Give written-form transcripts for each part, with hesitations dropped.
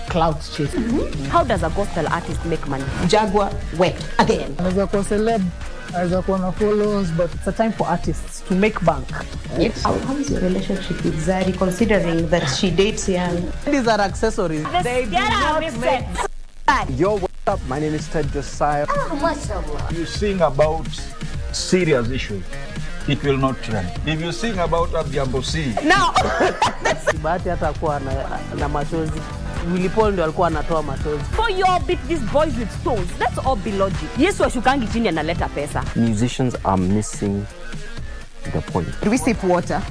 Clout chase. How does a gospel artist make money? Jaguar wept again. Anaweza kuwa celeb, anaweza kuwa na followers, but it's a time for artists to make bank. Right? How is your relationship with Zari, considering that she dates young? These are accessories. They do not make sense. Yo, what's up? My name is Ted Josiah. You sing about serious issues, it will not trend. If you sing about Adhiambo C, No. Bahati hata kuwa na machozi. Willy Paul ndio alikuwa anatoa machozi. For your beat these boys with stones. Let's all be logic. Yesu washukangi chini analeta pesa. Musicians are missing the point. Do we sip water?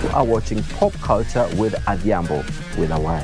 You are watching Pop Culture with Adhiambo with a Y.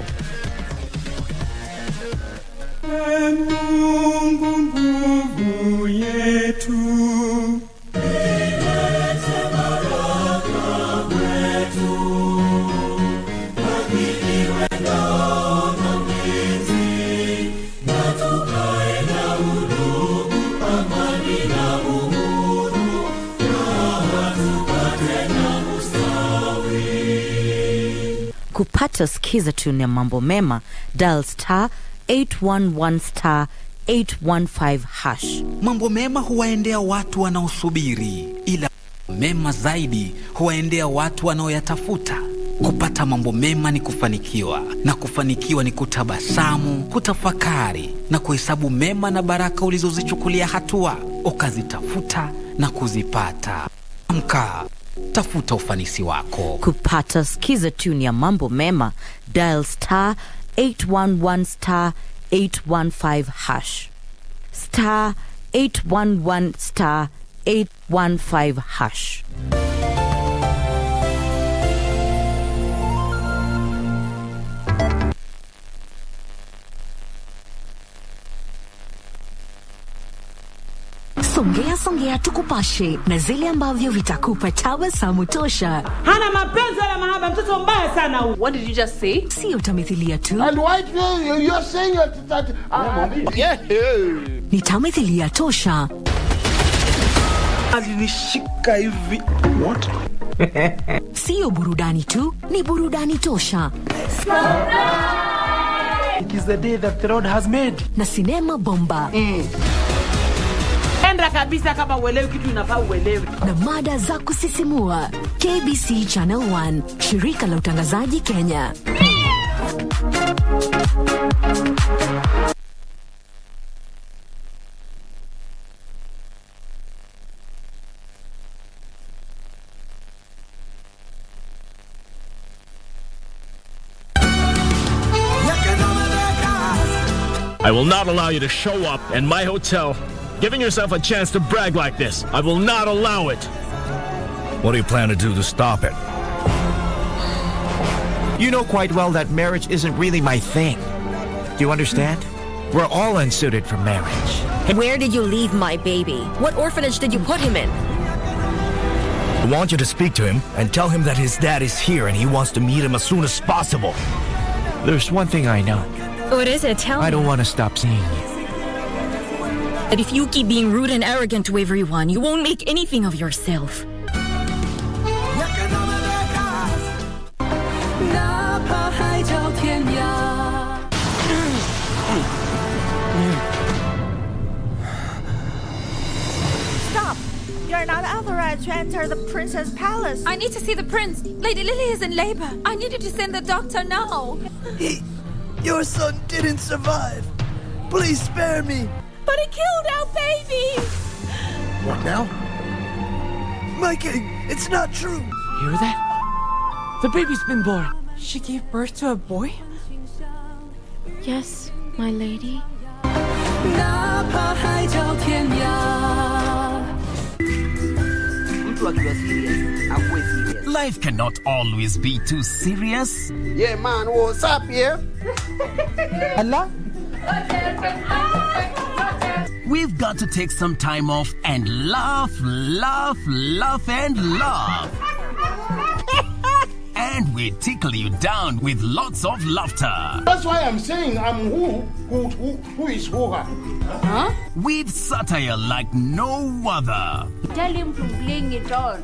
Kupata skiza tune ya mambo mema, dial star 811 star 815 hash. Mambo mema huwaendea watu wanaosubiri, ila mema zaidi huwaendea watu wanaoyatafuta. Kupata mambo mema ni kufanikiwa, na kufanikiwa ni kutabasamu, kutafakari na kuhesabu mema na baraka ulizozichukulia hatua, ukazitafuta na kuzipata. Amka, tafuta ufanisi wako. Kupata skiza tune ya mambo mema, dial star 811 star 815 hash. Star 811 star 815 hash. Songea tukupashe na zile ambavyo vitakupa tabasamu tosha. Hana mapenzi wala mahaba, mtoto mbaya sana huyu. What did you just say? Sio tamthilia tu. And why you're saying that Ni tamthilia tosha. alinishika hivi. What? Sio burudani tu, ni burudani tosha. it is the day that the Lord has made. Na sinema bomba. Enda kabisa kama uelewi kitu inafaa uelewe. Na mada za kusisimua. KBC Channel 1, shirika la utangazaji Kenya. I will not allow you to show up in my hotel, giving yourself a chance to brag like this. I will not allow it. What do you plan to do to stop it? You know quite well that marriage isn't really my thing. Do you understand? We're all unsuited for marriage. Where did you leave my baby? What orphanage did you put him in? I want you to speak to him and tell him that his dad is here and he wants to meet him as soon as possible. There's one thing I know. What is it? Tell me. I don't want to stop seeing you. That if you keep being rude and arrogant to everyone, you won't make anything of yourself. Stop! You're not authorized to enter the prince's palace. I need to see the prince. Lady Lily is in labor. I need you to send the doctor now. Your son didn't survive. Please spare me. But he killed our baby. What now? My king, it's not true. Hear that? The baby's been born. She gave birth to a boy? Yes, my lady. Life cannot always be too serious. Yeah, man, what's up here? Allah? We've got to take some time off and laugh, laugh, laugh, and laugh. And we tickle you down with lots of laughter. That's why I'm saying I'm who is who. Huh? With satire like no other. Tell him to bring it on.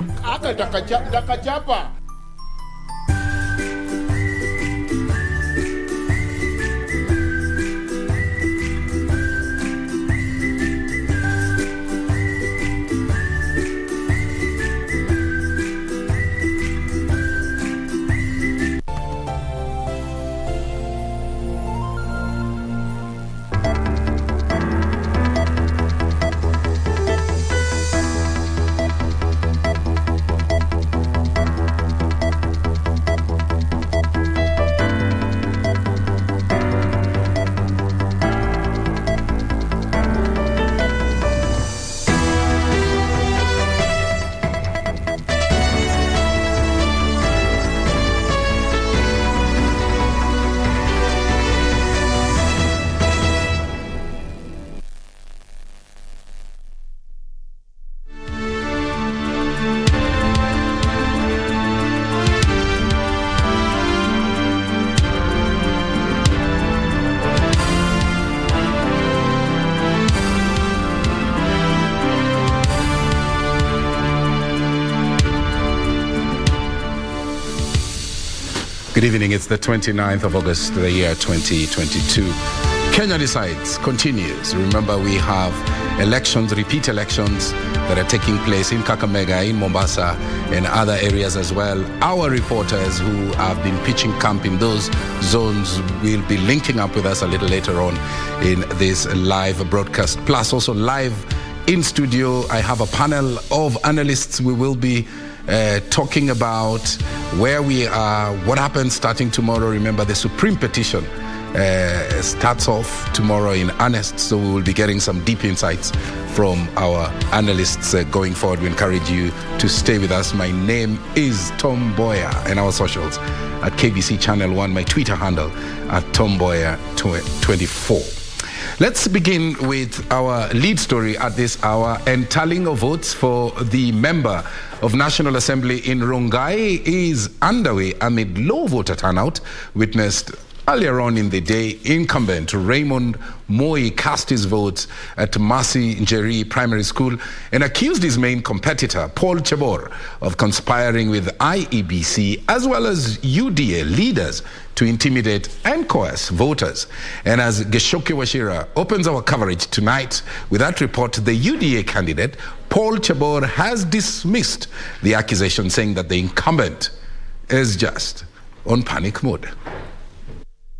Good evening. It's the 29th of August, the year 2022. Kenya Decides continues. Remember, we have elections, repeat elections that are taking place in Kakamega, in Mombasa, and other areas as well. Our reporters who have been pitching camp in those zones will be linking up with us a little later on in this live broadcast. Plus, also live in studio, I have a panel of analysts. We will be talking about where we are, what happens starting tomorrow. Remember, the Supreme Petition starts off tomorrow in earnest, so we will be getting some deep insights from our analysts going forward. We encourage you to stay with us. My name is Tom Boyer, and our socials at KBC Channel 1, my Twitter handle at TomBoyer24. Let's begin with our lead story at this hour, and tallying of votes for the member of National Assembly in Rongai is underway amid low voter turnout witnessed earlier on in the day. Incumbent Raymond Moi cast his votes at Masi Njeri Primary School and accused his main competitor, Paul Chebor, of conspiring with IEBC as well as UDA leaders to intimidate and coerce voters. And as Geshoke Washira opens our coverage tonight with that report, the UDA candidate, Paul Chebor, has dismissed the accusation, saying that the incumbent is just on panic mode.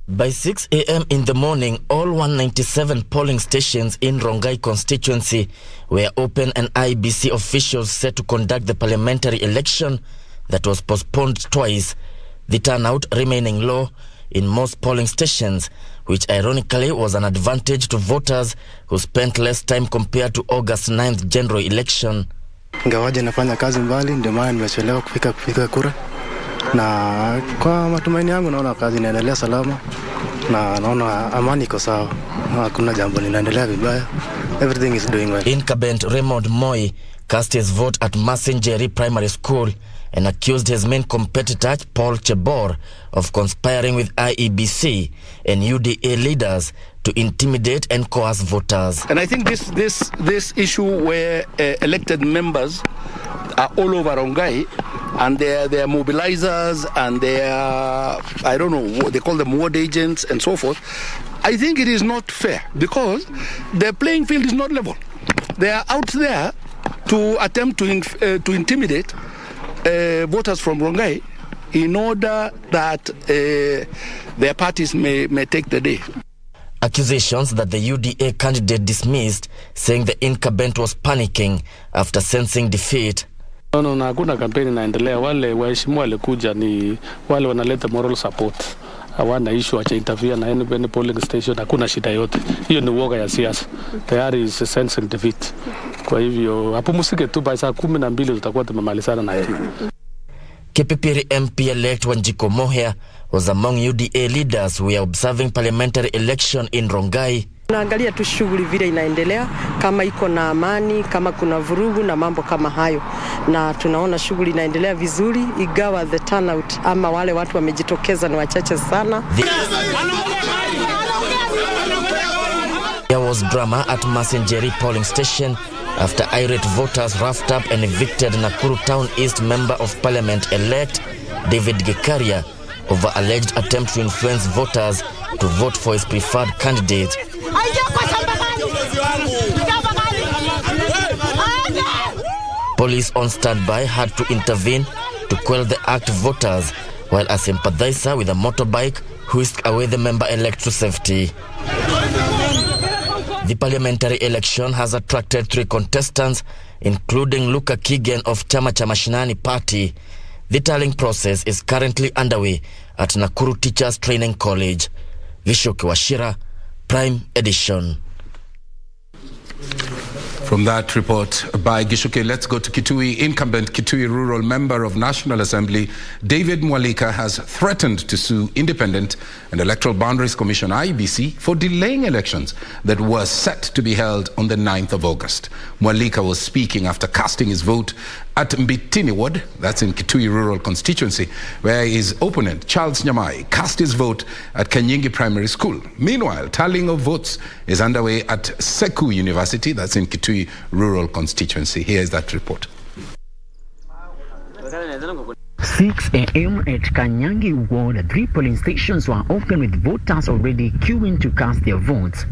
By 6 a.m. in the morning, all 197 polling stations in Rongai constituency were open, and IEBC officials set to conduct the parliamentary election that was postponed twice, the turnout remaining low in most polling stations, which ironically was an advantage to voters who spent less time compared to August 9th general election. Ngawaje nafanya kazi mbali, ndio maana nimechelewa kufika kura. Na kwa matumaini yangu naona kazi inaendelea salama na naona amani iko sawa. Hakuna jambo linaendelea vibaya. Everything is doing well. Incumbent Raymond Moi cast his vote at Masi Njeri Primary School and accused his main competitor, Paul Chebor, of conspiring with IEBC and UDA leaders to intimidate and coerce voters. And I think this issue where elected members are all over Rongai, and they are mobilizers, and they are, I don't know, they call them ward agents and so forth. I think it is not fair because the playing field is not level. They are out there to attempt to intimidate voters from Rongai in order that their parties may take the day. Accusations that the UDA candidate dismissed, saying the incumbent was panicking after sensing defeat. No, hakuna kampeni inaendelea. Wale waheshimiwa walikuja ni wale wanaleta moral support. Hawana issue acha interfere na any polling station, hakuna shida yote. Hiyo ni uoga ya siasa. Tayari is sensing defeat. Kwa hivyo hapumusike tu, by saa 12 tutakuwa tumemalizana na yeye. KPPR MP-elect Wanjiko Mohia was among UDA leaders who were observing parliamentary election in Rongai. Tunaangalia tu shughuli vile inaendelea, kama iko na amani, kama kuna vurugu na mambo kama hayo. Na tunaona shughuli inaendelea vizuri, igawa the turnout ama wale watu wamejitokeza ni wachache sana. There was drama at Masi Njeri polling station after irate voters roughed up and evicted Nakuru Town East Member of Parliament-elect David Gekaria over alleged attempt to influence voters to vote for his preferred candidate. Police on standby had to intervene to quell the act voters, while a sympathizer with a motorbike whisked away the member-elect to safety. The parliamentary election has attracted 3 contestants, including Luka Kigen of Chama cha Mashinani Party. The tallying process is currently underway at Nakuru Teachers Training College. Geshoke Washira, Prime Edition. From that report by Gishuke, let's go to Kitui. Incumbent Kitui Rural Member of National Assembly, David Mwalika, has threatened to sue Independent and Electoral Boundaries Commission, IEBC, for delaying elections that were set to be held on the 9th of August. Mwalika was speaking after casting his vote at Mbitini Ward, that's in Kitui Rural Constituency, where his opponent, Charles Nyamai, cast his vote at Kanyingi Primary School. Meanwhile, tallying of votes is underway at Seku University, that's in Kitui Rural Constituency. Here is that report. 6 a.m. at Kanyangi Ward, 3 polling stations were open with voters already queuing to cast their votes.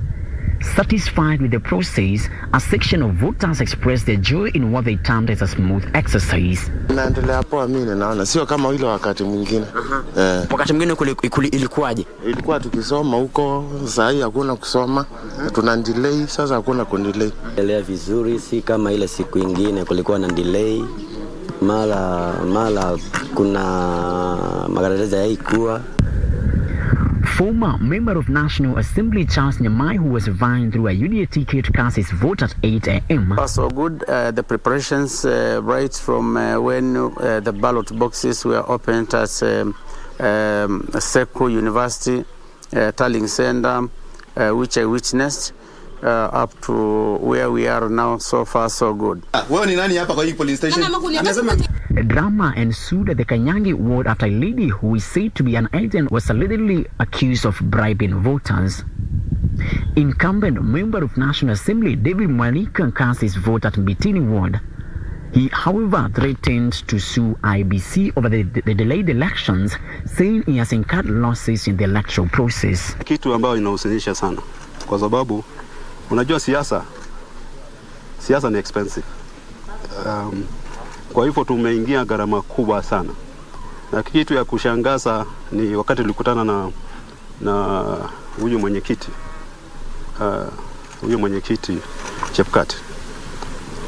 Satisfied with the process, a section of voters expressed their joy in what they termed as a smooth exercise. Naendelea poa, mimi naona sio kama ile wakati mwingine. Wakati mwingine ilikuwaje? Ilikuwa tukisoma huko, sasa hii hakuna kusoma. Tuna delay, sasa hakuna delay. Endelea vizuri, si kama ile siku nyingine kulikuwa na delay. Mala kuna magaragaza haikuwa. Former member of National Assembly Charles Nyamai, who was vying through a UDA ticket, cast his vote at 8 a.m. So good, the preparations right from when the ballot boxes were opened at Seku University, Tallying Center, which I witnessed, up to where we are now. So far, so good. Drama ensued at the Kanyangi ward after a lady who is said to be an agent was allegedly accused of bribing voters. Incumbent member of National Assembly David Mwalika cast his vote at Mbitini ward. He, however, threatened to sue IBC over the delayed elections, saying he has incurred losses in the electoral process. Kitu ambayo inahusinisha sana kwa sababu unajua siasa ni expensive. Kwa hivyo tumeingia gharama kubwa sana. Na kitu ya kushangaza ni wakati tulikutana na huyu mwenyekiti Chepkat.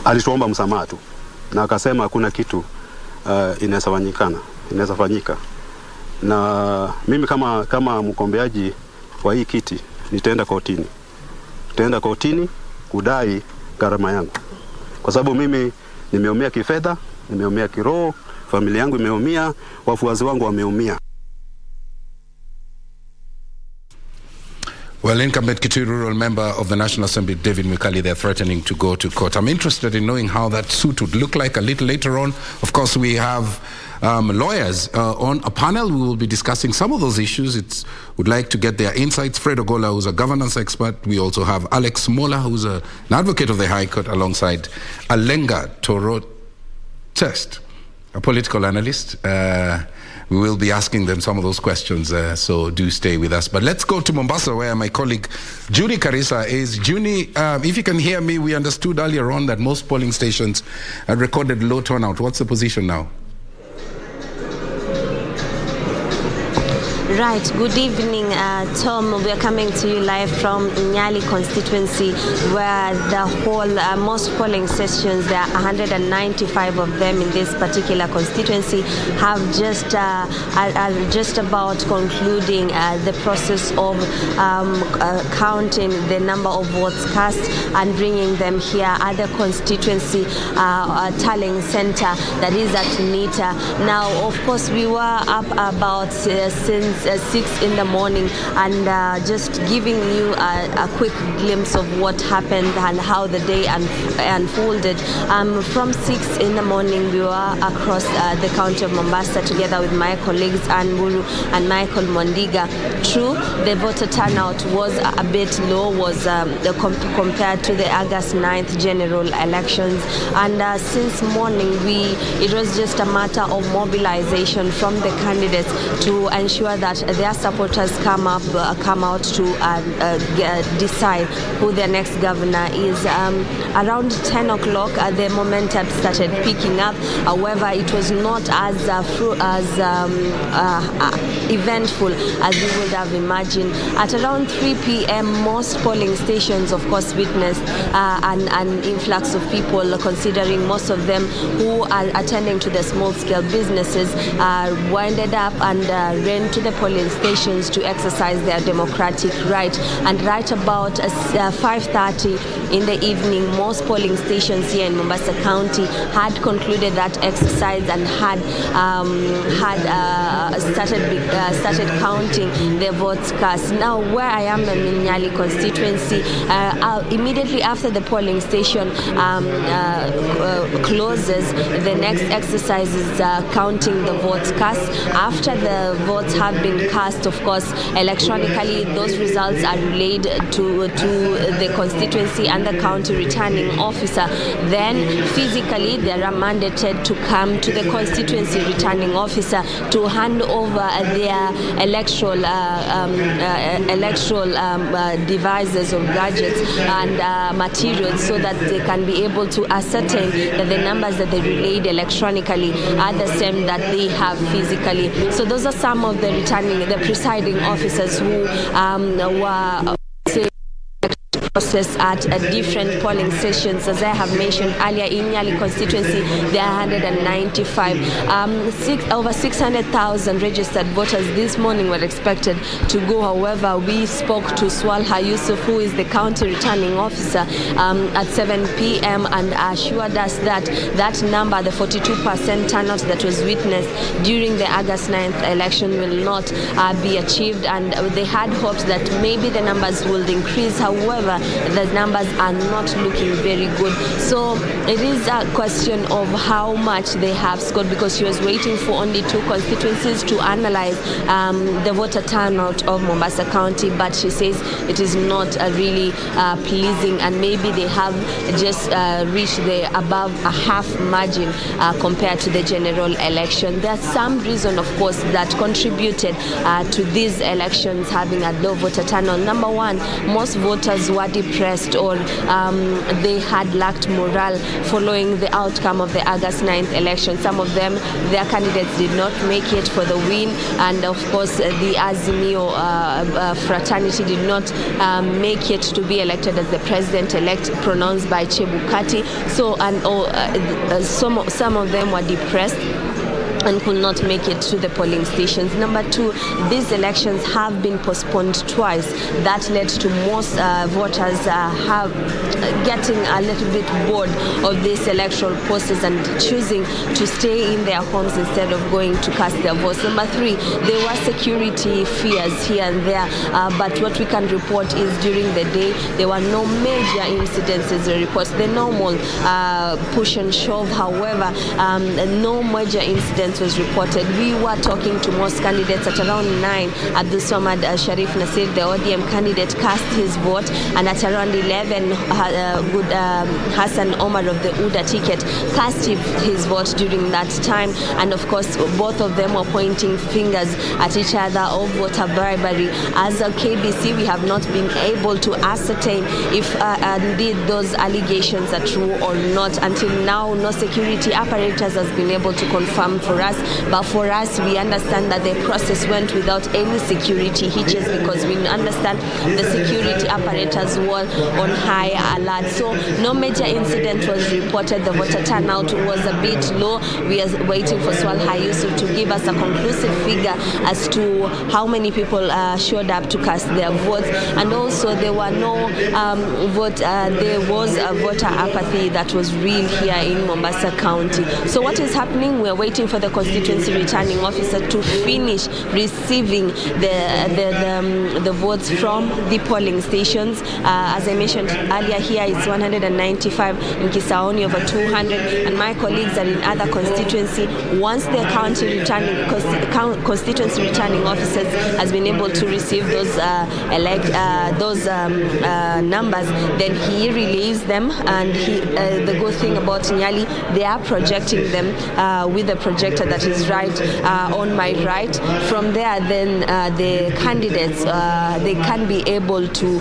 Alituomba msamaha tu na akasema hakuna kitu inaweza fanyika. Na mimi kama mkombeaji wa hii kiti nitaenda kotini kudai gharama yangu. Kwa sababu mimi nimeumia kifedha, nimeumia kiroho, familia yangu imeumia, wafuasi wangu wameumia. Well, incumbent Kitui Rural member of the National Assembly, David Mwikali, they're threatening to go to court. I'm interested in knowing how that suit would look like a little later on. Of course, we have lawyers on a panel. We will be discussing some of those issues. Would like to get their insights. Fred Ogola, who's a governance expert. We also have Alex Mola, who's an advocate of the High Court, alongside Alenga Toro Test, a political analyst. We will be asking them some of those questions, so do stay with us. But let's go to Mombasa, where my colleague Junie Karisa is. Junie, if you can hear me, we understood earlier on that most polling stations had recorded low turnout. What's the position now? Right, good evening, Tom. We are coming to you live from Nyali constituency, where the whole most polling stations, there are 195 of them in this particular constituency, have are just about concluding the process of counting the number of votes cast and bringing them here at the constituency tallying center that is at Nita. Now, of course, we were up about since 6 in the morning and just giving you a quick glimpse of what happened and how the day unfolded. From 6 in the morning, we were across the county of Mombasa together with my colleagues Ann Mulu and Michael Mondiga. True, the voter turnout was a bit low, compared to the August 9th general elections. And since morning, it was just a matter of mobilization from the candidates to ensure that their supporters come out to decide who their next governor is. Around 10 o'clock, the momentum started picking up. However, it was not as eventful as we would have imagined. At around 3 p.m., most polling stations, of course, witnessed an influx of people, considering most of them who are attending to the small-scale businesses winded up and ran to the polling stations to exercise their democratic right. And right about 5:30 in the evening, most polling stations here in Mombasa County had concluded that exercise and had started counting the votes cast. Now, where I am in Nyali constituency, immediately after the polling station closes, the next exercise is counting the votes cast. After the votes have been been cast, of course, electronically. Those results are relayed to the constituency and the county returning officer. Then physically they are mandated to come to the constituency returning officer to hand over their electoral devices or gadgets and materials, so that they can be able to ascertain that the numbers that they relayed electronically are the same that they have physically. So those are some of the presiding officers who were process at different polling stations. As I have mentioned earlier, in Nyali constituency, there are 195. Over 600,000 registered voters this morning were expected to go. However, we spoke to Swalha Yusuf, who is the county returning officer, at 7 p.m. and assured us that that number, the 42% turnout that was witnessed during the August 9th election, will not be achieved, and they had hopes that maybe the numbers will increase. However, the numbers are not looking very good. So it is a question of how much they have scored, because she was waiting for only 2 constituencies to analyze the voter turnout of Mombasa County, but she says it is not really pleasing, and maybe they have just reached the above a half margin compared to the general election. There's some reason, of course, that contributed to these elections having a low voter turnout. Number one, most voters were depressed, or they had lacked morale following the outcome of the August 9th election. Some of them, their candidates did not make it for the win, and of course the Azimio fraternity did not make it to be elected as the president-elect pronounced by Chebukati. So, and some of them were depressed and could not make it to the polling stations. Number two, these elections have been postponed twice. That led to most voters getting a little bit bored of this electoral process and choosing to stay in their homes instead of going to cast their votes. Number three, there were security fears here and there, but what we can report is during the day there were no major incidences or reports. The normal push and shove, however, no major incidents was reported. We were talking to most candidates at around 9. Abdul Samad Sharif Nasir, the ODM candidate, cast his vote, and at around 11, Hassan Omar of the UDA ticket cast his vote during that time. And of course, both of them were pointing fingers at each other of voter bribery. As a KBC, we have not been able to ascertain if indeed those allegations are true or not. Until now, no security apparatus has been able to confirm for us. But for us, we understand that the process went without any security hitches, because we understand the security apparatus were on high alert. So no major incident was reported. The voter turnout was a bit low. We are waiting for Swalha Yusuf to give us a conclusive figure as to how many people showed up to cast their votes. And also there were no there was a voter apathy that was real here in Mombasa County. So what is happening? We're waiting for the constituency returning officer to finish receiving the votes from the polling stations. As I mentioned earlier, here it's 195, in Kisaoni over 200, and my colleagues are in other constituency. Once the constituency returning officers has been able to receive those numbers, then he relays them, and the good thing about Nyali, they are projecting them with a projector that is right on my right. From there, then the candidates they can be able to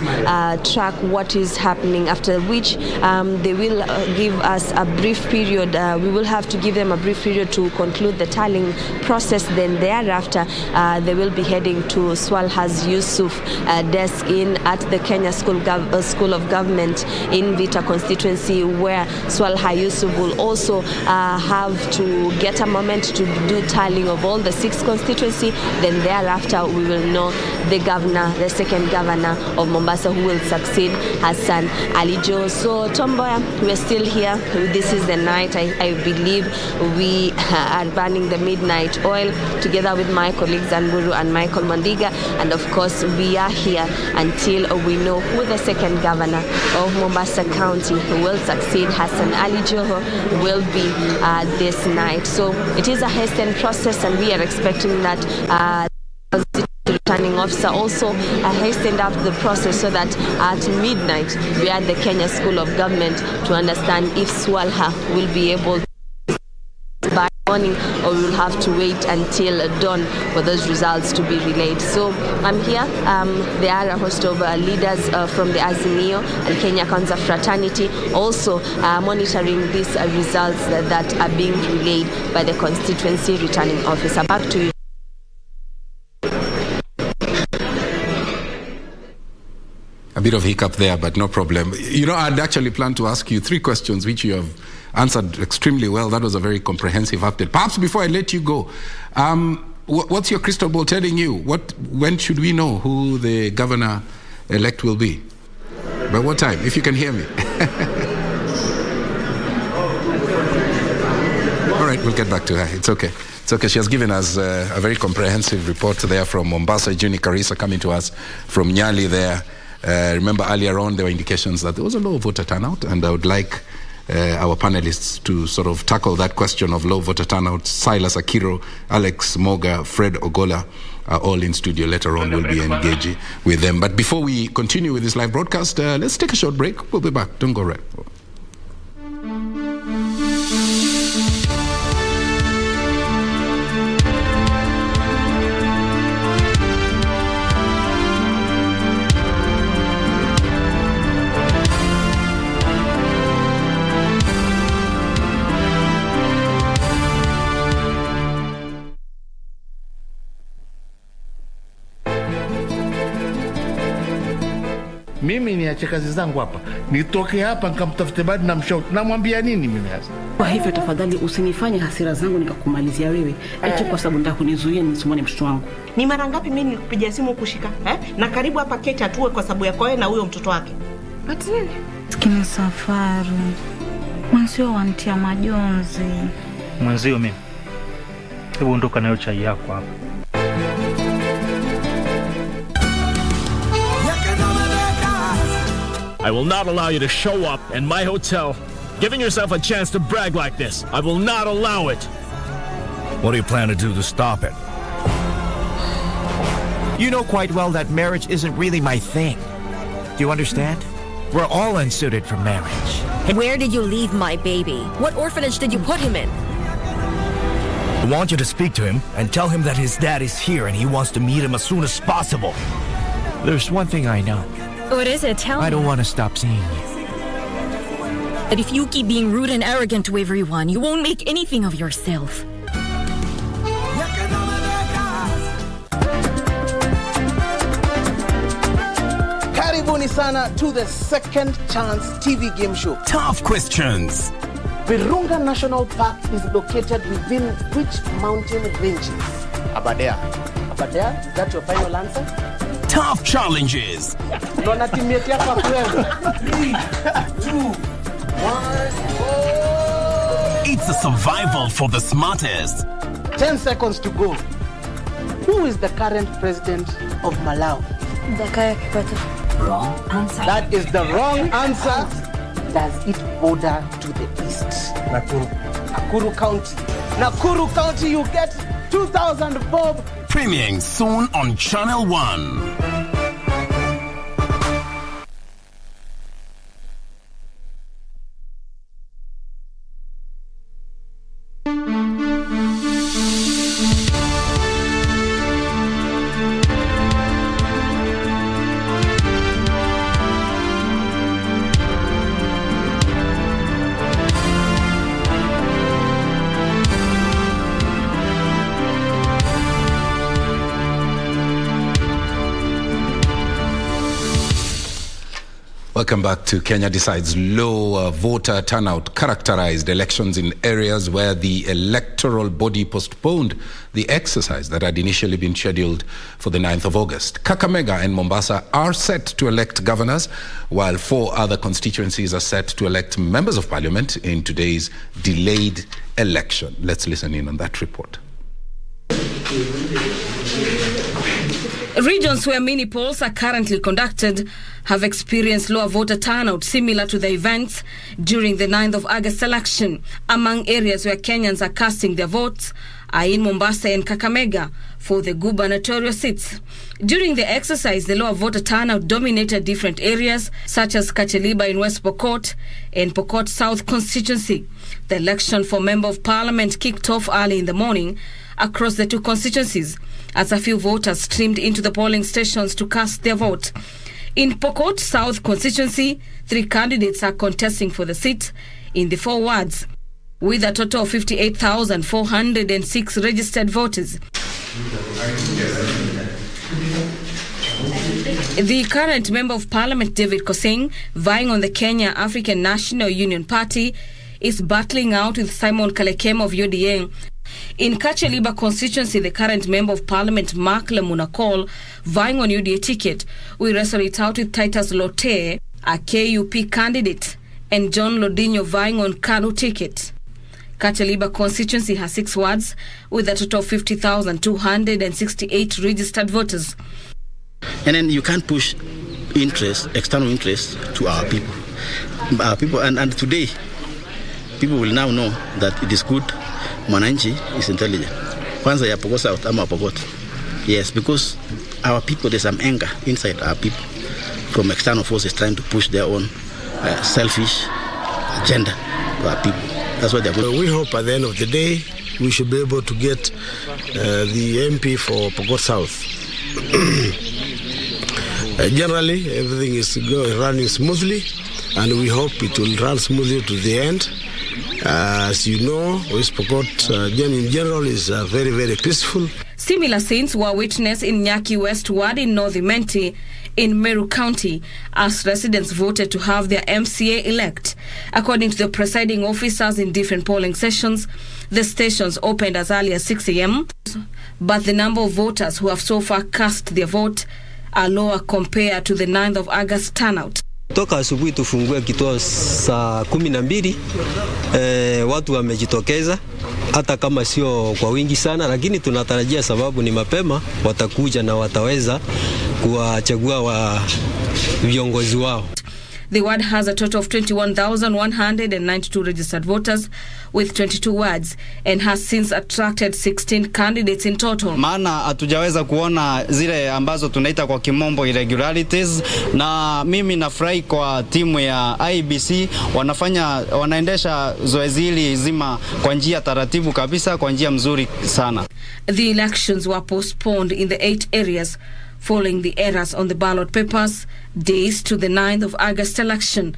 track what is happening, after which they will give us a brief period. We will have to give them a brief period to conclude the tallying process. Then thereafter, they will be heading to Swalha Yusuf desk at the Kenya School of Government in Vita constituency, where Swalha Yusuf will also have to get a moment to do tallying of all the 6 constituency. Then thereafter, we will know the governor, the second governor of Mombasa, who will succeed Hassan Ali Joe. So Tomboya, we're still here. This is the night. I believe we are burning the midnight oil together with my colleagues Anburu and Michael Mandiga, and of course we are here until we know who the second governor of Mombasa County who will succeed Hassan Ali Joho will be this night. So it is a hastened process, and we are expecting that returning officer also hastened up the process so that at midnight we are at the Kenya School of Government to understand if Swalha will be able to by morning or we will have to wait until dawn for those results to be relayed. So I'm here. There are a host of leaders from the Azimio and Kenya Kwanza fraternity also monitoring these results that are being relayed by the constituency returning officer. Back to you. A bit of hiccup there, but no problem. You know, I'd actually planned to ask you 3 questions, which you have answered extremely well. That was a very comprehensive update. Perhaps before I let you go, what's your crystal ball telling you? When should we know who the governor-elect will be? By what time? If you can hear me. All right, we'll get back to her. It's okay. It's okay. She has given us a very comprehensive report there from Mombasa. Juni Karisa coming to us from Nyali there. Remember earlier on there were indications that there was a low voter turnout, and I would like our panelists to sort of tackle that question of low voter turnout. Silas Akiro, Alex Moga, Fred Ogola are all in studio. Later on we'll be engaging with them. But before we continue with this live broadcast, let's take a short break. We'll be back. Don't go right. Mimi niache kazi zangu hapa, nitoke hapa nikamtafute bado na mshauri, namwambia nini mimi sasa? Kwa hivyo tafadhali usinifanye hasira zangu nikakumalizia wewe, eti kwa sababu nataka kunizuia nisimwone mtoto wangu. Ni mara ngapi mimi nilikupigia simu kushika na karibu hapa keti atue kwa sababu yako wewe na huyo mtoto wake? Ati nini? Sikini safari. Mwanzio wantia majonzi. Mwanzio mimi. Hebu ondoka nayo chai yako hapa. I will not allow you to show up in my hotel, giving yourself a chance to brag like this. I will not allow it. What do you plan to do to stop it? You know quite well that marriage isn't really my thing. Do you understand? We're all unsuited for marriage. Where did you leave my baby? What orphanage did you put him in? I want you to speak to him and tell him that his dad is here and he wants to meet him as soon as possible. There's one thing I know. What is it? Tell me. I don't want to stop seeing you. But if you keep being rude and arrogant to everyone, you won't make anything of yourself. Karibuni sana to the Second Chance TV game show. Tough questions. Virunga National Park is located within which mountain ranges? Aberdare. Aberdare? Is that your final answer? Tough challenges. Nona teammate yako kwenda. 3, 2, 1. It's a survival for the smartest. 10 seconds to go. Who is the current president of Malawi? Zakaya Kikwete. Wrong answer. That is the wrong answer. Does it border to the east? Nakuru County. Nakuru County, you get 2,000 bob. Premiering soon on Channel 1. Welcome back to Kenya Decides. Low voter turnout characterized elections in areas where the electoral body postponed the exercise that had initially been scheduled for the 9th of August. Kakamega and Mombasa are set to elect governors, while 4 other constituencies are set to elect members of parliament in today's delayed election. Let's listen in on that report. Regions where mini polls are currently conducted have experienced lower voter turnout similar to the events during the 9th of August election. Among areas where Kenyans are casting their votes are in Mombasa and Kakamega for the gubernatorial seats. During the exercise, the lower voter turnout dominated different areas such as Kacheliba in West Pokot and Pokot South constituency. The election for Member of Parliament kicked off early in the morning across the two constituencies as a few voters streamed into the polling stations to cast their vote. In Pokot South constituency, 3 candidates are contesting for the seat in the 4 wards, with a total of 58,406 registered voters. The current Member of Parliament, David Kosing, vying on the Kenya African National Union Party, is battling out with Simon Kalekem of UDA. In Kacheliba constituency, the current Member of Parliament, Mark Lemunakol, vying on UDA ticket, will wrestle it out with Titus Lote, a KUP candidate, and John Lodinho vying on KANU ticket. Kacheliba constituency has 6 wards with a total of 50,268 registered voters. And then you can't push external interest to our people. And today, people will now know that it is good. Mwananchi is intelligent. Kwanza ya Pokot South ama Pokot. Yes, because our people, there's some anger inside our people from external forces trying to push their own selfish agenda to our people. That's what they're going to do. We hope at the end of the day, we should be able to get the MP for Pokot South. Generally, everything is running smoothly, and we hope it will run smoothly to the end. As you know, West Pokot in general is very, very peaceful. Similar scenes were witnessed in Nyaki West Ward in North Imenti in Meru County as residents voted to have their MCA elect. According to the presiding officers in different polling sessions, the stations opened as early as 6 a.m., but the number of voters who have so far cast their vote are lower compared to the 9th of August turnout. Toka asubuhi tufungue kituo saa 12, watu wamejitokeza hata kama sio kwa wingi sana, lakini tunatarajia sababu ni mapema watakuja na wataweza kuwachagua viongozi wao. The ward has a total of 21,192 registered voters with 22 wards and has since attracted 16 candidates in total. Maana hatujaweza kuona zile ambazo tunaita kwa kimombo irregularities, na mimi nafurahi kwa timu ya IBC wanaendesha zoezi hili zima kwa njia taratibu kabisa, kwa njia mzuri sana. The elections were postponed in the 8 areas following the errors on the ballot papers days to the 9th of August election.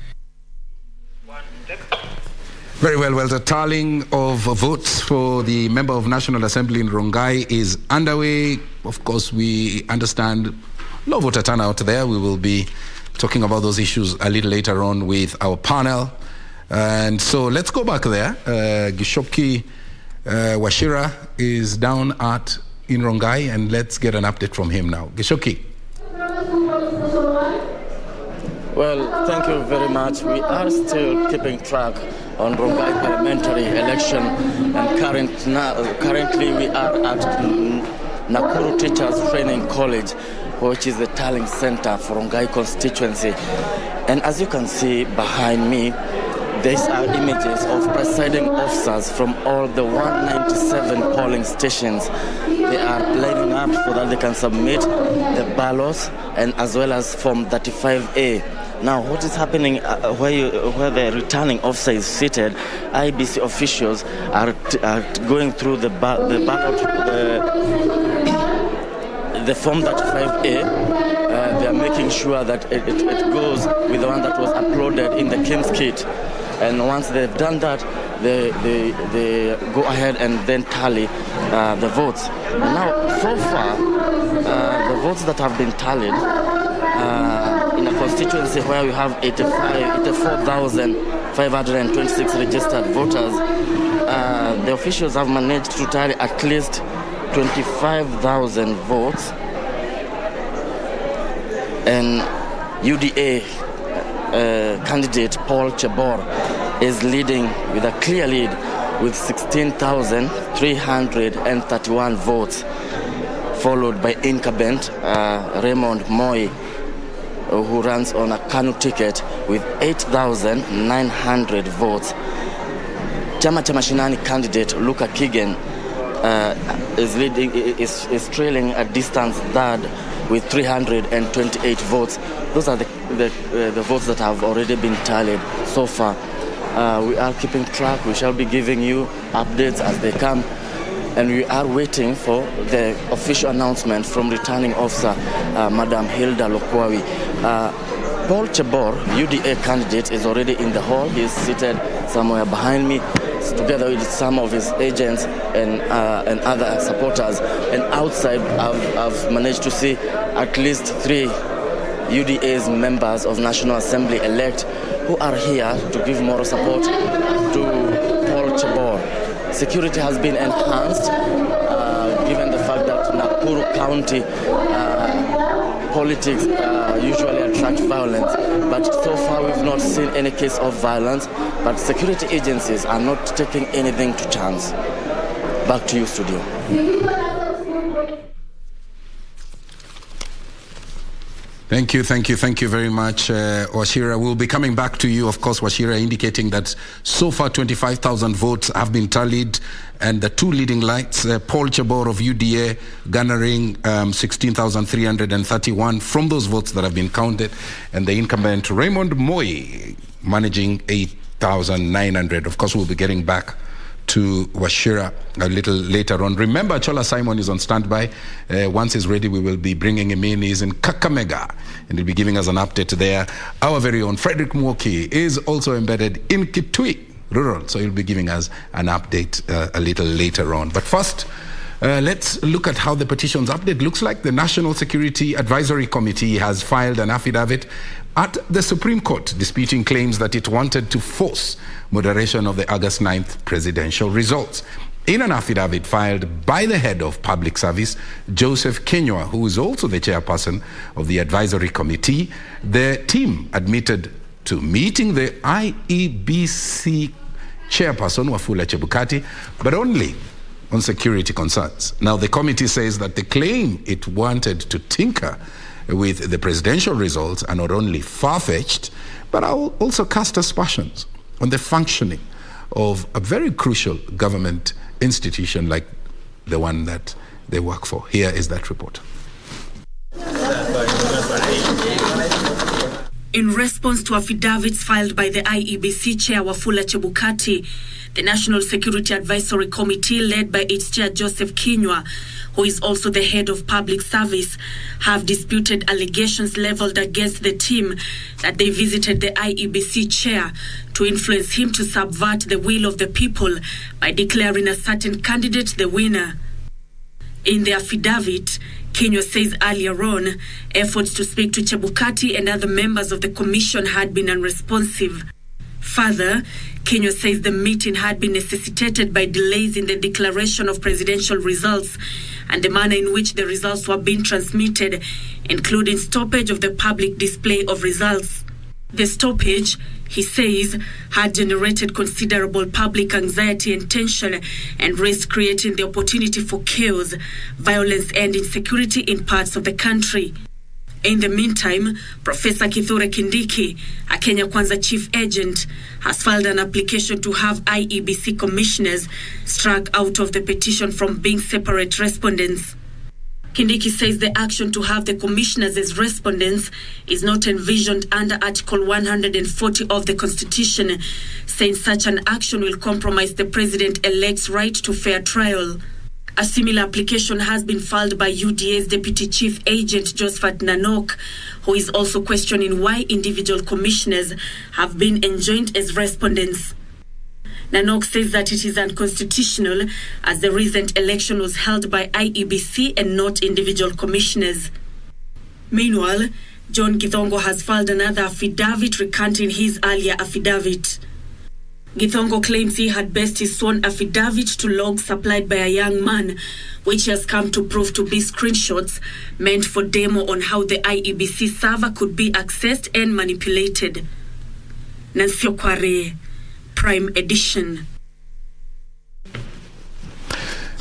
Very well, the tallying of votes for the Member of National Assembly in Rongai is underway. Of course, we understand low voter turnout there. We will be talking about those issues a little later on with our panel. And so let's go back there. Gishoki Washira is down in Rongai, and let's get an update from him now. Gishoki. Well, thank you very much. We are still keeping track on Rongai parliamentary election, and currently we are at Nakuru Teachers Training College, which is the tallying center for Rongai constituency. And as you can see behind me, these are images of presiding officers from all the 197 polling stations. They are lining up so that they can submit the ballots, and as well as Form 35A. Now, what is happening where the returning officer is seated? IBC officials are going through the ballot, the Form 35A. They are making sure that it goes with the one that was uploaded in the Kim's kit. And once they've done that, they go ahead and then tally the votes. Now, so far, the votes that have been tallied in a constituency where we have 84,526 registered voters, the officials have managed to tally at least 25,000 votes. And UDA candidate Paul Chebor is leading with a clear lead with 16,331 votes. followed by incumbent Raymond Moi, who runs on a KANU ticket with 8,900 votes. Chama cha Mashinani candidate Luka Kigen is trailing a distant third with 328 votes. Those are the votes that have already been tallied so far. We are keeping track. We shall be giving you updates as they come. And we are waiting for the official announcement from returning officer, Madam Hilda Lokwawi. Paul Chebor, UDA candidate, is already in the hall. He is seated somewhere behind me, together with some of his agents and other supporters. And outside, I've managed to see at least 3 UDA's members of National Assembly elect who are here to give moral support to Paul Chebor. Security has been enhanced, given the fact that Nakuru County politics usually attract violence. But so far we've not seen any case of violence, but security agencies are not taking anything to chance. Back to you, studio. Thank you very much, Wachira. We'll be coming back to you, of course, Wachira, indicating that so far 25,000 votes have been tallied, and the 2 leading lights, Paul Chebor of UDA garnering 16,331 from those votes that have been counted, and the incumbent Raymond Moi managing 8,900. Of course, we'll be getting back to Wachira a little later on. Remember, Chola Simon is on standby. Once he's ready, we will be bringing him in. He's in Kakamega, and he'll be giving us an update there. Our very own Frederick Mwoki is also embedded in Kitui Rural, so he'll be giving us an update a little later on. But first, let's look at how the petitions update looks like. The National Security Advisory Committee has filed an affidavit at the Supreme Court disputing claims that it wanted to force moderation of the August 9th presidential results. In an affidavit filed by the head of public service, Joseph Kenywa, who is also the chairperson of the advisory committee, the team admitted to meeting the IEBC chairperson, Wafula Chebukati, but only on security concerns. Now, the committee says that the claim it wanted to tinker with the presidential results are not only far-fetched, but are also cast aspersions on the functioning of a very crucial government institution like the one that they work for. Here is that report. In response to affidavits filed by the IEBC chair Wafula Chebukati, the National Security Advisory Committee, led by its chair Joseph Kenywa, who is also the head of public service, have disputed allegations leveled against the team that they visited the IEBC chair to influence him to subvert the will of the people by declaring a certain candidate the winner. In the affidavit, Kenywa says earlier on, efforts to speak to Chebukati and other members of the commission had been unresponsive. Further, Kenywa says the meeting had been necessitated by delays in the declaration of presidential results and the manner in which the results were being transmitted, including stoppage of the public display of results. The stoppage, he says, had generated considerable public anxiety and tension and risked creating the opportunity for chaos, violence and insecurity in parts of the country. In the meantime, Professor Kithure Kindiki, a Kenya Kwanza chief agent, has filed an application to have IEBC commissioners struck out of the petition from being separate respondents. Kindiki says the action to have the commissioners as respondents is not envisioned under Article 140 of the Constitution, saying such an action will compromise the president-elect's right to fair trial. A similar application has been filed by UDA's Deputy Chief Agent Josephat Nanok, who is also questioning why individual commissioners have been enjoined as respondents. Nanok says that it is unconstitutional as the recent election was held by IEBC and not individual commissioners. Meanwhile, John Githongo has filed another affidavit recanting his earlier affidavit. Githongo claims he had based his sworn affidavit to logs supplied by a young man, which has come to prove to be screenshots meant for demo on how the IEBC server could be accessed and manipulated. Nancy Okware, Prime Edition.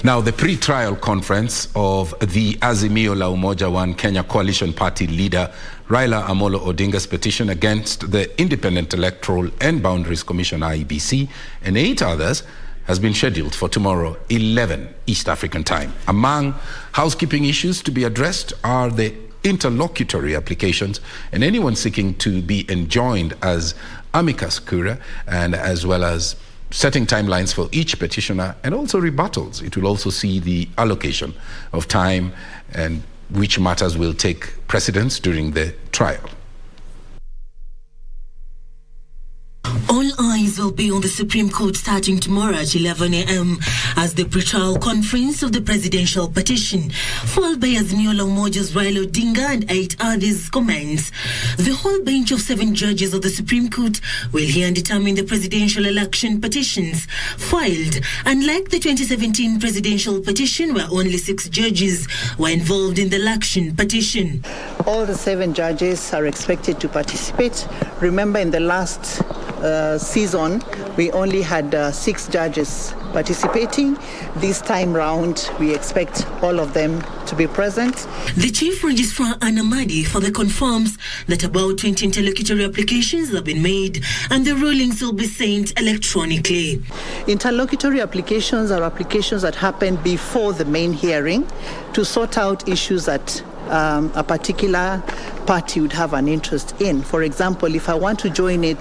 Now, the pre-trial conference of the Azimio la Umoja One Kenya Coalition Party leader Raila Amolo Odinga's petition against the Independent Electoral and Boundaries Commission IEBC and 8 others has been scheduled for tomorrow, 11 East African time. Among housekeeping issues to be addressed are the interlocutory applications and anyone seeking to be enjoined as amicus curiae, and as well as setting timelines for each petitioner and also rebuttals. It will also see the allocation of time and which matters will take precedence during the trial. All eyes will be on the Supreme Court starting tomorrow at 11 a.m. as the pre-trial conference of the presidential petition, followed by Azimio la Umoja's Raila Odinga and 8 others, commence. The whole bench of 7 judges of the Supreme Court will hear and determine the presidential election petitions filed. Unlike the 2017 presidential petition, where only 6 judges were involved in the election petition. All the 7 judges are expected to participate. Remember, in the last season, we only had 6 judges participating. This time round, we expect all of them to be present. The Chief Registrar Anamadi further confirms that about 20 interlocutory applications have been made and the rulings will be sent electronically. Interlocutory applications are applications that happen before the main hearing to sort out issues that a particular party would have an interest in. For example, if I want to join it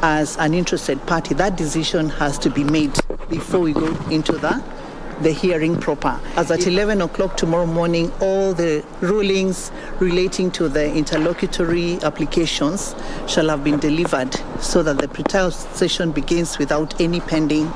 as an interested party, that decision has to be made before we go into the hearing proper. As at 11 o'clock tomorrow morning, all the rulings relating to the interlocutory applications shall have been delivered so that the pre-trial session begins without any pending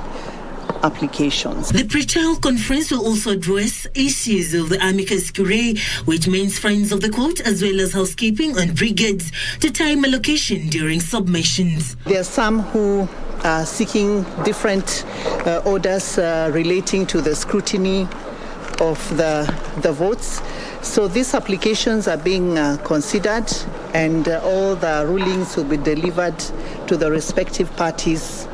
applications. The pre-trial conference will also address issues of the amicus curiae, which means friends of the court, as well as housekeeping and brigades to time allocation during submissions. There are some who are seeking different orders relating to the scrutiny of the votes. So these applications are being considered, and all the rulings will be delivered to the respective parties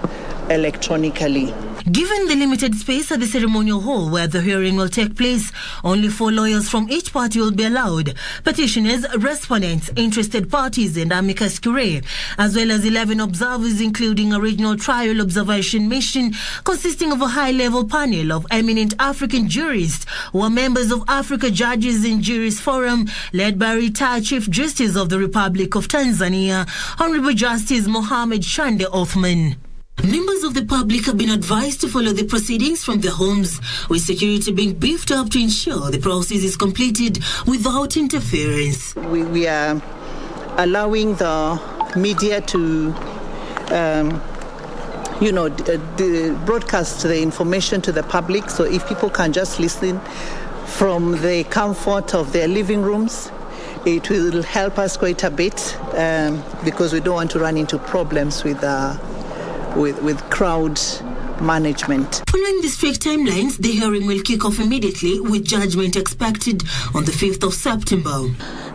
electronically. Given the limited space at the ceremonial hall where the hearing will take place, only 4 lawyers from each party will be allowed. Petitioners, respondents, interested parties and amicus curiae, as well as 11 observers, including a regional trial observation mission consisting of a high-level panel of eminent African jurists who are members of Africa Judges and Juries Forum, led by retired Chief Justice of the Republic of Tanzania, Honorable Justice Mohammed Shande Othman. Members of the public have been advised to follow the proceedings from their homes, with security being beefed up to ensure the process is completed without interference. We are allowing the media to broadcast the information to the public, so if people can just listen from the comfort of their living rooms, it will help us quite a bit because we don't want to run into problems with crowd management. Following the strict timelines, the hearing will kick off immediately, with judgment expected on the 5th of September.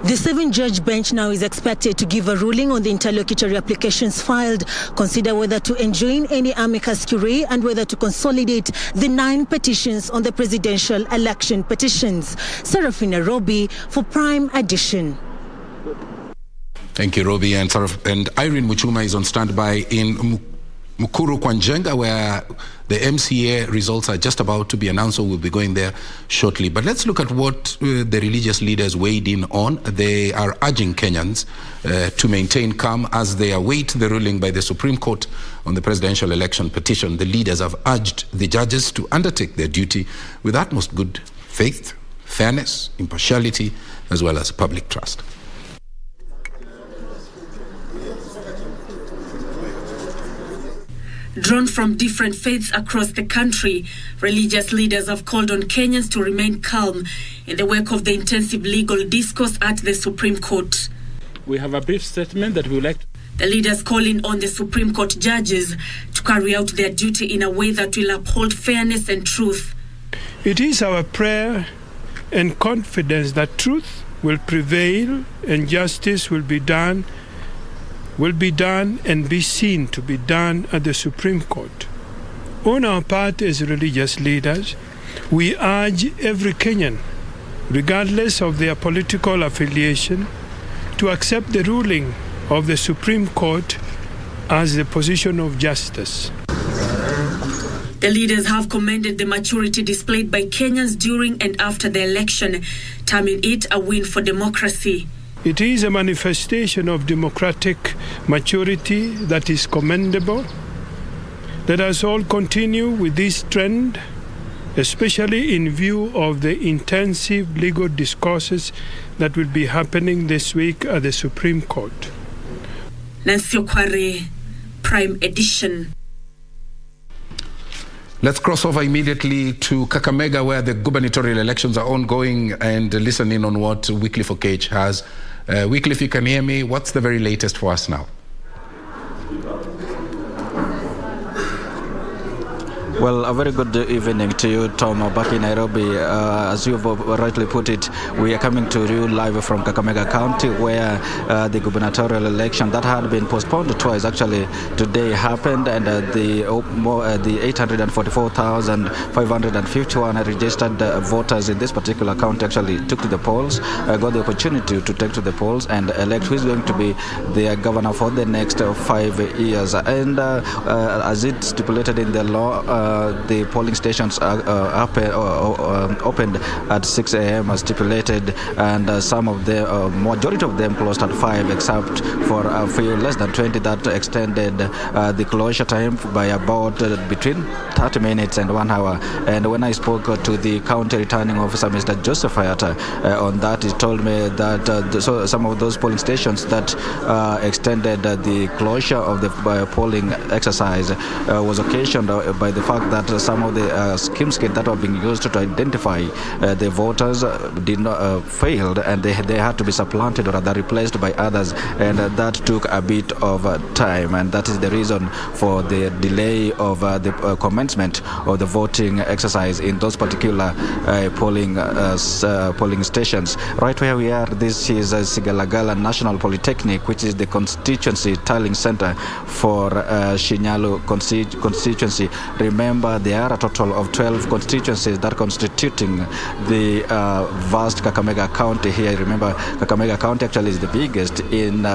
The 7-judge bench now is expected to give a ruling on the interlocutory applications filed, consider whether to enjoin any amicus curiae and whether to consolidate the 9 petitions on the presidential election petitions. Serafina Robi for Prime Edition. Thank you, Robi. And Irene Muchuma is on standby in Mukuru Kwanjenga, where the MCA results are just about to be announced, so we'll be going there shortly. But let's look at what the religious leaders weighed in on. They are urging Kenyans to maintain calm as they await the ruling by the Supreme Court on the presidential election petition. The leaders have urged the judges to undertake their duty with utmost good faith, fairness, impartiality, as well as public trust. Drawn from different faiths across the country, religious leaders have called on Kenyans to remain calm in the wake of the intensive legal discourse at the Supreme Court. We have a brief statement that we would like to... The leaders calling on the Supreme Court judges to carry out their duty in a way that will uphold fairness and truth. It is our prayer and confidence that truth will prevail and justice will be done and be seen to be done at the Supreme Court. On our part as religious leaders, We urge every Kenyan, regardless of their political affiliation, to accept the ruling of the Supreme Court as the position of justice. The leaders have commended the maturity displayed by Kenyans during and after the election, terming it a win for democracy. It is a manifestation of democratic maturity that is commendable. Let us all continue with this trend, especially in view of the intensive legal discourses that will be happening this week at the Supreme Court. Nancy Okware, Prime Edition. Let's cross over immediately to Kakamega, where the gubernatorial elections are ongoing, and listen in on what Wycliffe Okech has. Wycliffe, you can hear me. What's the very latest for us now? Well, a very good evening to you, Tom, back in Nairobi. As you've rightly put it, we are coming to you live from Kakamega County, where the gubernatorial election that had been postponed twice actually today happened, and the 844,551 registered voters in this particular county actually took to the polls, got the opportunity to take to the polls and elect who is going to be their governor for the next 5 years. And as it stipulated in the law, the polling stations opened at 6 a.m. as stipulated, and some of the majority of them closed at 5, except for a few less than 20 that extended the closure time by about between 30 minutes and 1 hour. And when I spoke to the county returning officer, Mr. Joseph Hayata, on that, he told me that so some of those polling stations that extended the closure of the polling exercise was occasioned by the fact that some of the schemes that were being used to identify the voters did not failed, and they had to be supplanted or rather replaced by others, and that took a bit of time, and that is the reason for the delay of the commencement of the voting exercise in those particular polling stations. Right where we are, this is Sigalagala National Polytechnic, which is the constituency tallying center for Shinyalu constituency. Remember, there are a total of 12 constituencies that constituting the vast Kakamega County here. Remember, Kakamega County actually is the biggest in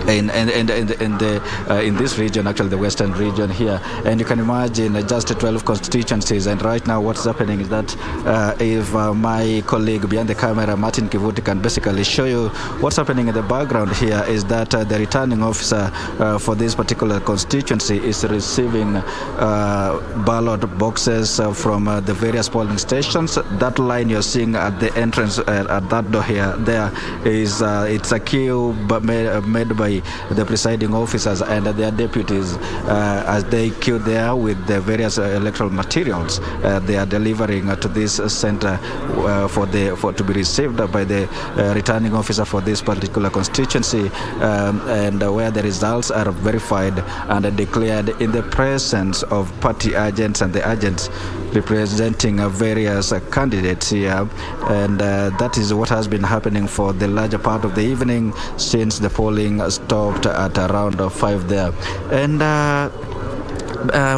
in this region, actually the western region here, and you can imagine just 12 constituencies. And right now what's happening is that if my colleague behind the camera, Martin Kivuti, can basically show you what's happening in the background here, is that the returning officer for this particular constituency is receiving ballot boxes from the various polling stations. That line you're seeing at the entrance at that door here, there is it's a queue made by the presiding officers and their deputies as they queue there with the various electoral materials they are delivering to this center for to be received by the returning officer for this particular constituency, and where the results are verified and declared in the presence of party agents and the agents representing various candidates here. And that is what has been happening for the larger part of the evening since the polling stopped at around 5 there. And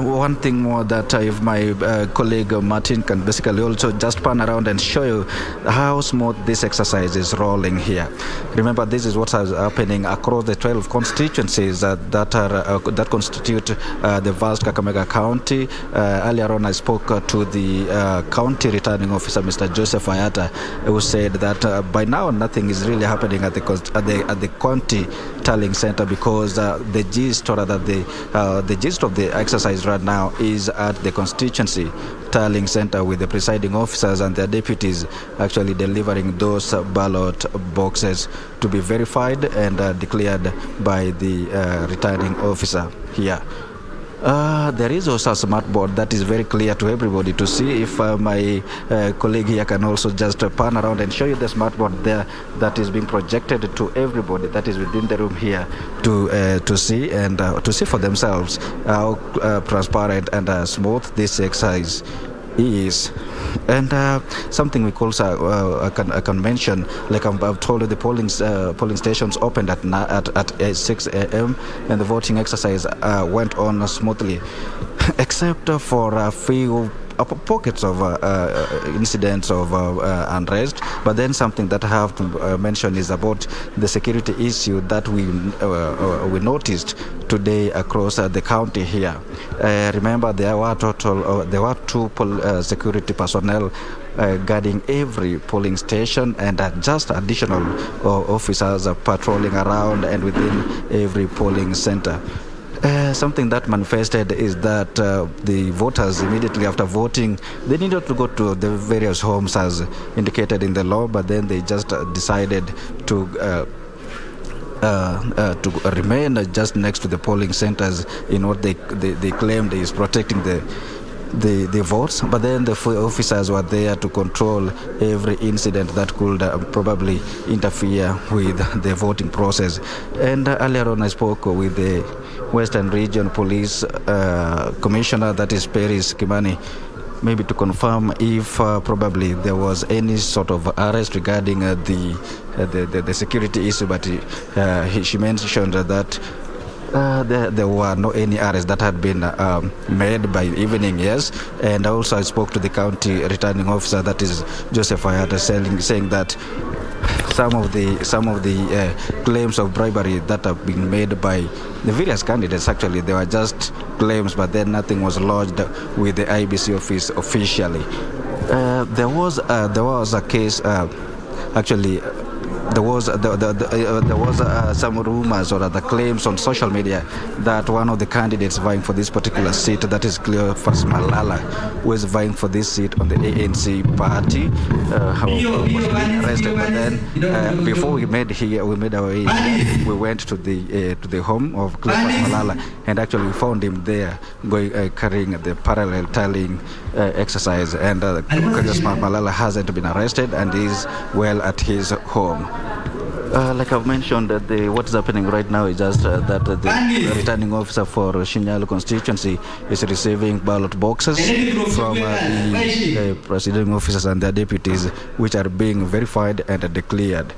one thing more that if my colleague Martin can basically also just pan around and show you how smooth this exercise is rolling here. Remember, this is what is happening across the 12 constituencies that constitute the vast Kakamega County. Earlier on, I spoke to the county returning officer, Mr. Joseph Hayata, who said that by now nothing is really happening at the county tallying center, because the gist or rather the gist of the exercise right now is at the constituency tallying center, with the presiding officers and their deputies actually delivering those ballot boxes to be verified and declared by the returning officer here. There is also a smart board that is very clear to everybody to see. If my colleague here can also just pan around and show you the smart board there that is being projected to everybody that is within the room here to see and to see for themselves how transparent and smooth this exercise is. And something we also I can mention, like I've told you, the polling stations opened at 6 a.m. and the voting exercise went on smoothly, except for a few pockets of incidents of unrest. But then something that I have to mention is about the security issue that we noticed today across the county here. Remember, there were two security personnel guarding every polling station, and just additional officers patrolling around and within every polling center. Something that manifested is that the voters, immediately after voting, they needed to go to the various homes as indicated in the law, but then they just decided to remain just next to the polling centers in what they claimed is protecting the votes. But then the officers were there to control every incident that could probably interfere with the voting process. And earlier on I spoke with the Western Region Police Commissioner, that is Paris Kimani, maybe to confirm if probably there was any sort of arrest regarding the security issue, but she mentioned that there were no any arrests that had been made by evening, yes. And also I spoke to the county returning officer, that is Joseph Ayata, saying that some of the claims of bribery that have been made by the various candidates, actually they were just claims, but then nothing was lodged with the IBC office officially. There was a case actually. There was some rumors or other claims on social media that one of the candidates vying for this particular seat, that is Cleophas Malala, was vying for this seat on the ANC party, was being arrested. But then before we made our way here, we went to the home of Cleophas Malala, and actually we found him there carrying the parallel tallying exercise, and Cleophas Malala hasn't been arrested and is well at his home. Like I've mentioned, what's happening right now is just that the returning officer for Shinyalu constituency is receiving ballot boxes from the presiding officers and their deputies, which are being verified and declared.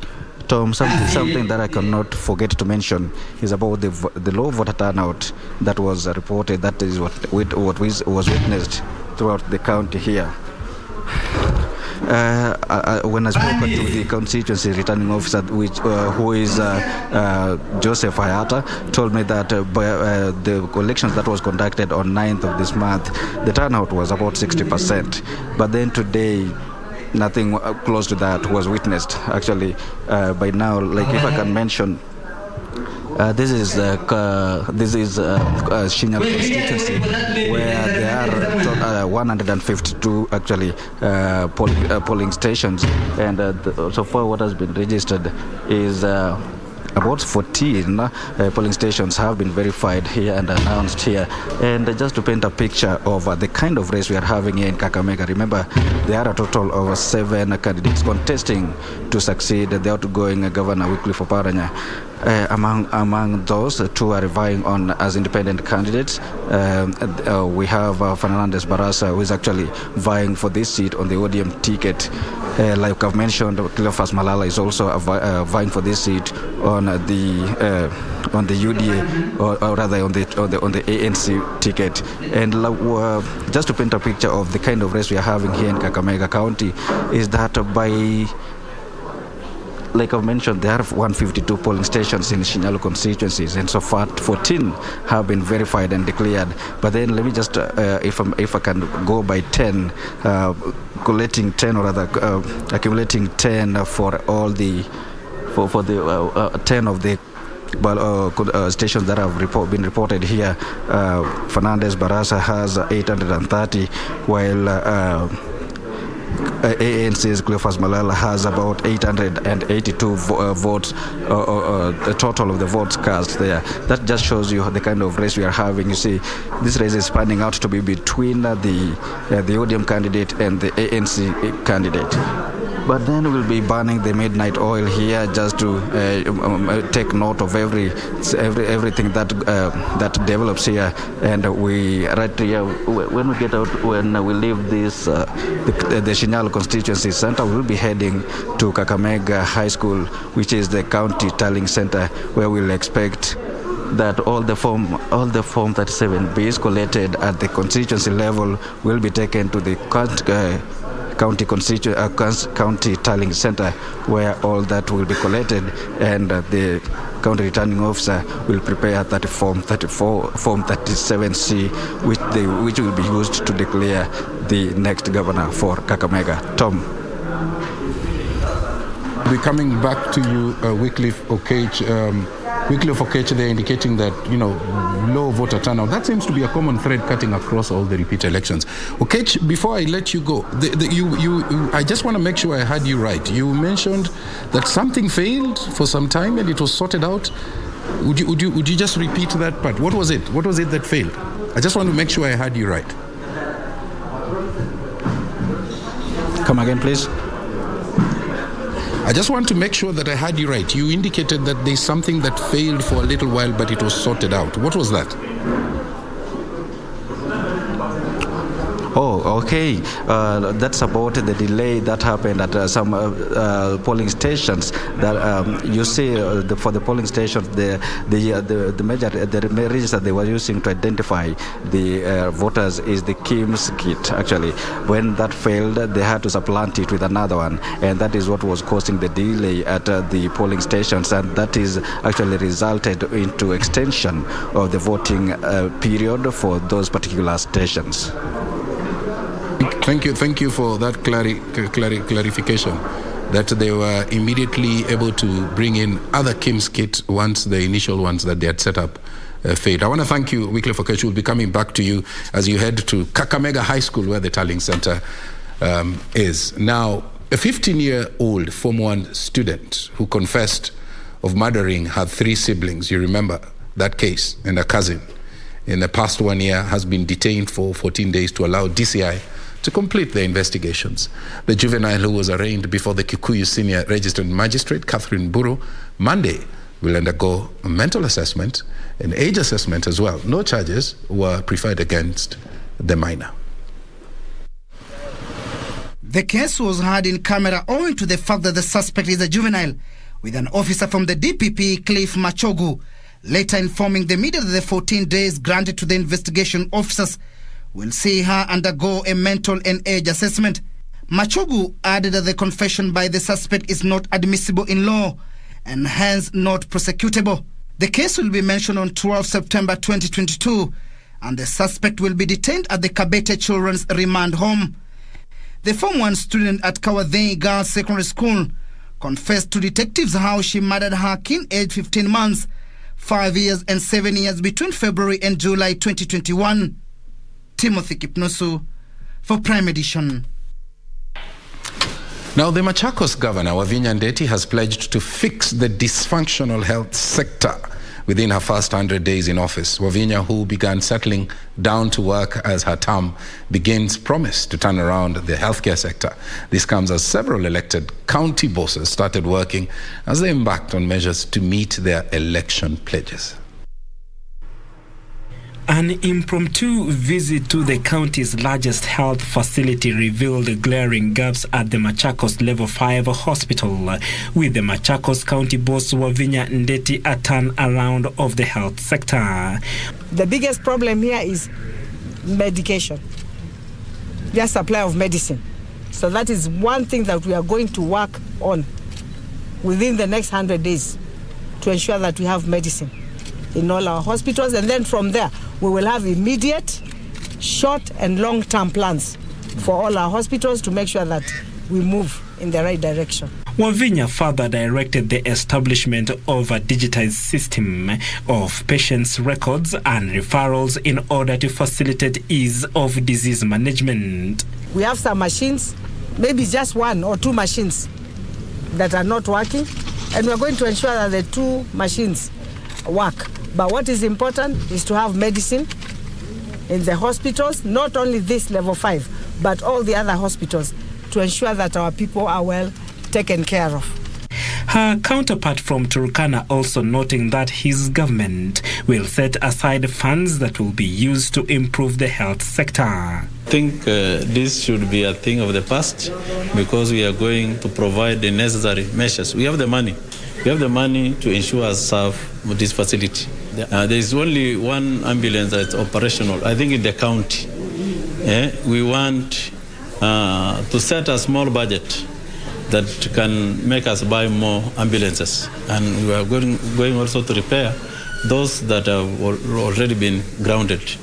Tom, something that I cannot forget to mention is about the low voter turnout that was reported. That is what was witnessed throughout the county here. When I spoke to the constituency returning officer, who is Joseph Ayata, told me that the elections that was conducted on 9th of this month, the turnout was about 60%. But then today, nothing close to that was witnessed. Actually, by now, like if I can mention, this is Shinyalu constituency, where there are 152 actually polling stations, and so far what has been registered is about 14 polling stations have been verified here and announced here. And just to paint a picture of the kind of race we are having here in Kakamega, remember there are a total of 7 candidates contesting to succeed the outgoing Governor Wycliffe Oparanya. Among those, 2 are vying on as independent candidates. We have Fernandez Barasa, who is actually vying for this seat on the ODM ticket. Like I've mentioned, Cleophas Malala is also vying for this seat on the UDA, or rather on the ANC ticket. And just to paint a picture of the kind of race we are having here in Kakamega County, is that by, like I've mentioned, there are 152 polling stations in Shinyalu constituencies, and so far 14 have been verified and declared. But then let me just, if I can go by 10, collecting 10 or rather accumulating 10 for all the 10 of the stations that have been reported here. Fernandez Barasa has 830, while ANC's Cleophas Malala has about 882 votes, the total of the votes cast there. That just shows you the kind of race we are having. You see, this race is spanning out to be between the ODM candidate and the ANC candidate. But then we'll be burning the midnight oil here just to take note of everything that develops here. And we right here, when we get out, when we leave this the Shinyalu constituency center, we'll be heading to Kakamega High School, which is the county tallying center, where we'll expect that all the form 37Bs collected at the constituency level will be taken to the county tallying center, where all that will be collected, and the county returning officer will prepare that form 37C, which will be used to declare the next governor for Kakamega. Tom. We're coming back to you, Wycliffe Okech. Wycliffe Okech, they're indicating that, low voter turnout. That seems to be a common thread cutting across all the repeat elections. Okech, before I let you go, I just want to make sure I heard you right. You mentioned that something failed for some time and it was sorted out. Would you just repeat that part? What was it? What was it that failed? I just want to make sure I heard you right. Come again, please. I just want to make sure that I heard you right. You indicated that there's something that failed for a little while, but it was sorted out. What was that? Oh, okay. That's about the delay that happened at some polling stations. That you see, for the polling stations, the register they were using to identify the voters is the KIMS kit. Actually, when that failed, they had to supplant it with another one, and that is what was causing the delay at the polling stations, and that is actually resulted into extension of the voting period for those particular stations. Thank you for that clarification, that they were immediately able to bring in other KIMS kits once the initial ones that they had set up failed. I want to thank you, Wycliffe Okech. We'll be coming back to you as you head to Kakamega High School, where the tallying center is. Now, a 15-year-old Form 1 student who confessed of murdering her 3 siblings, you remember that case, and a cousin, in the past 1 year has been detained for 14 days to allow DCI to complete their investigations. The juvenile, who was arraigned before the Kikuyu Senior Registered Magistrate, Catherine Buru, Monday, will undergo a mental assessment and age assessment as well. No charges were preferred against the minor. The case was heard in camera owing to the fact that the suspect is a juvenile, with an officer from the DPP, Cliff Machogu, later informing the media that the 14 days granted to the investigation officers will see her undergo a mental and age assessment. Machogu added that the confession by the suspect is not admissible in law and hence not prosecutable. The case will be mentioned on 12 September 2022 and the suspect will be detained at the Kabete Children's Remand Home. The Form 1 student at Kawadhei Girls Secondary School confessed to detectives how she murdered her kin aged 15 months, 5 years and 7 years between February and July 2021. Timothy Kipnusu for Prime Edition. Now, the Machakos governor, Wavinya Ndeti, has pledged to fix the dysfunctional health sector within her first 100 days in office. Wavinya, who began settling down to work as her term begins, promised to turn around the healthcare sector. This comes as several elected county bosses started working as they embarked on measures to meet their election pledges. An impromptu visit to the county's largest health facility revealed glaring gaps at the Machakos Level 5 hospital, with the Machakos County boss Wavinya Ndeti a turnaround of the health sector. The biggest problem here is medication, the supply of medicine. So that is one thing that we are going to work on within the next 100 days to ensure that we have medicine in all our hospitals, and then from there we will have immediate, short and long-term plans for all our hospitals to make sure that we move in the right direction. Wavinya further directed the establishment of a digitized system of patients' records and referrals in order to facilitate ease of disease management. We have some machines, maybe just 1 or 2 machines that are not working, and we're going to ensure that the 2 machines work. But what is important is to have medicine in the hospitals, not only this level 5, but all the other hospitals, to ensure that our people are well taken care of. Her counterpart from Turkana also noting that his government will set aside funds that will be used to improve the health sector. I think this should be a thing of the past because we are going to provide the necessary measures. We have the money. We have the money to ensure serve this facility. There is only one ambulance that's operational, I think, in the county. We want to set a small budget that can make us buy more ambulances. And we are going also to repair those that have already been grounded.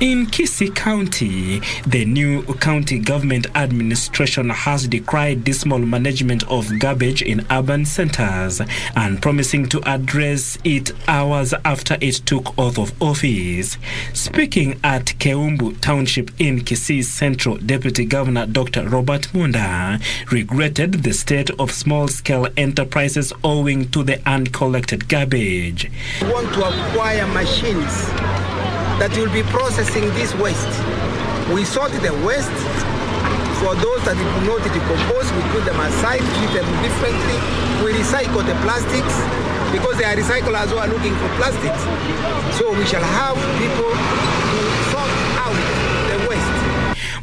In Kisii County, the new county government administration has decried dismal management of garbage in urban centers and promising to address it hours after it took oath of office. Speaking at Keumbu Township in Kisii Central, Deputy Governor Dr. Robert Munda regretted the state of small-scale enterprises owing to the uncollected garbage. We want to acquire machines that will be processing this waste. We sort the waste. For those that do not decompose, we put them aside, treat them differently. We recycle the plastics because they are recyclers who are looking for plastics. So we shall have people to sort out the waste.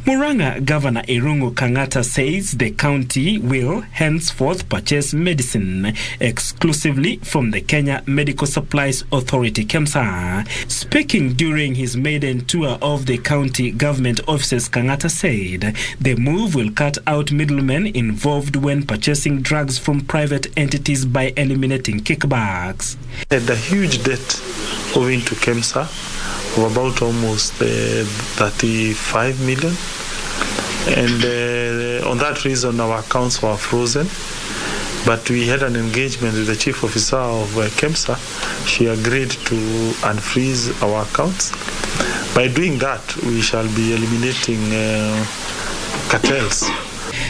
Murang'a Governor Irungu Kang'ata says the county will henceforth purchase medicine exclusively from the Kenya Medical Supplies Authority, KEMSA. Speaking during his maiden tour of the county government offices, Kang'ata said the move will cut out middlemen involved when purchasing drugs from private entities by eliminating kickbacks. Had a huge debt owing to KEMSA of about almost 35 million. And on that reason, our accounts were frozen. But we had an engagement with the chief officer of KEMSA. She agreed to unfreeze our accounts. By doing that, we shall be eliminating cartels.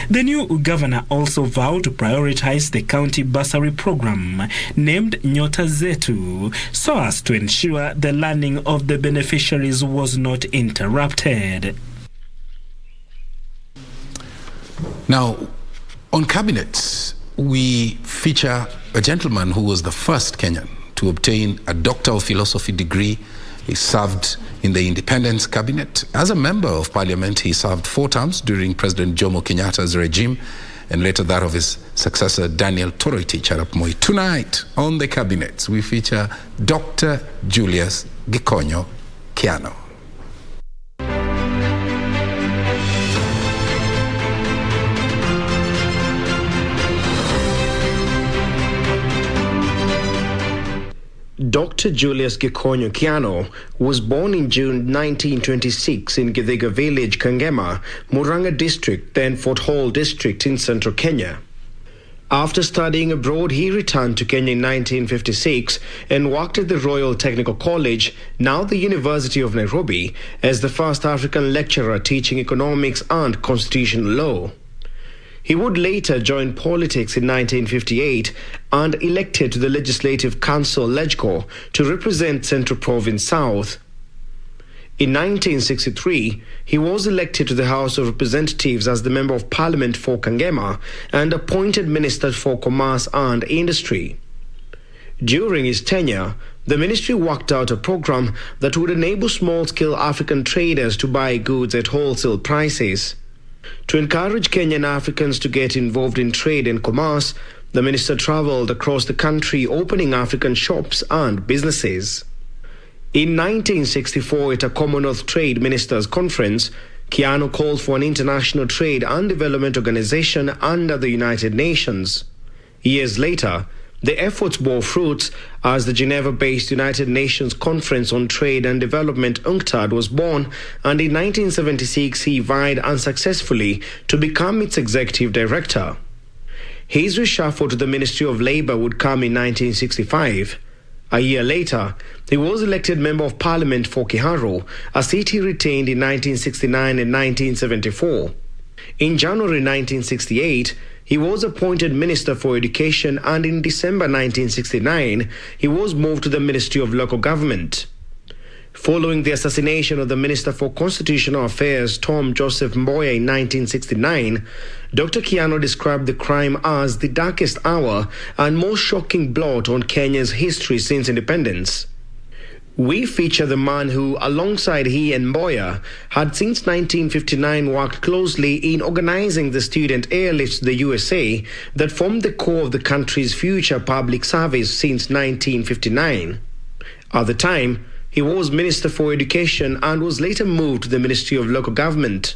The new governor also vowed to prioritize the county bursary program named Nyota Zetu so as to ensure the learning of the beneficiaries was not interrupted. Now, on cabinet, we feature a gentleman who was the first Kenyan to obtain a Doctor of Philosophy degree. He served in the Independence Cabinet. As a member of Parliament, he served 4 terms during President Jomo Kenyatta's regime and later that of his successor, Daniel Toroitich arap Moi. Tonight, on the Cabinet, we feature Dr. Julius Gikonyo Kiano. Dr. Julius Gikonyo Kiano was born in June 1926 in Githiga Village, Kangema, Murang'a District, then Fort Hall District in central Kenya. After studying abroad, he returned to Kenya in 1956 and worked at the Royal Technical College, now the University of Nairobi, as the first African lecturer teaching economics and constitutional law. He would later join politics in 1958 and elected to the Legislative Council LegCo to represent Central Province South. In 1963, he was elected to the House of Representatives as the Member of Parliament for Kangema and appointed Minister for Commerce and Industry. During his tenure, the ministry worked out a program that would enable small-scale African traders to buy goods at wholesale prices. To encourage Kenyan Africans to get involved in trade and commerce, the minister travelled across the country opening African shops and businesses. In 1964, at a Commonwealth Trade Ministers' Conference, Kiano called for an international trade and development organization under the United Nations. Years later, the efforts bore fruits as the Geneva-based United Nations Conference on Trade and Development UNCTAD was born, and in 1976 he vied unsuccessfully to become its executive director. His reshuffle to the Ministry of Labour would come in 1965. A year later, he was elected Member of Parliament for Kiharu, a seat he retained in 1969 and 1974. In January 1968, he was appointed Minister for Education, and in December 1969, he was moved to the Ministry of Local Government. Following the assassination of the Minister for Constitutional Affairs, Tom Joseph Mboya, in 1969, Dr. Kiano described the crime as the darkest hour and most shocking blot on Kenya's history since independence. We feature the man who, alongside he and Mboya, had since 1959 worked closely in organizing the student airlifts to the USA that formed the core of the country's future public service since 1959. At the time, he was Minister for Education and was later moved to the Ministry of Local Government.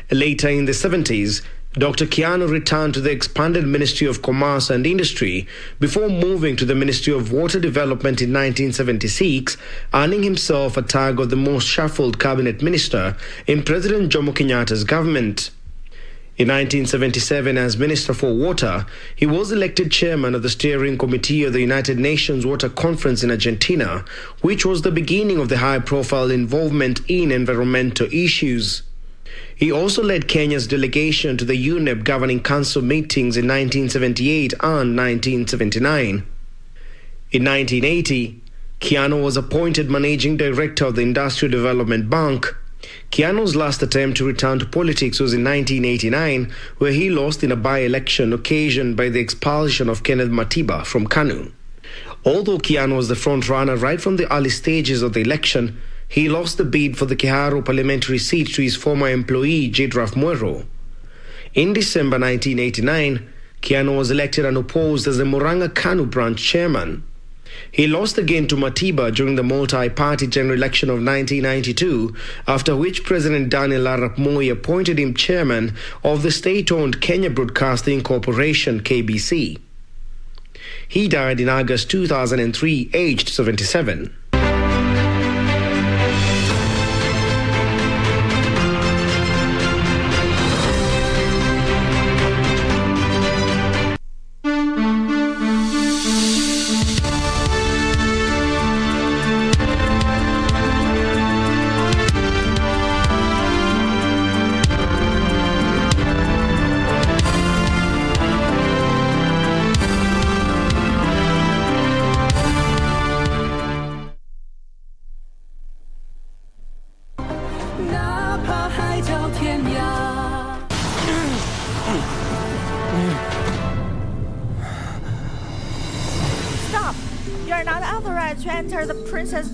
Later in the 70s, Dr. Kiano returned to the expanded Ministry of Commerce and Industry before moving to the Ministry of Water Development in 1976, earning himself a tag of the most shuffled cabinet minister in President Jomo Kenyatta's government. In 1977, as Minister for Water, he was elected chairman of the steering committee of the United Nations Water Conference in Argentina, which was the beginning of the high-profile involvement in environmental issues. He also led Kenya's delegation to the UNEP Governing Council meetings in 1978 and 1979. In 1980, Kiano was appointed Managing Director of the Industrial Development Bank. Kiano's last attempt to return to politics was in 1989, where he lost in a by-election occasioned by the expulsion of Kenneth Matiba from KANU. Although Kiano was the front-runner right from the early stages of the election, he lost the bid for the Kiharu parliamentary seat to his former employee, Jidraf Mwero. In December 1989, Kiano was elected unopposed as the Murang'a KANU branch chairman. He lost again to Matiba during the multi-party general election of 1992, after which President Daniel Arap Moi appointed him chairman of the state-owned Kenya Broadcasting Corporation, KBC. He died in August 2003, aged 77.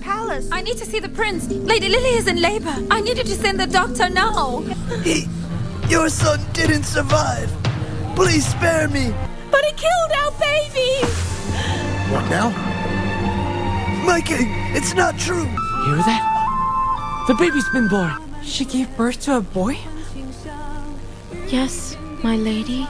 Palace. I need to see the prince. Lady Lily is in labor. I need you to send the doctor now. Your son didn't survive. Please spare me. But he killed our baby. What now? My king, it's not true. Hear that? The baby's been born. She gave birth to a boy? Yes, my lady.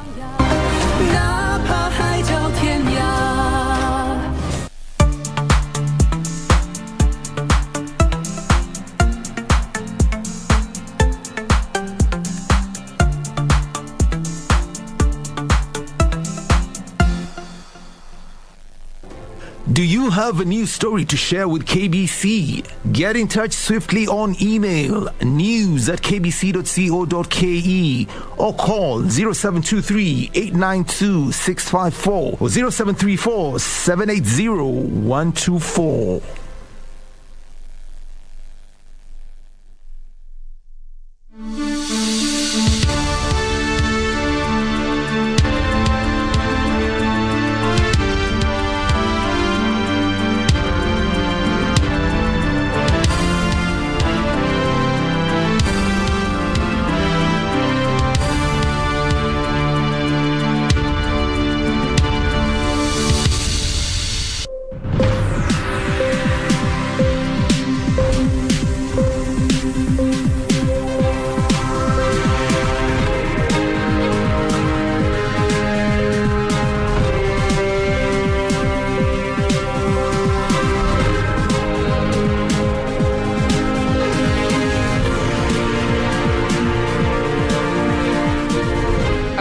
Do you have a news story to share with KBC? Get in touch swiftly on email news@kbc.co.ke or call 0723-892-654 or 0734-780-124.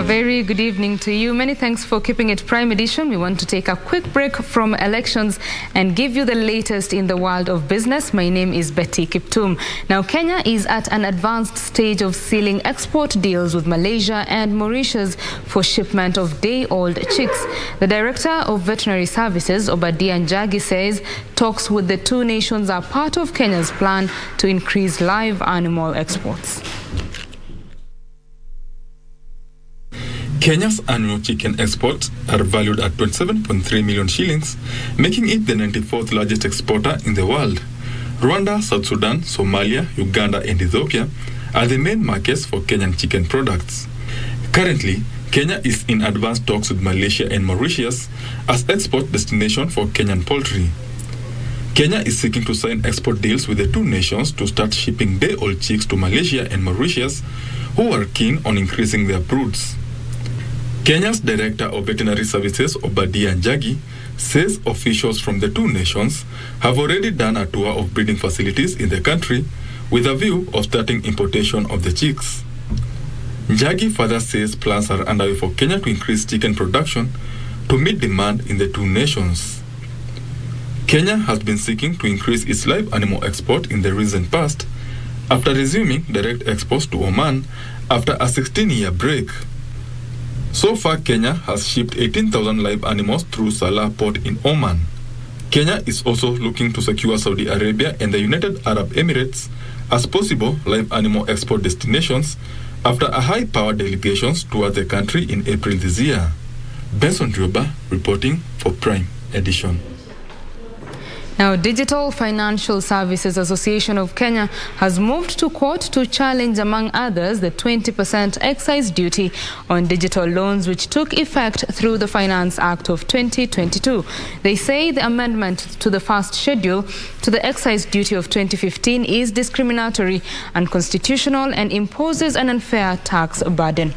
Very good evening to you. Many thanks for keeping it Prime Edition. We want to take a quick break from elections and give you the latest in the world of business. My name is Betty Kiptum. Now, Kenya is at an advanced stage of sealing export deals with Malaysia and Mauritius for shipment of day-old chicks. The Director of Veterinary Services, Obadia Njagi, says talks with the two nations are part of Kenya's plan to increase live animal exports. Kenya's annual chicken exports are valued at 27.3 million shillings, making it the 94th largest exporter in the world. Rwanda, South Sudan, Somalia, Uganda, and Ethiopia are the main markets for Kenyan chicken products. Currently, Kenya is in advanced talks with Malaysia and Mauritius as export destination for Kenyan poultry. Kenya is seeking to sign export deals with the two nations to start shipping day-old chicks to Malaysia and Mauritius, who are keen on increasing their broods. Kenya's Director of Veterinary Services, Obadia Njagi, says officials from the two nations have already done a tour of breeding facilities in the country with a view of starting importation of the chicks. Njagi further says plans are underway for Kenya to increase chicken production to meet demand in the two nations. Kenya has been seeking to increase its live animal export in the recent past after resuming direct exports to Oman after a 16-year break. So far, Kenya has shipped 18,000 live animals through Salah port in Oman. Kenya is also looking to secure Saudi Arabia and the United Arab Emirates as possible live animal export destinations after a high-powered delegations toured the country in April this year. Benson Rioba reporting for Prime Edition. Now, Digital Financial Services Association of Kenya has moved to court to challenge, among others, the 20% excise duty on digital loans, which took effect through the Finance Act of 2022. They say the amendment to the first schedule to the excise duty of 2015 is discriminatory, unconstitutional, and imposes an unfair tax burden.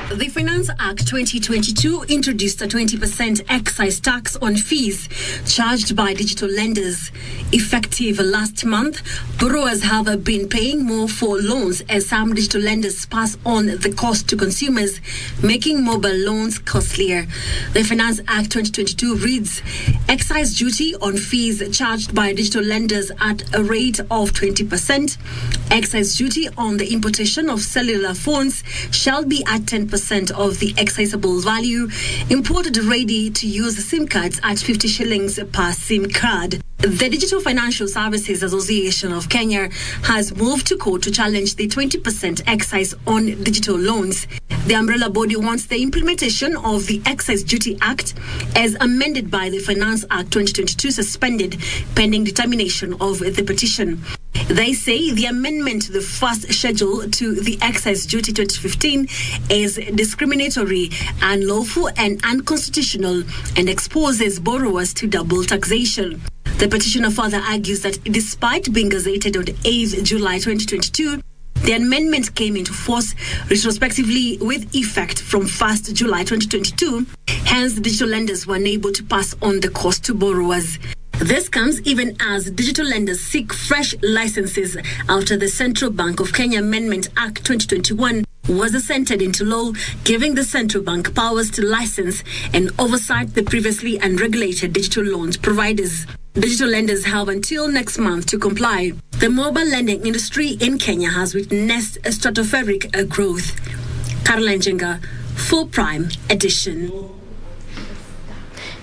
The Finance Act 2022 introduced a 20% excise tax on fees charged by digital lenders. Effective last month, borrowers have been paying more for loans as some digital lenders pass on the cost to consumers, making mobile loans costlier. The Finance Act 2022 reads, excise duty on fees charged by digital lenders at a rate of 20%. Excise duty on the importation of cellular phones shall be at 10% of the excisable value. Imported ready-to-use SIM cards at 50 shillings per SIM card. The Digital Financial Services Association of Kenya has moved to court to challenge the 20% excise on digital loans. The umbrella body wants the implementation of the Excise Duty Act as amended by the Finance Act 2022 suspended pending determination of the petition. They say the amendment to the first schedule to the Excise Duty 2015 is discriminatory, unlawful and unconstitutional and exposes borrowers to double taxation. The petitioner further argues that despite being gazetted on 8th July 2022, the amendment came into force retrospectively with effect from 1st July 2022. Hence, digital lenders were unable to pass on the cost to borrowers. This comes even as digital lenders seek fresh licenses after the Central Bank of Kenya Amendment Act 2021 was assented into law, giving the central bank powers to license and oversight the previously unregulated digital loans providers. Digital lenders have until next month to comply. The mobile lending industry in Kenya has witnessed a stratospheric growth. Caroline Jenga, Full Prime Edition.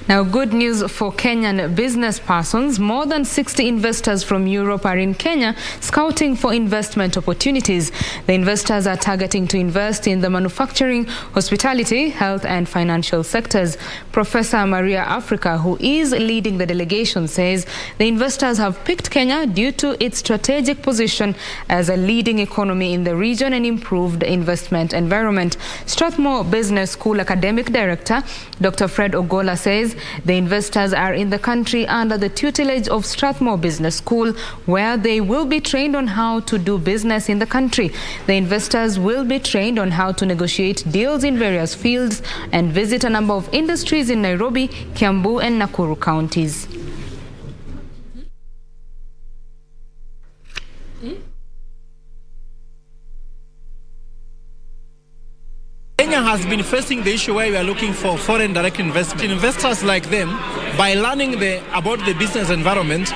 Now, good news for Kenyan business persons. More than 60 investors from Europe are in Kenya scouting for investment opportunities. The investors are targeting to invest in the manufacturing, hospitality, health and financial sectors. Professor Maria Africa, who is leading the delegation, says the investors have picked Kenya due to its strategic position as a leading economy in the region and improved investment environment. Strathmore Business School Academic Director Dr. Fred Ogola says the investors are in the country under the tutelage of Strathmore Business School, where they will be trained on how to do business in the country. The investors will be trained on how to negotiate deals in various fields and visit a number of industries in Nairobi, Kiambu and Nakuru counties. Kenya has been facing the issue where we are looking for foreign direct investment. Investors like them, by learning about the business environment,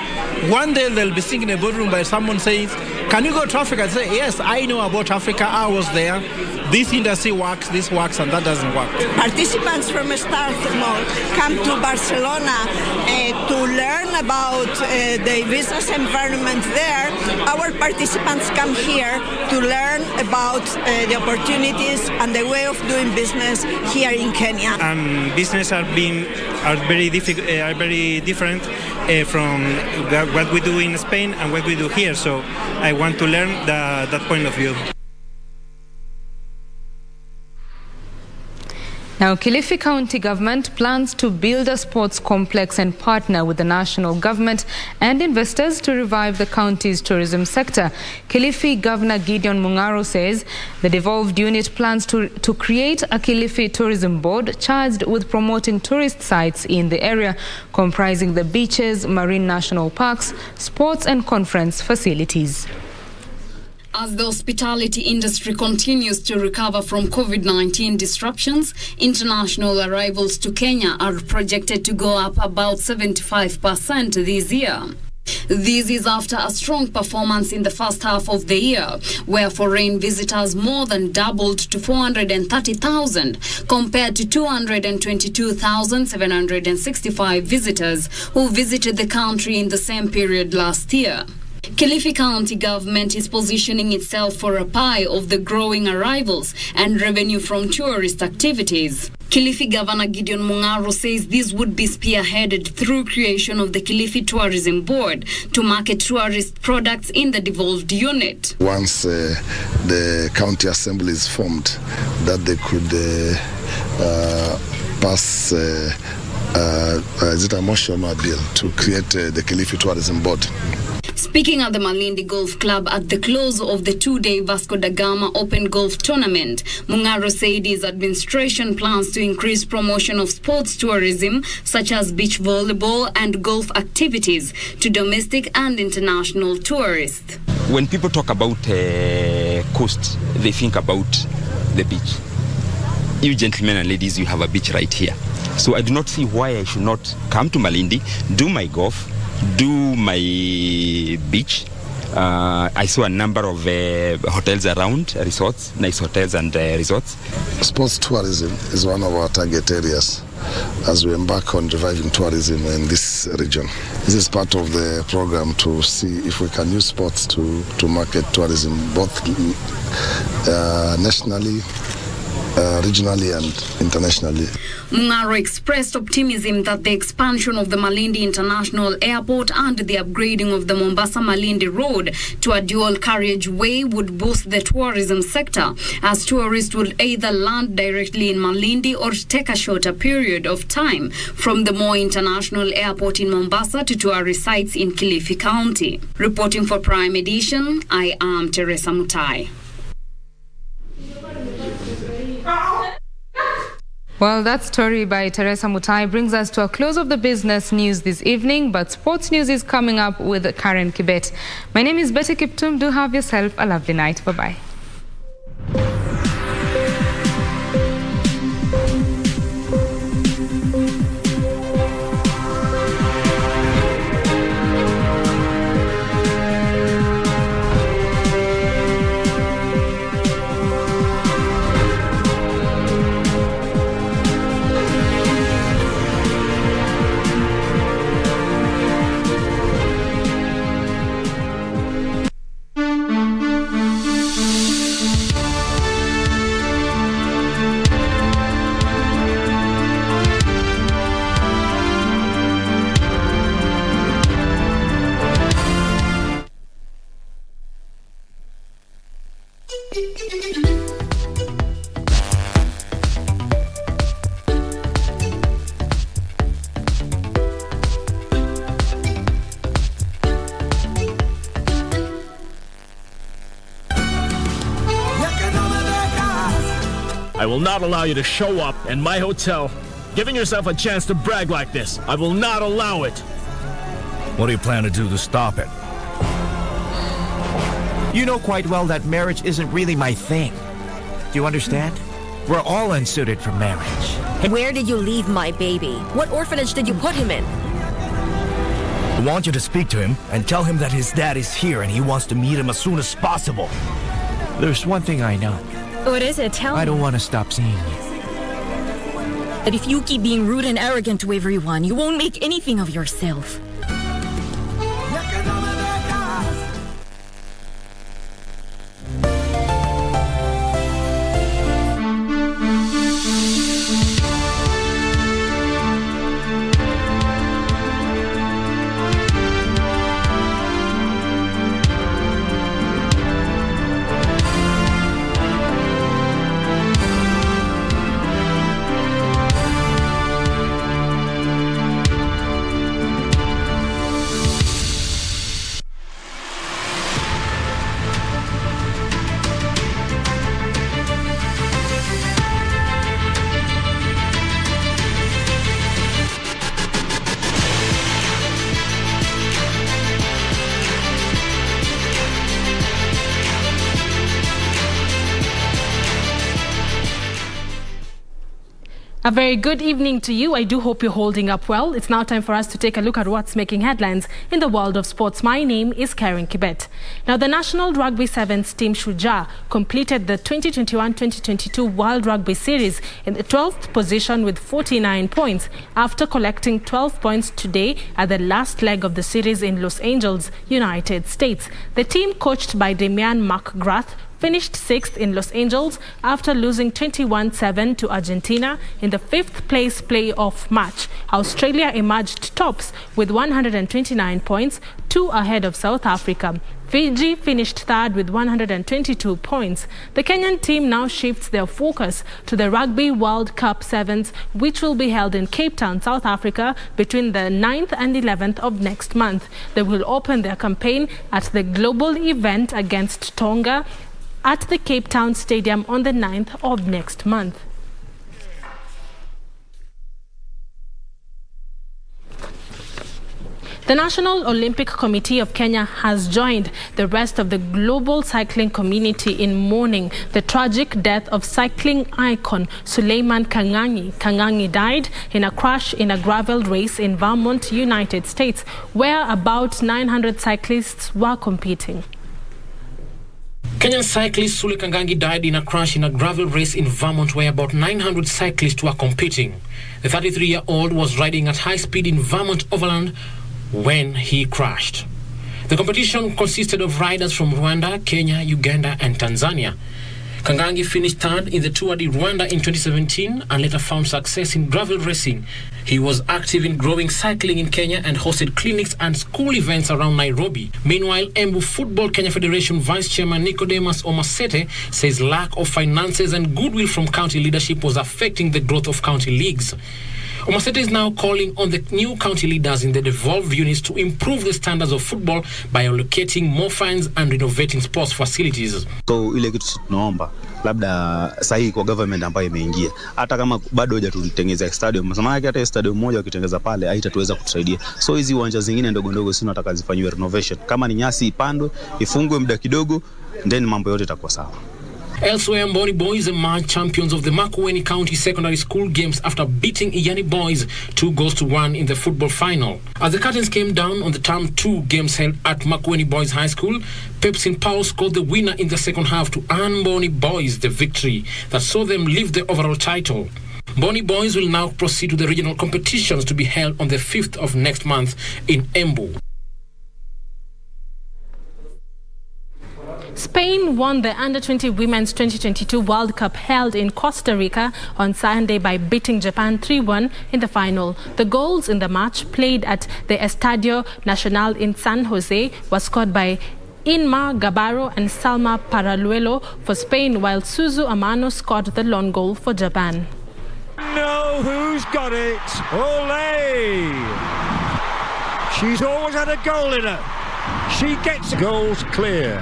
one day they'll be sitting in a boardroom by someone saying, can you go to Africa? And say, yes, I know about Africa, I was there. This industry works, this works, and that doesn't work. Participants from Strathmore come to Barcelona to learn about the business environment there. Our participants come here to learn about the opportunities and the way of doing business here in Kenya. Business are very different from what we do in Spain and what we do here. So I want to learn that point of view. Now, Kilifi County government plans to build a sports complex and partner with the national government and investors to revive the county's tourism sector. Kilifi Governor Gideon Mung'aro says the devolved unit plans to create a Kilifi Tourism Board charged with promoting tourist sites in the area, comprising the beaches, marine national parks, sports and conference facilities. As the hospitality industry continues to recover from COVID-19 disruptions, international arrivals to Kenya are projected to go up about 75% this year. This is after a strong performance in the first half of the year, where foreign visitors more than doubled to 430,000 compared to 222,765 visitors who visited the country in the same period last year. Kilifi County government is positioning itself for a pie of the growing arrivals and revenue from tourist activities. Kilifi Governor Gideon Mung'aro says this would be spearheaded through creation of the Kilifi Tourism Board to market tourist products in the devolved unit. Once the county assembly is formed, that they could pass is it a motion or a bill to create the Kilifi Tourism Board. Speaking at the Malindi Golf Club at the close of the two-day Vasco da Gama Open Golf Tournament, Mung'aro said his administration plans to increase promotion of sports tourism, such as beach volleyball and golf activities, to domestic and international tourists. When people talk about coast, they think about the beach. You gentlemen and ladies, you have a beach right here. So I do not see why I should not come to Malindi, do my golf, do my beach. I saw a number of hotels around, resorts, nice hotels and resorts. Sports tourism is one of our target areas as we embark on reviving tourism in this region. This is part of the program to see if we can use sports to market tourism both nationally, regionally and internationally. Mung'aro expressed optimism that the expansion of the Malindi International Airport and the upgrading of the Mombasa-Malindi Road to a dual carriageway would boost the tourism sector, as tourists would either land directly in Malindi or take a shorter period of time from the Moi International Airport in Mombasa to tourist sites in Kilifi County. Reporting for Prime Edition, I am Teresa Mutai. Well, that story by Teresa Mutai brings us to a close of the business news this evening, but sports news is coming up with Karen Kibet. My name is Betty Kiptum. Do have yourself a lovely night. Bye-bye. I will not allow you to show up in my hotel, giving yourself a chance to brag like this. I will not allow it. What do you plan to do to stop it? You know quite well that marriage isn't really my thing. Do you understand? We're all unsuited for marriage. Where did you leave my baby? What orphanage did you put him in? I want you to speak to him and tell him that his dad is here and he wants to meet him as soon as possible. There's one thing I know. What is it? Tell me. I don't want to stop seeing you. That if you keep being rude and arrogant to everyone, you won't make anything of yourself. A very good evening to you. I do hope you're holding up well. It's now time for us to take a look at what's making headlines in the world of sports. My name is Karen Kibet. Now, the National Rugby Sevens team Shujaa completed the 2021-2022 World Rugby Series in the 12th position with 49 points after collecting 12 points today at the last leg of the series in Los Angeles, United States. The team, coached by Damian McGrath, finished 6th in Los Angeles after losing 21-7 to Argentina in the 5th place playoff match. Australia emerged tops with 129 points, 2 ahead of South Africa. Fiji finished 3rd with 122 points. The Kenyan team now shifts their focus to the Rugby World Cup Sevens, which will be held in Cape Town, South Africa, between the 9th and 11th of next month. They will open their campaign at the global event against Tonga at the Cape Town Stadium on the 9th of next month. The National Olympic Committee of Kenya has joined the rest of the global cycling community in mourning the tragic death of cycling icon Suleiman Kangangi. Kangangi died in a crash in a gravel race in Vermont, United States, where about 900 cyclists were competing. Kenyan cyclist Sule Kangangi died in a crash in a gravel race in Vermont where about 900 cyclists were competing. The 33-year-old was riding at high speed in Vermont Overland when he crashed. The competition consisted of riders from Rwanda, Kenya, Uganda and Tanzania. Kangangi finished 3rd in the Tour de Rwanda in 2017 and later found success in gravel racing. He was active in growing cycling in Kenya and hosted clinics and school events around Nairobi. Meanwhile, Embu Football Kenya Federation Vice Chairman Nicodemus Omasete says lack of finances and goodwill from county leadership was affecting the growth of county leagues. Omasete is now calling on the new county leaders in the devolved units to improve the standards of football by allocating more funds and renovating sports facilities. So ile kitu tunaomba labda sahihi kwa government ambayo imeingia, hata kama bado hajatutengeneza stadium, maana yake hata stadium moja wakitengeneza pale haitatuweza kutusaidia. So hizi uwanja zingine ndogo ndogo sisi tunataka zifanywe renovation. Kama ni nyasi ipandwe, ifungwe muda kidogo, then mambo yote itakuwa sawa. Elsewhere, Mboni Boys emerged champions of the Makueni County Secondary School Games after beating Iyani Boys 2-1 in the football final. As the curtains came down on the Term 2 games held at Makueni Boys High School, Pepsin Powell scored the winner in the second half to earn Mboni Boys the victory that saw them lift the overall title. Mboni Boys will now proceed to the regional competitions to be held on the 5th of next month in Embu. Spain won the Under-20 Women's 2022 World Cup held in Costa Rica on Sunday by beating Japan 3-1 in the final. The goals in the match, played at the Estadio Nacional in San Jose, were scored by Inma Gabarro and Salma Paraluelo for Spain, while Suzu Amano scored the lone goal for Japan. No, who's got it? Olé! She's always had a goal in her. She gets goals clear.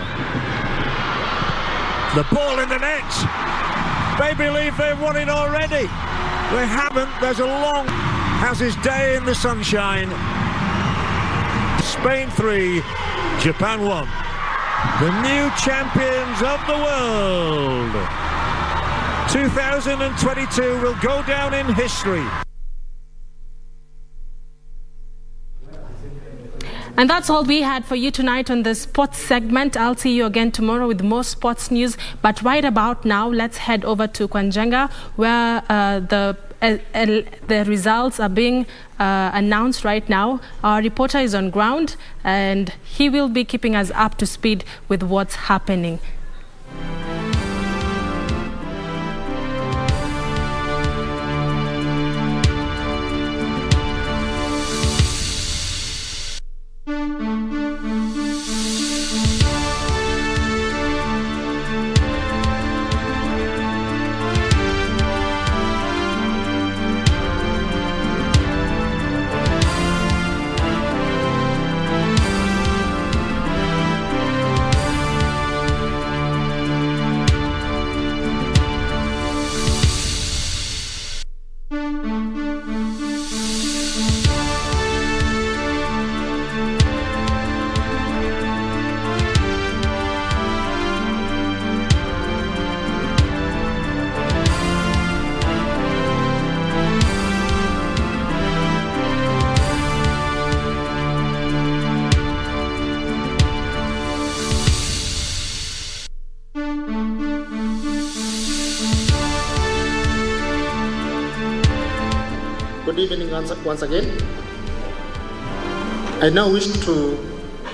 The ball in the net. They believe they've won it already. They haven't. There's a long, has his day in the sunshine. Spain 3, Japan 1. The new champions of the world. 2022 will go down in history. And that's all we had for you tonight on the sports segment. I'll see you again tomorrow with more sports news. But right about now, let's head over to Kwanjenga, where the results are being announced right now. Our reporter is on ground, and he will be keeping us up to speed with what's happening. good evening once again. I now wish to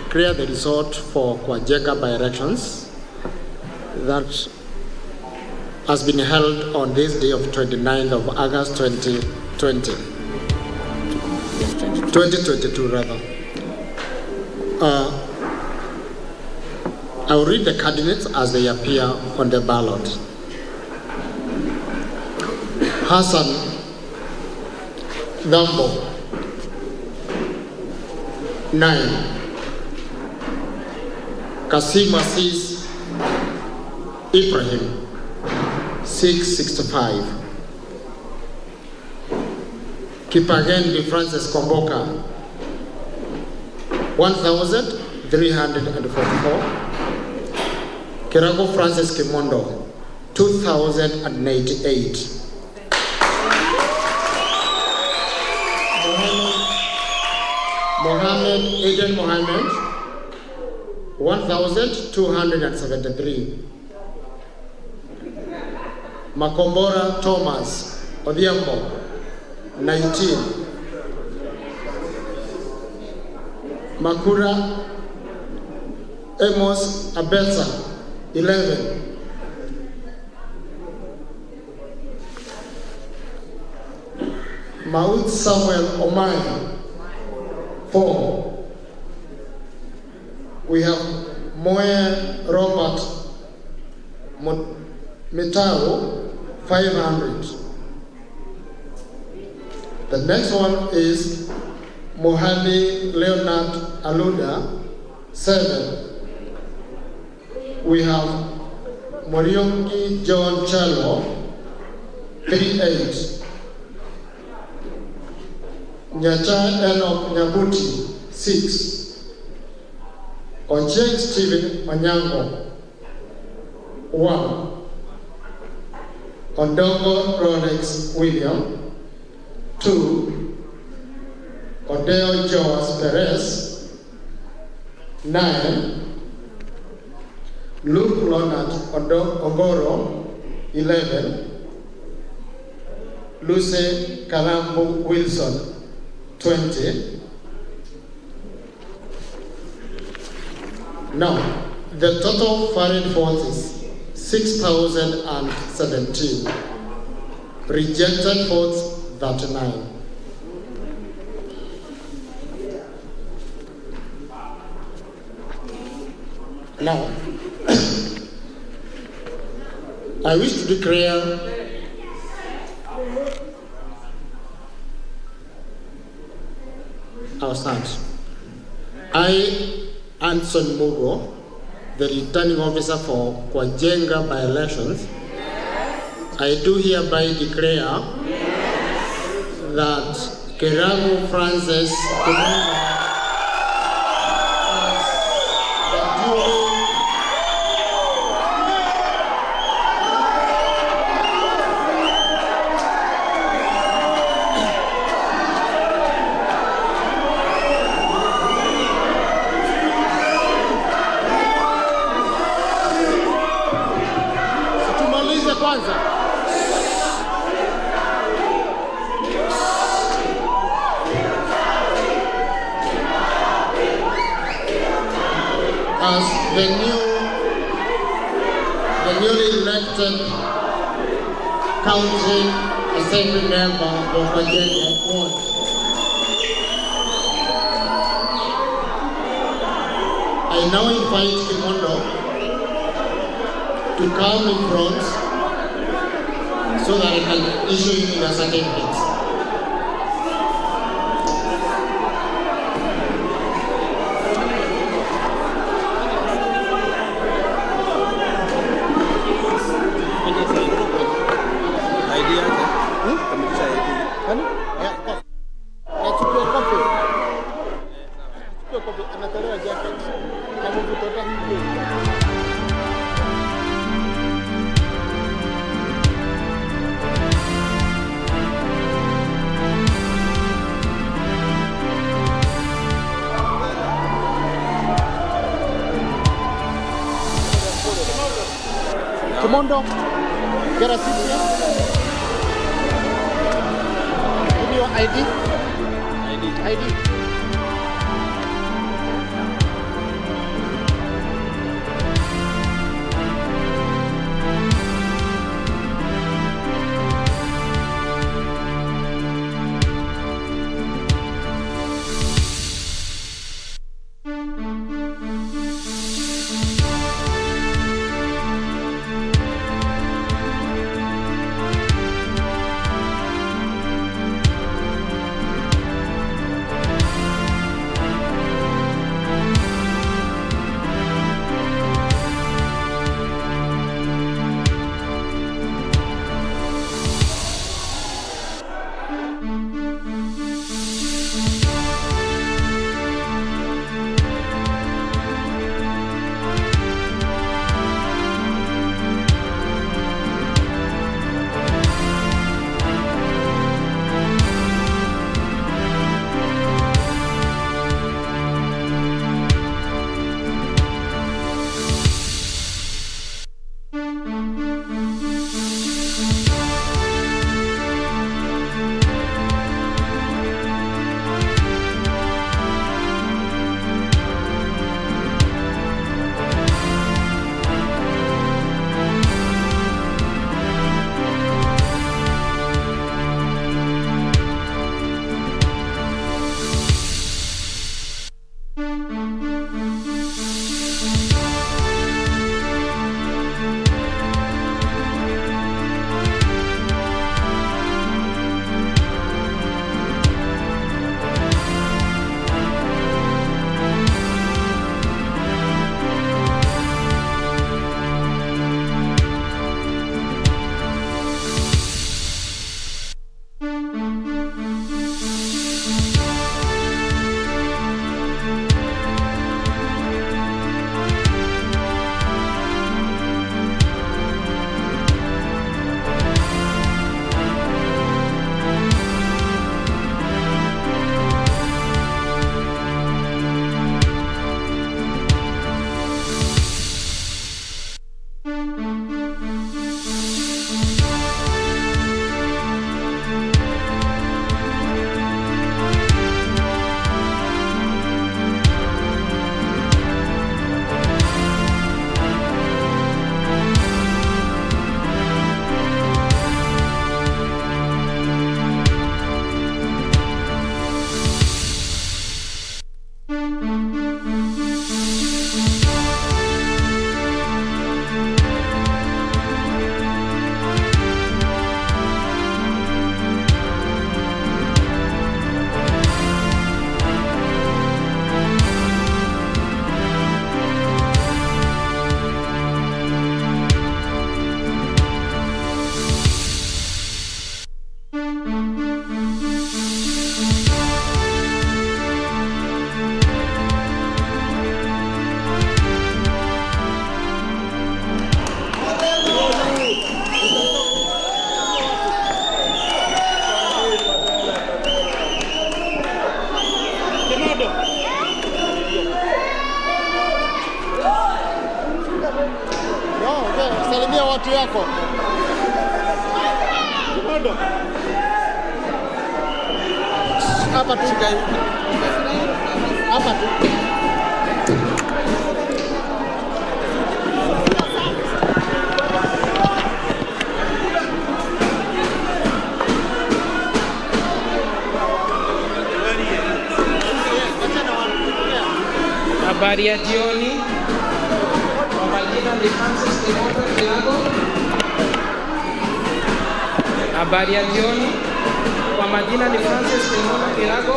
clear the resort for Kwajega by-elections that has been held on this day of 29th of August 2022 rather. I will read the candidates as they appear on the ballot. Hassan Dambo, 9. Kasim Aziz Ibrahim, 665. Kipagendi Francis Komboka, 1,344. Kirago Francis Kimondo, 2,088. Mohammed Eden Mohammed, 1,273. Makombora Thomas Odhiambo, 19. Makura Amos Abelsa, 11. Maud Samuel Omai, 4. We have Moe Robert Mitao, 500. The next one is Mohadi Leonard Aluda, 7. We have Moriongi John Chalo, 38. Nyacha Enoch Nyabuti, 6. Ojek Stephen Onyango, 1. Ondongo Rolex William, 2. Odeo Joas Perez, 9. Luke Leonard Ogoro, 11. Lucy Kalambo Wilson, 20. Now, the total foreign votes is 6,017. Rejected votes, 39. Now, I wish to declare our start. I, Anson Mugo, the returning officer for Kwajenga by-elections, I do hereby declare that Keramu Francis as the newly elected county assembly member of Kwajenga Ward. I now invite Kimondo to come in front so that I can issue him a certificate. Kimondo, get a seat here. Give me your ID. Salimia watu yako. Hapa tu. Hapa tu. Habari ya jioni. Kwa majina ni Francis Kilago. Habari ya jioni. Kwa majina ni Francis Kilago,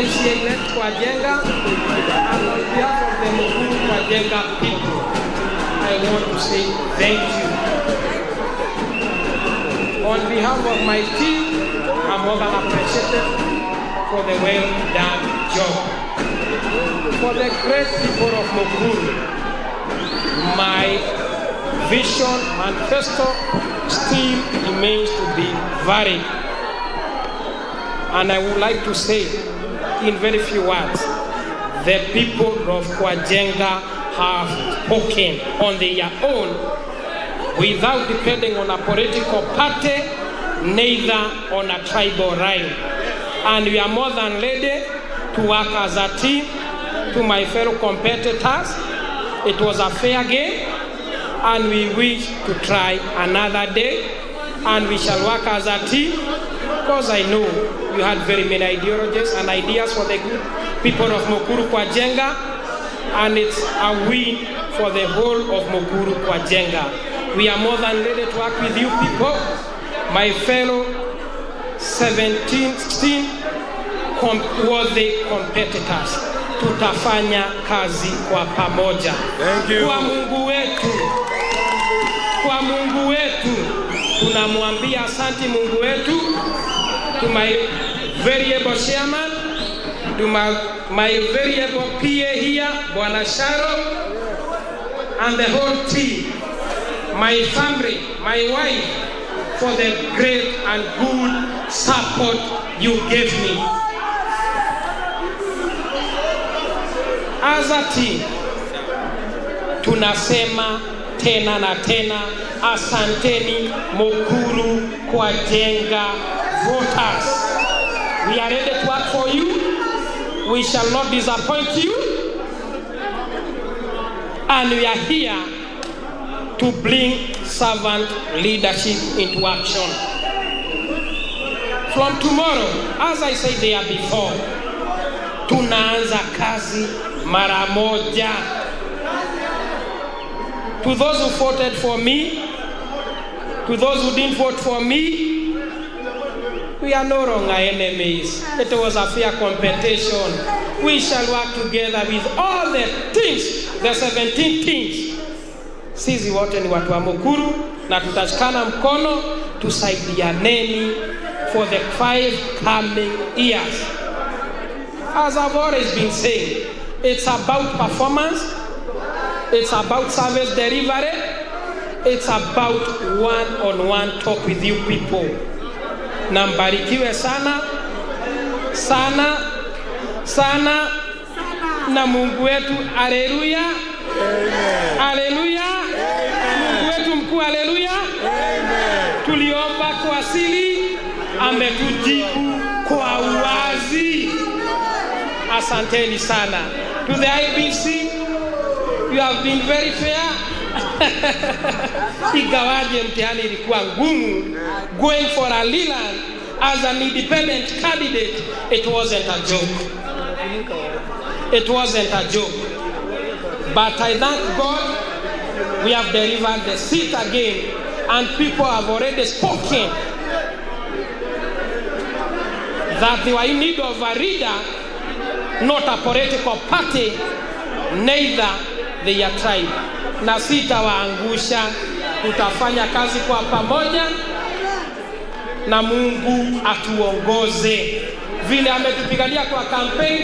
MCA elect kwa Jenga, and on behalf of the Mukuru kwa Jenga people, I want to say thank you. On behalf of my team, I'm more than appreciative for the well done job. For the great people of Mukuru, my vision manifesto still remains to be varied. And I would like to say in very few words, the people of Kwajenga have spoken on their own without depending on a political party, neither on a tribal line. And we are more than ready to work as a team. To my fellow competitors, it was a fair game, and we wish to try another day, and we shall work as a team, because I know you had very many ideologies and ideas for the good people of Mukuru kwa Jenga, and it's a win for the whole of Mukuru kwa Jenga. We are more than ready to work with you people, my fellow 16 worthy competitors. Tutafanya kazi kwa pamoja. Thank you. Kwa Mungu wetu tunamwambia asante Mungu wetu. To my very able chairman, to my very able PA here, Bwana Sharo, and the whole team, my family, my wife, for the great and good support you gave me. As a team, tunasema tena na tena, asanteni Mukuru kwa Jenga voters. We are ready to work for you. We shall not disappoint you. And we are here to bring servant leadership into action. From tomorrow, as I said there before, tunaanza kazi mara moja. To those who voted for me, to those who didn't vote for me, we are no longer enemies. It was a fair competition. We shall work together with all the teams, the 17 teams. Sisi wote ni watu wa Mukuru na tutashikana mkono tusaidianeni for the 5 coming years. As I've always been saying, it's about performance, it's about service delivery, it's about one-on-one talk with you people. Na mbarikiwe sana, sana, sana, na Mungu wetu, haleluya, haleluya, Mungu wetu mkuu, haleluya. Tuliomba kwa asili, ametujibu kwa uwazi. Asanteni sana. To the IBC, you have been very fair. Igawaje mtihani ilikuwa ngumu, going for a Leland as an independent candidate, it wasn't a joke. It wasn't a joke. But I thank God we have delivered the seat again, and people have already spoken that they were in need of a leader, not a political party, neither their tribe. Na sitawaangusha, tutafanya kazi kwa pamoja na Mungu atuongoze. Vile ametupigania kwa campaign,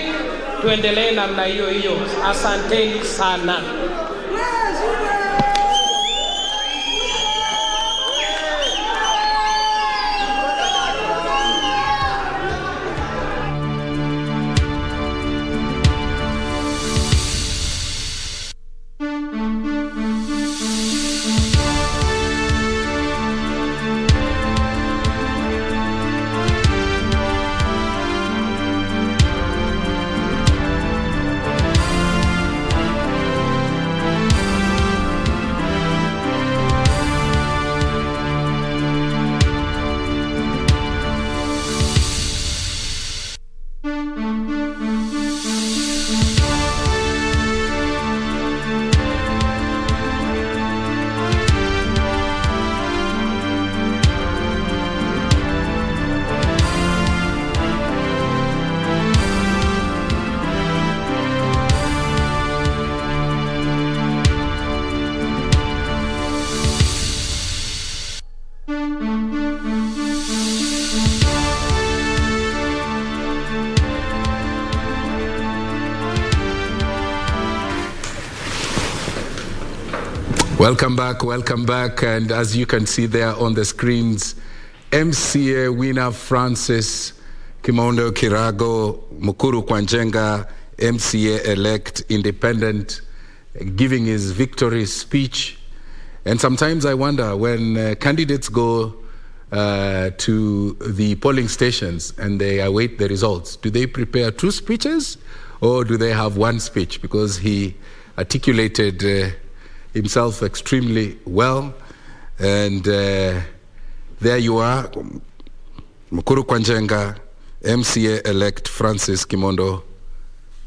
tuendelee namna hiyo hiyo. Asanteni sana. Welcome back. And as you can see there on the screens, MCA winner Francis Kimondo Kirago, Mukuru kwa Jenga, MCA-elect independent, giving his victory speech. And sometimes I wonder, when candidates go to the polling stations and they await the results, do they prepare two speeches or do they have one speech? Because he articulated himself extremely well. And there you are, Mukuru kwa Njenga, MCA-elect Francis Kimondo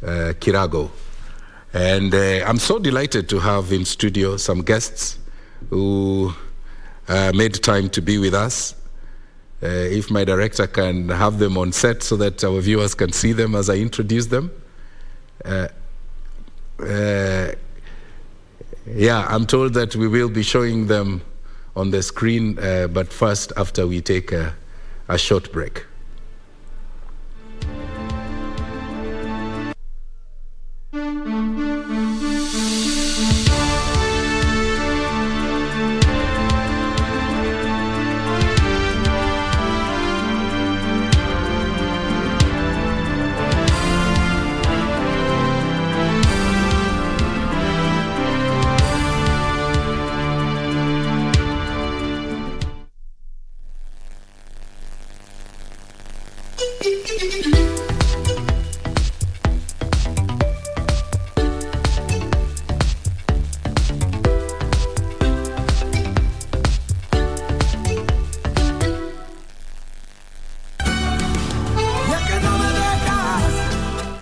Kirago. And I'm so delighted to have in studio some guests who made time to be with us. If my director can have them on set so that our viewers can see them as I introduce them. Yeah, I'm told that we will be showing them on the screen, but first after we take a short break.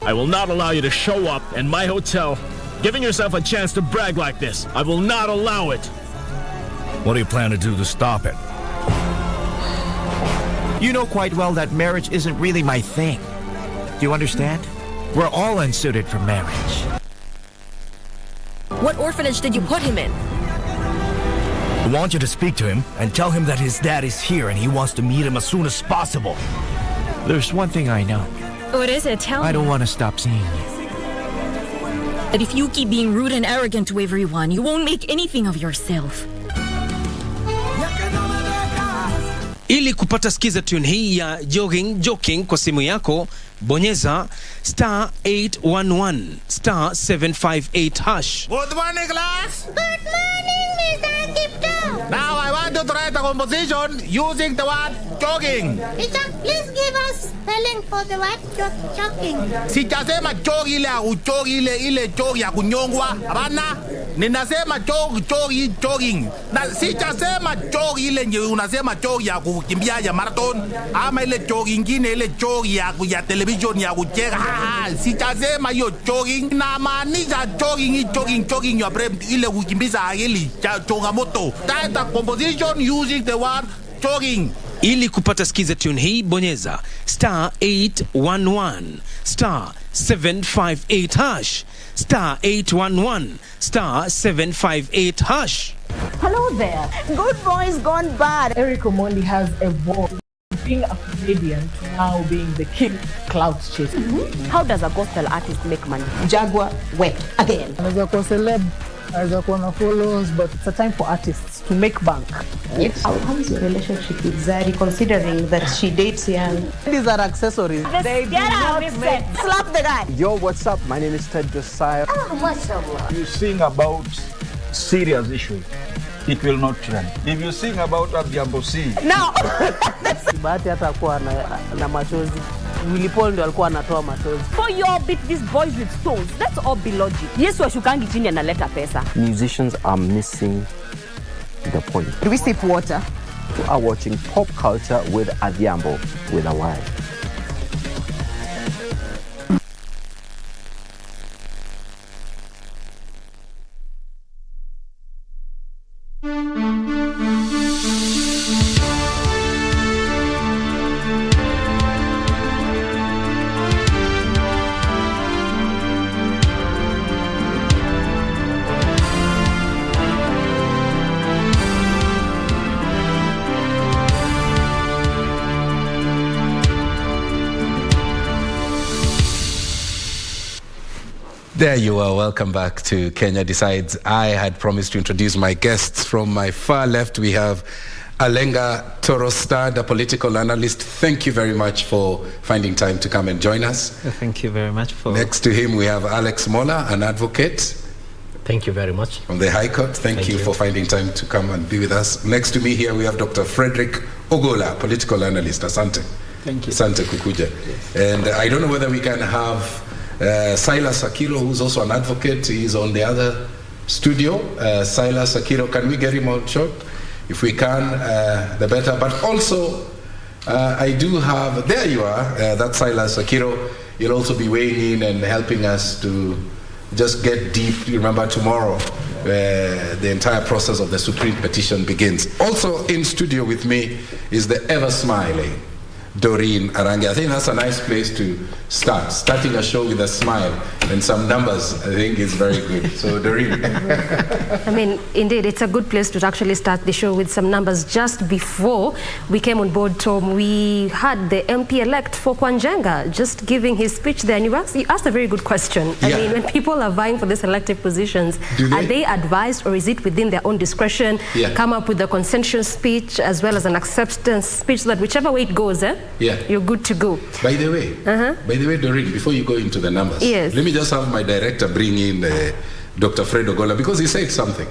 I will not allow you to show up in my hotel, giving yourself a chance to brag like this. I will not allow it. What do you plan to do to stop it? You know quite well that marriage isn't really my thing. Do you understand? We're all unsuited for marriage. What orphanage did you put him in? I want you to speak to him and tell him that his dad is here and he wants to meet him as soon as possible. There's one thing I know. What is it? Tell me. I don't want to stop seeing you. That if you keep being rude and arrogant to everyone, you won't make anything of yourself. Ili kupata skiza tune hii ya joking kwa simu yako, bonyeza *811 *758 hash. Good morning, class. Good morning, Mr. Kipto. Now I want to try the composition using the word jogging. Teacher, please give us spelling for the word jogging. Sijasema jog ile jog ya kunyongwa. Hapana. Ninasema jogging. Na sijasema jog ile nye unasema jog ya kukimbia ya marathon. Ama ile jog ingine ile jog ya television ya kucheka. Sijasema hiyo jogging. Na maanisha jogging ya brain ile kukimbiza akili cha changamoto. That's the composition using the word jogging. Ili kupata skiza tune hii, bonyeza *811 *758 hash. *811 *758 hash. Hello there. Good boys gone bad. Eric Omondi has evolved being a comedian to now being the king clout chasing. How does a gospel artist make money? Jaguar wept again. Anaweza kuwa celeb, anaweza kuwa na followers, but it's a time for artists to make bank. Yes. How is your relationship with Zari, considering that she dates young? These are accessories. They do not make... Slap the guy. Yo, what's up? My name is Ted Josiah. Oh, mashallah. You sing about serious issues, it will not trend. If you sing about Abiambosi. No. Bahati hata kuwa na machozi. Willy Paul ndio alikuwa anatoa machozi. For your beat these boys with stones. Let's all be logic. Yesu ashukangi chini analeta pesa. Musicians are missing the point. Do we sip water? You are watching pop culture with Adhiambo with a Y. There you are. Welcome back to Kenya Decides. I had promised to introduce my guests. From my far left, we have Alenga Torostad, a political analyst. Thank you very much for finding time to come and join us. Thank you very much for... Next to him, we have Alex Mola, an advocate. Thank you very much. From the High Court, thank you for finding time to come and be with us. Next to me here we have Dr. Frederick Ogola, political analyst. Asante. Thank you. Asante Kukuja. And I don't know whether we can have Silas Akiro, who's also an advocate. He's on the other studio. Silas Akiro, can we get him on shot? If we can, the better. But also, I do have, there you are, that's Silas Akiro. You'll also be weighing in and helping us to just get deep. Remember, tomorrow, the entire process of the Supreme petition begins. Also in studio with me is the ever-smiling Doreen Arangi. I think that's a nice place to start. Starting a show with a smile and some numbers, I think is very good. So Doreen. I mean, indeed, it's a good place to actually start the show with some numbers. Just before we came on board, Tom, we had the MP-elect for Kwanjenga just giving his speech there. And you asked a very good question. I mean, when people are vying for these elective positions, are they advised, or is it within their own discretion, come up with a consensus speech as well as an acceptance speech, so that whichever way it goes, you're good to go? By the way, Doreen, before you go into the numbers, let me just have my director bring in Dr. Fred Ogola, because he said something.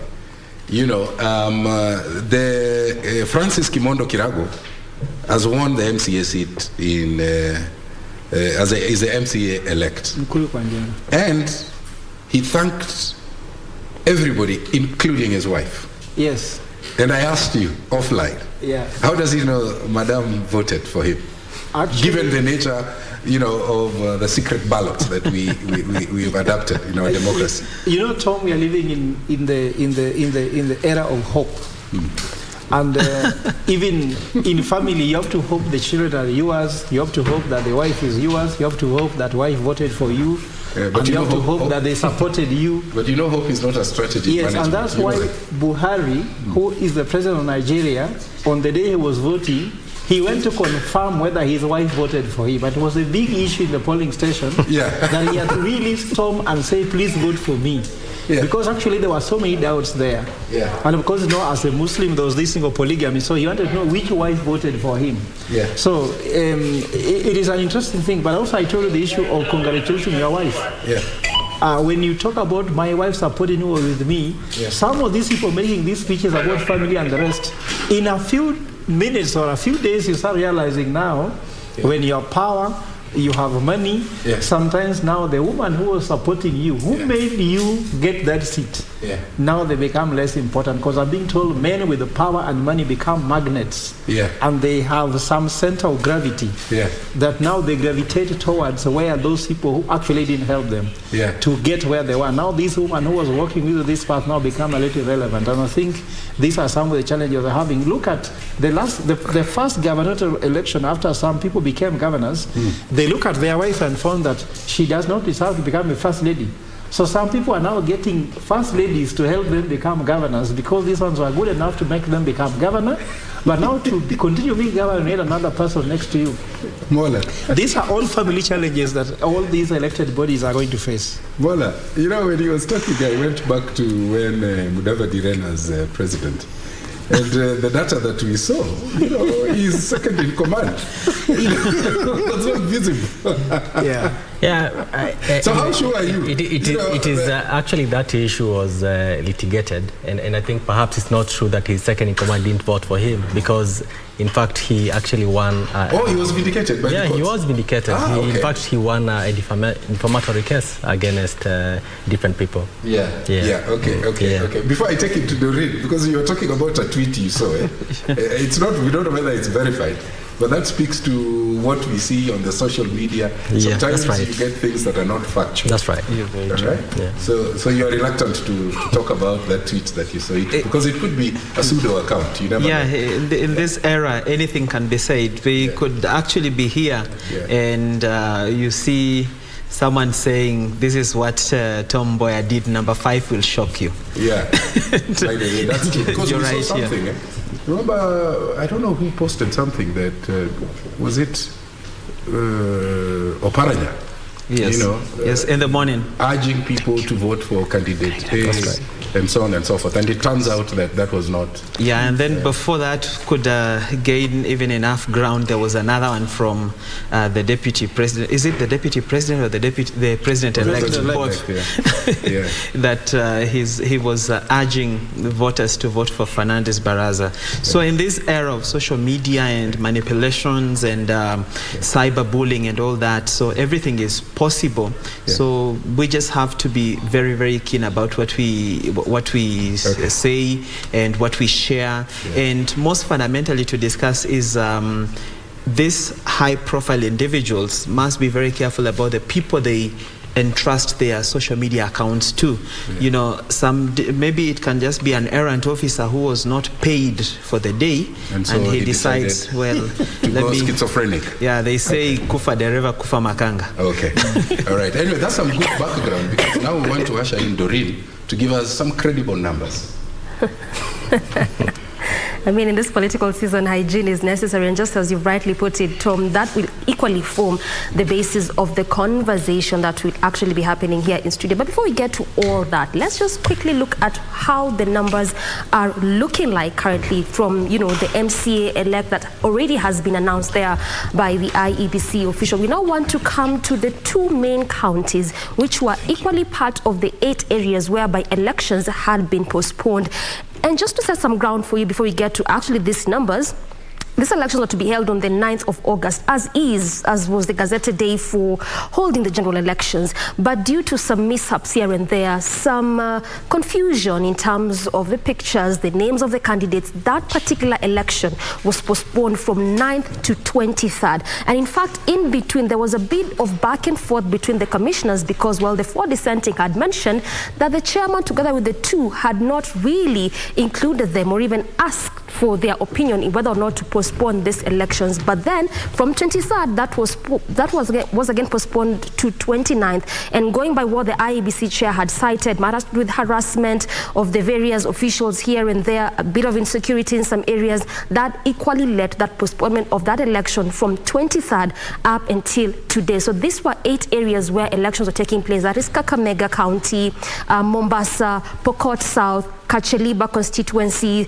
You know, Francis Kimondo Kirago has won the MCA seat in is the MCA elect, and he thanked everybody, including his wife. Yes. And I asked you offline, how does he know Madame voted for him? Actually, given the nature, you know, of the secret ballot that we've adapted in our democracy. You know, Tom, we are living in the era of hope. And even in family, you have to hope the children are yours. You have to hope that the wife is yours. You have to hope that wife voted for you. But and you have to hope that they supported you. But you know, hope is not a strategy. Yes, and that's why Buhari, who is the president of Nigeria, on the day he was voting, he went to confirm whether his wife voted for him. But it was a big issue in the polling station that he had to really storm and say, please vote for me. Because actually there were so many doubts there. And of course, you know, as a Muslim, there was this thing of polygamy. So he wanted to know which wife voted for him. So it is an interesting thing. But also I told you the issue of congratulating your wife. When you talk about my wife supporting you with me, some of these people making these speeches about family and the rest, in a few minutes or a few days, you start realizing now, when you have power, you have money, sometimes now the woman who was supporting you, who made you get that seat, now they become less important, because I'm being told men with the power and money become magnets, and they have some center of gravity that now they gravitate towards where those people who actually didn't help them to get where they were. Now this woman who was working with this path now become a little irrelevant, and I think these are some of the challenges they're having. Look at the first gubernatorial election after some people became governors. They look at their wife and found that she does not deserve to become a first lady. So some people are now getting first ladies to help them become governors, because these ones were good enough to make them become governor. But now to continue being governor, you need another person next to you. These are all family challenges that all these elected bodies are going to face. Mola, you know, when he was talking, I went back to when Mudavadi ran as president. And the data that we saw, you know, he's second in command. It's not visible. So how sure are you? It is actually that issue was litigated, and I think perhaps it's not true that his second in command didn't vote for him, because in fact he actually won. He was vindicated by the court? He was vindicated. In fact, he won a defamatory case against different people. Okay. Before I take it to Doreen, because you were talking about a tweet you saw, it's not, we don't know whether it's verified, but that speaks to what we see on the social media. Sometimes you get things that are not factual. That's right. So you are reluctant to talk about that tweet that you saw, because it could be a pseudo account. You never know. In this era, anything can be said. We could actually be here and you see someone saying, this is what Tom Mboya did, number 5 will shock you. That's true. Because you're we saw something. Remember, I don't know who posted something that, was it Oparanya? Yes. You know, in the morning. Urging people to vote for candidates. and so on and so forth. And it turns out that that was not. Yeah, and then before that could gain even enough ground. There was another one from the deputy president. Is it the deputy president or the president-elect? Both. Yeah. That he was urging voters to vote for Fernandes Baraza. So in this era of social media and manipulations and cyberbullying and all that, so everything is possible. So we just have to be very, very keen about what we say and what we share. And most fundamentally to discuss is these high-profile individuals must be very careful about the people they entrust their social media accounts to. You know, maybe it can just be an errand officer who was not paid for the day, and he decides, well, to go schizophrenic. Yeah, they say kufa dereva kufa makanga. Okay. All right. Anyway, that's some good background, because now we want to usher in Doreen to give us some credible numbers. I mean, in this political season, hygiene is necessary, and just as you've rightly put it, Tom, that will equally form the basis of the conversation that will actually be happening here in studio. But before we get to all that, let's just quickly look at how the numbers are looking like currently from, you know, the MCA elect that already has been announced there by the IEBC official. We now want to come to the two main counties, which were equally part of the 8 areas whereby elections had been postponed. And just to set some ground for you before we get to actually these numbers, these elections are to be held on the 9th of August, as was the gazetted day for holding the general elections. But due to some mishaps here and there, some confusion in terms of the pictures, the names of the candidates, that particular election was postponed from 9th to 23rd. And in fact, in between, there was a bit of back and forth between the commissioners because, well, the 4 dissenting had mentioned that the chairman, together with the 2, had not really included them or even asked for their opinion in whether or not to postpone these elections. But then from 23rd, that was again postponed to 29th. And going by what the IEBC chair had cited, matters with harassment of the various officials here and there, a bit of insecurity in some areas, that equally led to that postponement of that election from 23rd up until today. So these were 8 areas where elections were taking place. That is Kakamega County, Mombasa, Pokot South, Kacheliba constituency,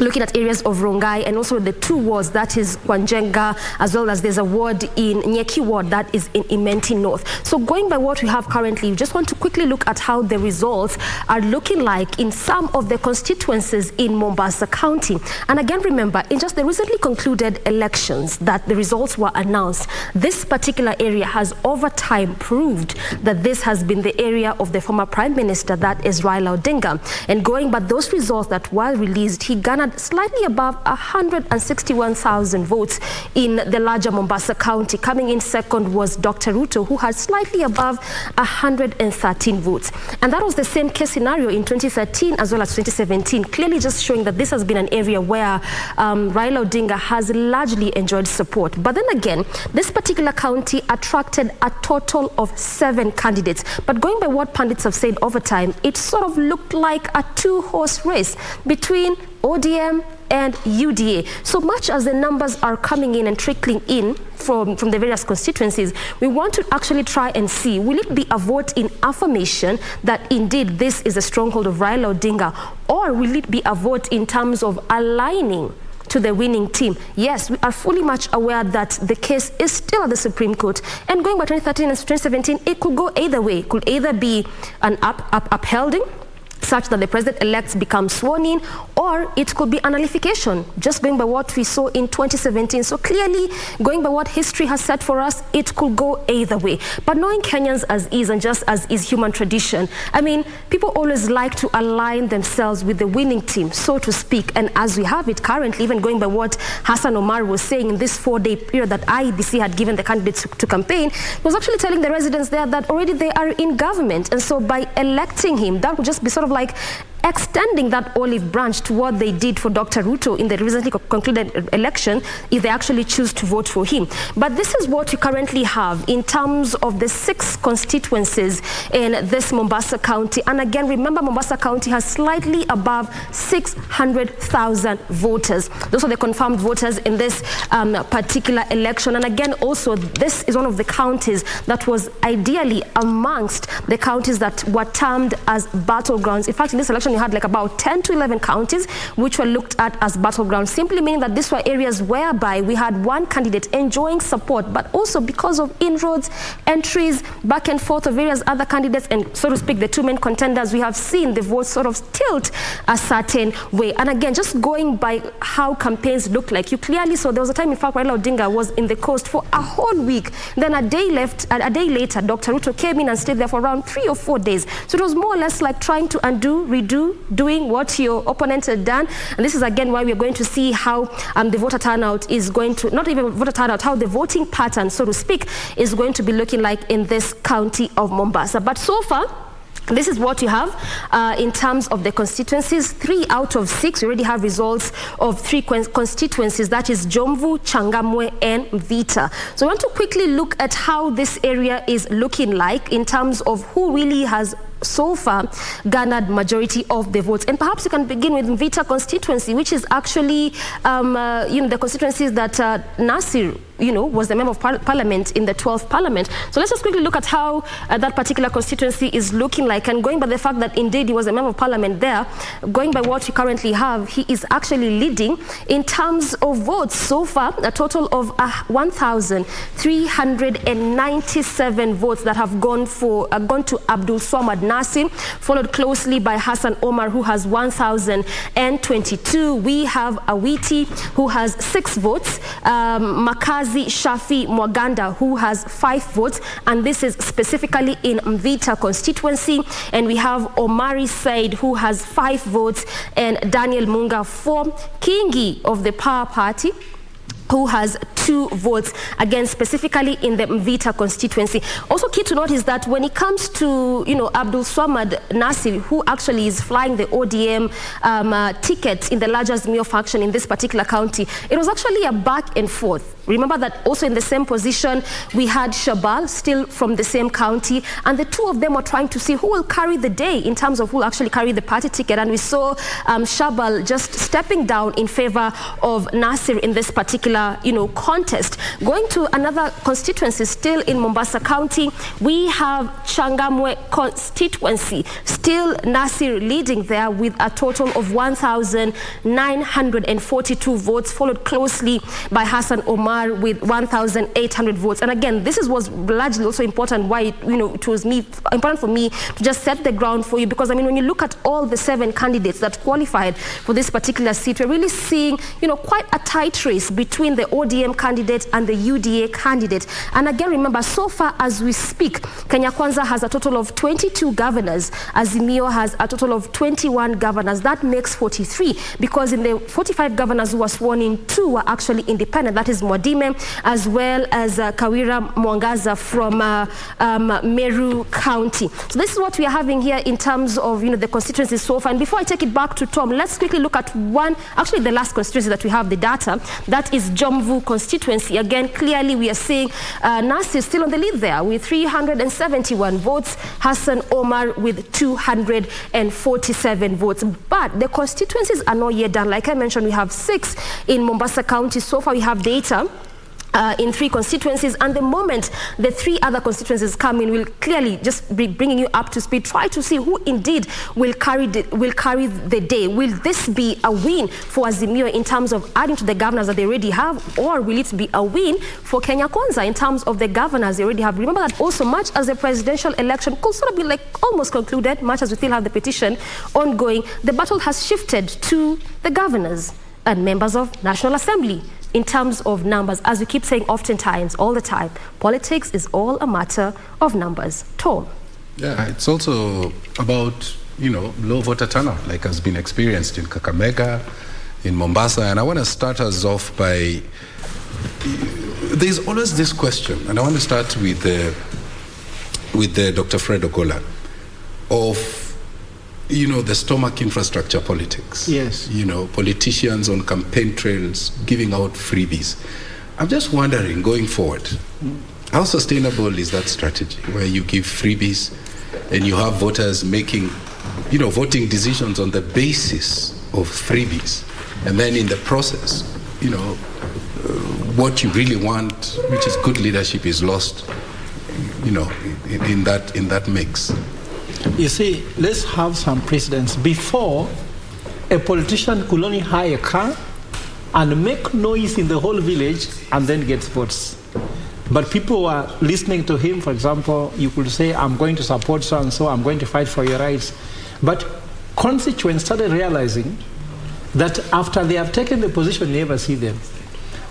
looking at areas of Rongai, and also the 2 wards, that is Kwanjenga, as well as there's a ward in Nyeki ward that is in Imenti North. So going by what we have currently, we just want to quickly look at how the results are looking like in some of the constituencies in Mombasa County. And again, remember, in just the recently concluded elections that the results were announced, this particular area has over time proved that this has been the area of the former Prime Minister, that is Raila Odinga. And going by those results that were released, he garnered slightly above 161,000 votes in the larger Mombasa County. Coming in second was Dr. Ruto, who had slightly above 113 votes. And that was the same case scenario in 2013 as well as 2017, clearly just showing that this has been an area where Raila Odinga has largely enjoyed support. But then again, this particular county attracted a total of 7 candidates. But going by what pundits have said over time, it sort of looked like a 2-horse race between ODM and UDA. So much as the numbers are coming in and trickling in from the various constituencies, we want to actually try and see, will it be a vote in affirmation that indeed this is a stronghold of Raila Odinga, or will it be a vote in terms of aligning to the winning team? Yes, we are fully much aware that the case is still at the Supreme Court, and going by 2013 and 2017, it could go either way. It could either be an upholding such that the president-elect becomes sworn in, or it could be a nullification, just going by what we saw in 2017. So clearly, going by what history has said for us, it could go either way. But knowing Kenyans as is, and just as is human tradition, I mean, people always like to align themselves with the winning team, so to speak. And as we have it currently, even going by what Hassan Omar was saying in this 4-day period that IEBC had given the candidates to campaign, he was actually telling the residents there that already they are in government. And so by electing him, that would just be sort of like extending that olive branch to what they did for Dr. Ruto in the recently concluded election if they actually choose to vote for him. But this is what we currently have in terms of the 6 constituencies in this Mombasa County. And again, remember, Mombasa County has slightly above 600,000 voters. Those are the confirmed voters in this particular election. And again, also, this is one of the counties that was ideally amongst the counties that were termed as battlegrounds. In fact, in this election, you had like about 10 to 11 counties which were looked at as battlegrounds, simply meaning that these were areas whereby we had one candidate enjoying support, but also because of inroads, entries, back and forth of various other candidates, and so to speak, the 2 main contenders, we have seen the votes sort of tilt a certain way. And again, just going by how campaigns look like, you clearly saw there was a time, in fact, Raila Odinga was in the coast for a whole week. Then a day later, Dr. Ruto came in and stayed there for around 3 or 4 days. So it was more or less like trying to undo, redo, doing what your opponent had done. And this is again why we're going to see how the voter turnout is going to, not even voter turnout, how the voting pattern, so to speak, is going to be looking like in this county of Mombasa. But so far, this is what you have in terms of the constituencies. 3 out of 6, we already have results of 3 constituencies, that is Jomvu, Changamwe, and Mvita. So I want to quickly look at how this area is looking like in terms of who really has so far garnered majority of the votes. And perhaps you can begin with Mvita constituency, which is actually the constituencies that Nasir was the member of parliament in the 12th parliament. So let's just quickly look at how that particular constituency is looking like. And going by the fact that indeed he was a member of parliament there, going by what we currently have, he is actually leading in terms of votes so far, a total of 1,397 votes that have gone to Abdul Swamad Nasir, followed closely by Hassan Omar, who has 1,022. We have Awiti, who has 6 votes, Makazi Shafi Mwaganda, who has 5 votes, and this is specifically in Mvita constituency. And we have Omari Said, who has 5 votes, and Daniel Munga for Kingi of the Power Party, who has 2 votes, again specifically in the Mvita constituency. Also key to note is that when it comes to Abdul Swamad Nasir, who actually is flying the ODM ticket in the larger Azimio faction in this particular county, it was actually a back and forth. Remember that also in the same position we had Shabal, still from the same county, and the 2 of them were trying to see who will carry the day in terms of who will actually carry the party ticket. And we saw Shabal just stepping down in favor of Nasir in this particular contest. Going to another constituency still in Mombasa County, we have Changamwe constituency, still Nasir leading there with a total of 1,942 votes, followed closely by Hassan Omar with 1,800 votes. And again, this was largely also important why it was important for me to just set the ground for you, because when you look at all the 7 candidates that qualified for this particular seat, we're really seeing quite a tight race between the ODM candidate and the UDA candidate. And again, remember, so far as we speak, Kenya Kwanza has a total of 22 governors. Azimio has a total of 21 governors. That makes 43, because in the 45 governors who were sworn in, 2 were actually independent. That is Mwadime, as well as Kawira Mwangaza from Meru County. So this is what we are having here in terms of the constituencies so far. And before I take it back to Tom, let's quickly look at the last constituency that we have the data. That is Jomvu constituency. Again, clearly we are seeing Nasir still on the lead there with 371 votes, Hassan Omar with 247 votes. But the constituencies are not yet done. Like I mentioned, we have 6 in Mombasa County. So far we have data in 3 constituencies, and the moment the 3 other constituencies come in, we'll clearly just be bringing you up to speed, try to see who indeed will carry the day. Will this be a win for Azimio in terms of adding to the governors that they already have, or will it be a win for Kenya Kwanza in terms of the governors they already have? Remember that also, much as the presidential election could sort of be almost concluded, much as we still have the petition ongoing, the battle has shifted to the governors and members of National Assembly. In terms of numbers, as we keep saying oftentimes, all the time, politics is all a matter of numbers. Tom? Yeah, it's also about, low voter turnout, like has been experienced in Kakamega, in Mombasa. And I want to start us off by, there's always this question, and I want to start with Dr. Fred Ogola, of the stomach infrastructure politics. Yes. Politicians on campaign trails giving out freebies. I'm just wondering, going forward, how sustainable is that strategy where you give freebies and you have voters making, voting decisions on the basis of freebies, and then in the process, what you really want, which is good leadership, is lost, in that mix. You see, let's have some precedents. Before, a politician could only hire a car and make noise in the whole village and then get votes. But people were listening to him. For example, you could say, I'm going to support so-and-so, I'm going to fight for your rights. But constituents started realizing that after they have taken the position, you never see them.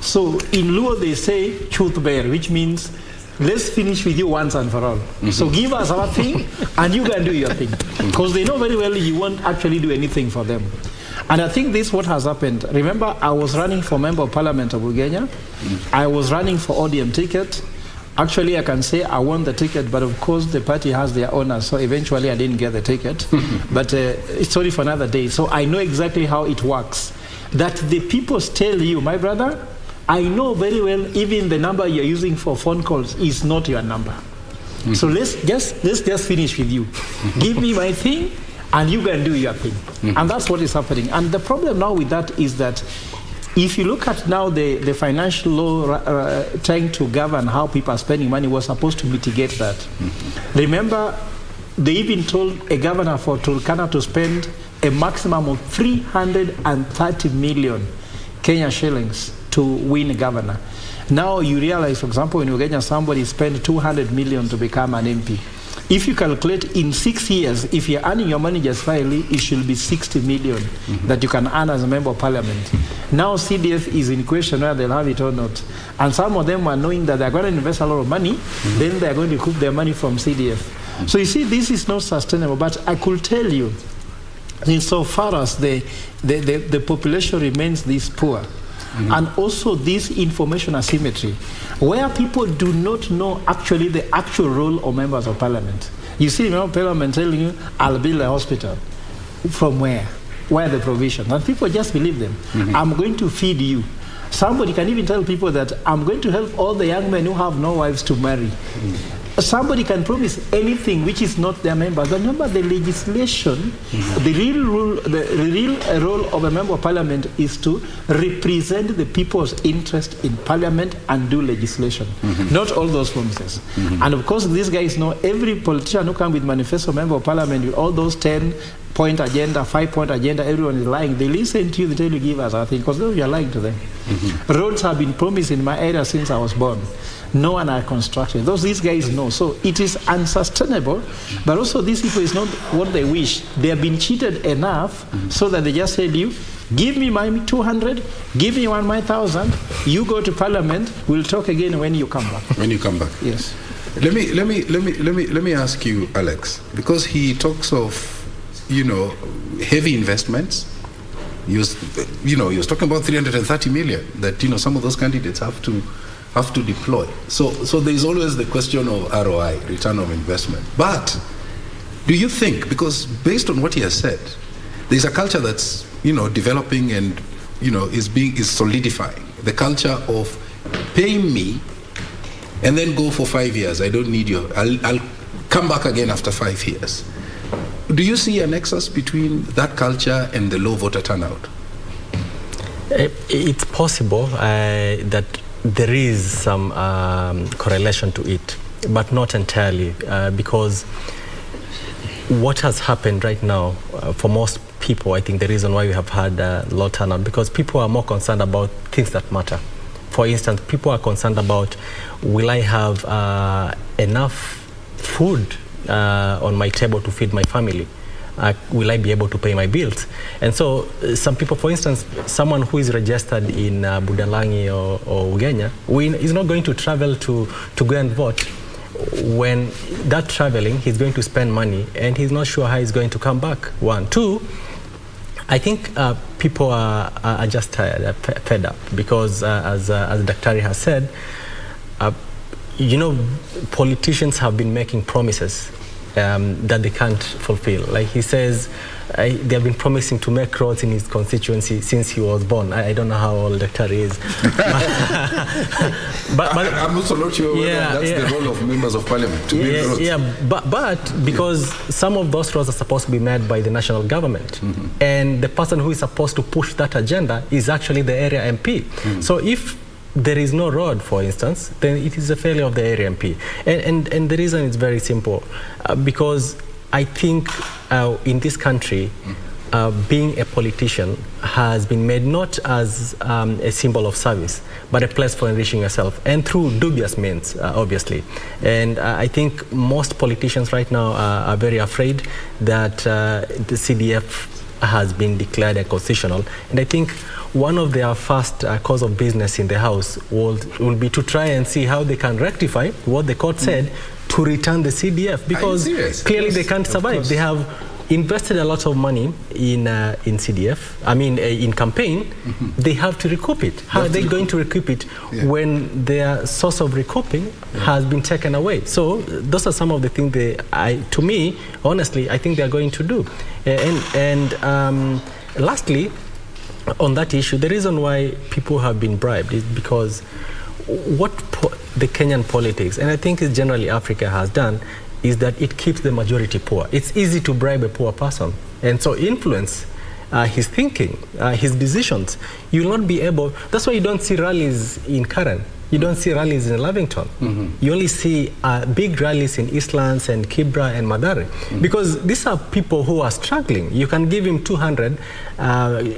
So in Luo, they say, truth bear, which means, let's finish with you once and for all. So give us our thing, and you can do your thing. Because they know very well you won't actually do anything for them. And I think this is what has happened. Remember, I was running for Member of Parliament of Ugenya. I was running for ODM ticket. Actually, I can say I won the ticket, but of course the party has their owners, so eventually I didn't get the ticket. But it's sorry for another day. So I know exactly how it works. That the people tell you, my brother, I know very well even the number you're using for phone calls is not your number. So let's just finish with you. Give me my thing, and you can do your thing. And that's what is happening. And the problem now with that is that if you look at now the financial law trying to govern how people are spending money, was supposed to mitigate that. Remember, they even told a governor for Turkana to spend a maximum of 330 million Kenya shillings to win a governor. Now you realize, for example, in Uganda, somebody spent 200 million to become an MP. If you calculate in 6 years, if you're earning your money just fairly, it should be 60 million that you can earn as a member of parliament. Now CDF is in question whether they'll have it or not. And some of them are knowing that they're going to invest a lot of money, then they're going to recoup their money from CDF. So you see, this is not sustainable. But I could tell you, insofar as the population remains this poor, and also this information asymmetry, where people do not know actually the actual role of members of parliament. You see, member of parliament telling you, I'll build a hospital. From where? Where are the provisions? And people just believe them. I'm going to feed you. Somebody can even tell people that I'm going to help all the young men who have no wives to marry. Somebody can promise anything which is not their members. Remember, the legislation, the real role of a member of parliament is to represent the people's interest in parliament and do legislation, not all those promises. And of course, these guys know every politician who comes with manifesto member of parliament with all those 10-point agenda, 5-point agenda, everyone is lying. They listen to you, they tell you, give us our thing, because you're lying to them. Roads have been promised in my area since I was born. No one are constructed. These guys know. So it is unsustainable, but also these people is not what they wish. They have been cheated enough so that they just tell you, give me my 200, give me my 1,000, you go to parliament, we'll talk again when you come back. When you come back. Yes. Let me ask you, Alex, because he talks of, heavy investments. He was talking about 330 million that, some of those candidates have to deploy. So there's always the question of ROI, return of investment. But do you think, because based on what he has said, there's a culture that's, developing and, is solidifying. The culture of paying me and then go for 5 years. I don't need you. I'll come back again after 5 years. Do you see a nexus between that culture and the low voter turnout? It's possible that there is some correlation to it, but not entirely, because what has happened right now, for most people, I think the reason why we have had low turnout, because people are more concerned about things that matter. For instance, people are concerned about, will I have enough food on my table to feed my family? Will I be able to pay my bills? And so some people, for instance, someone who is registered in Budalangi or Ugenya is not going to travel to go and vote. When that traveling, he's going to spend money and he's not sure how he's going to come back. 1, 2, I think people are just tired, fed up, because as Daktari has said, politicians have been making promises that they can't fulfill. Like he says, they have been promising to make roads in his constituency since he was born. I don't know how old Dr. is. but I'm also not sure whether that's the role of members of parliament to build roads. Yeah, but because some of those roads are supposed to be made by the national government, and the person who is supposed to push that agenda is actually the area MP. So if there is no road, for instance, then it is a failure of the area MP. And the reason is very simple, because I think in this country, being a politician has been made not as a symbol of service, but a place for enriching yourself, and through dubious means, obviously. And I think most politicians right now are very afraid that the CDF has been declared unconstitutional. And I think one of their first cause of business in the House will be to try and see how they can rectify what the court said to return the CDF, because clearly they can't survive. They have invested a lot of money in CDF, I mean in campaign. They have to recoup it. How are they going to recoup it when their source of recouping has been taken away? So those are some of the things to me, honestly, I think they are going to do. And lastly, on that issue, the reason why people have been bribed is because what the Kenyan politics, and I think it's generally Africa, has done is that it keeps the majority poor. It's easy to bribe a poor person, and so influence his thinking, his decisions. You will not be able. That's why you don't see rallies in Karen. You don't see rallies in Lavington. You only see big rallies in Eastlands and Kibra and Madare, because these are people who are struggling. You can give him 200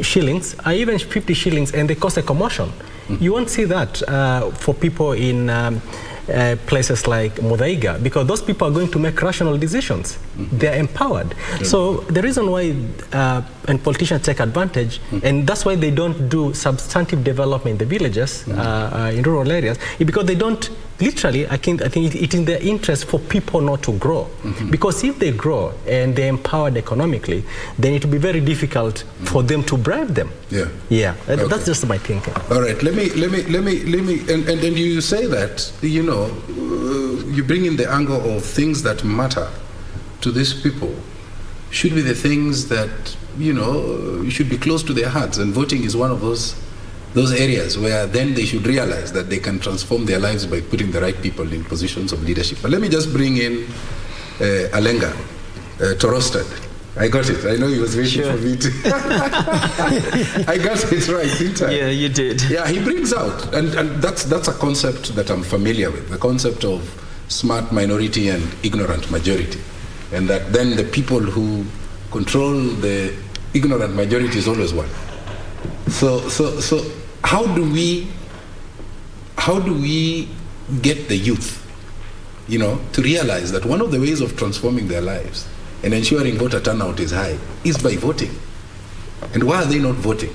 shillings, or even 50 shillings, and they cause a commotion. You won't see that for people in places like Muthaiga, because those people are going to make rational decisions. They're empowered. So the reason why and politicians take advantage, and that's why they don't do substantive development in the villages, in rural areas, is because they don't, literally, I think it's in their interest for people not to grow. Because if they grow and they're empowered economically, then it will be very difficult for them to bribe them. That's just my thinking. All right, let me, and then you say that, you know, you bring in the angle of things that matter to these people should be the things that, you know, should be close to their hearts, and voting is one of those areas where then they should realize that they can transform their lives by putting the right people in positions of leadership. But let me just bring in Alenga, Torostad. I got it. I know he was waiting for me to. I got it right, didn't I? Yeah, you did. Yeah, he brings out, and that's a concept that I'm familiar with, the concept of smart minority and ignorant majority. And that then the people who control the ignorant majority is always one. So how do we get the youth, you know, to realize that one of the ways of transforming their lives and ensuring voter turnout is high is by voting? And why are they not voting?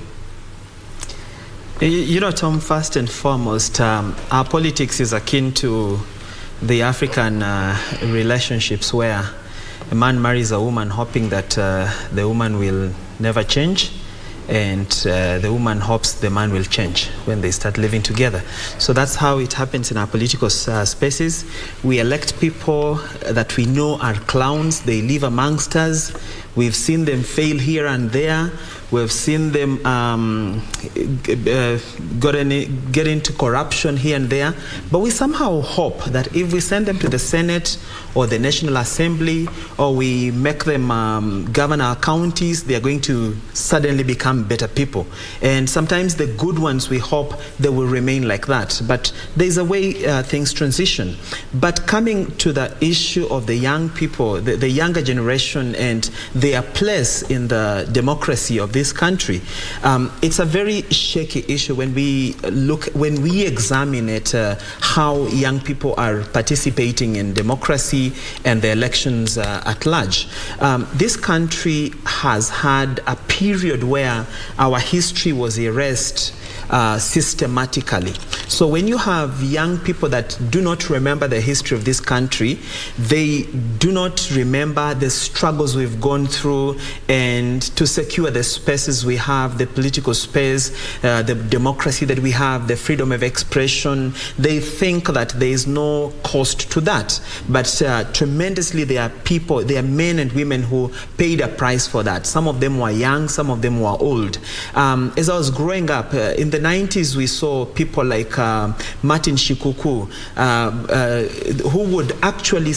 You know, Tom, first and foremost, our politics is akin to the African relationships where a man marries a woman hoping that the woman will never change, and the woman hopes the man will change when they start living together. So that's how it happens in our political spaces. We elect people that we know are clowns. They live amongst us. We've seen them fail here and there. We've seen them get into corruption here and there. But we somehow hope that if we send them to the Senate or the National Assembly, or we make them govern our counties, they are going to suddenly become better people. And sometimes the good ones, we hope they will remain like that. But there's a way things transition. But coming to the issue of the young people, the younger generation and their place in the democracy of this country, it's a very shaky issue when we examine it, how young people are participating in democracy and the elections at large. This country has had a period where our history was erased systematically. So when you have young people that do not remember the history of this country, they do not remember the struggles we've gone through and to secure the spaces we have, the political space, the democracy that we have, the freedom of expression. They think that there is no cost to that. But tremendously, there are people, there are men and women who paid a price for that. Some of them were young, some of them were old. As I was growing up, in the 90s, we saw people like Martin Shikuku, who would actually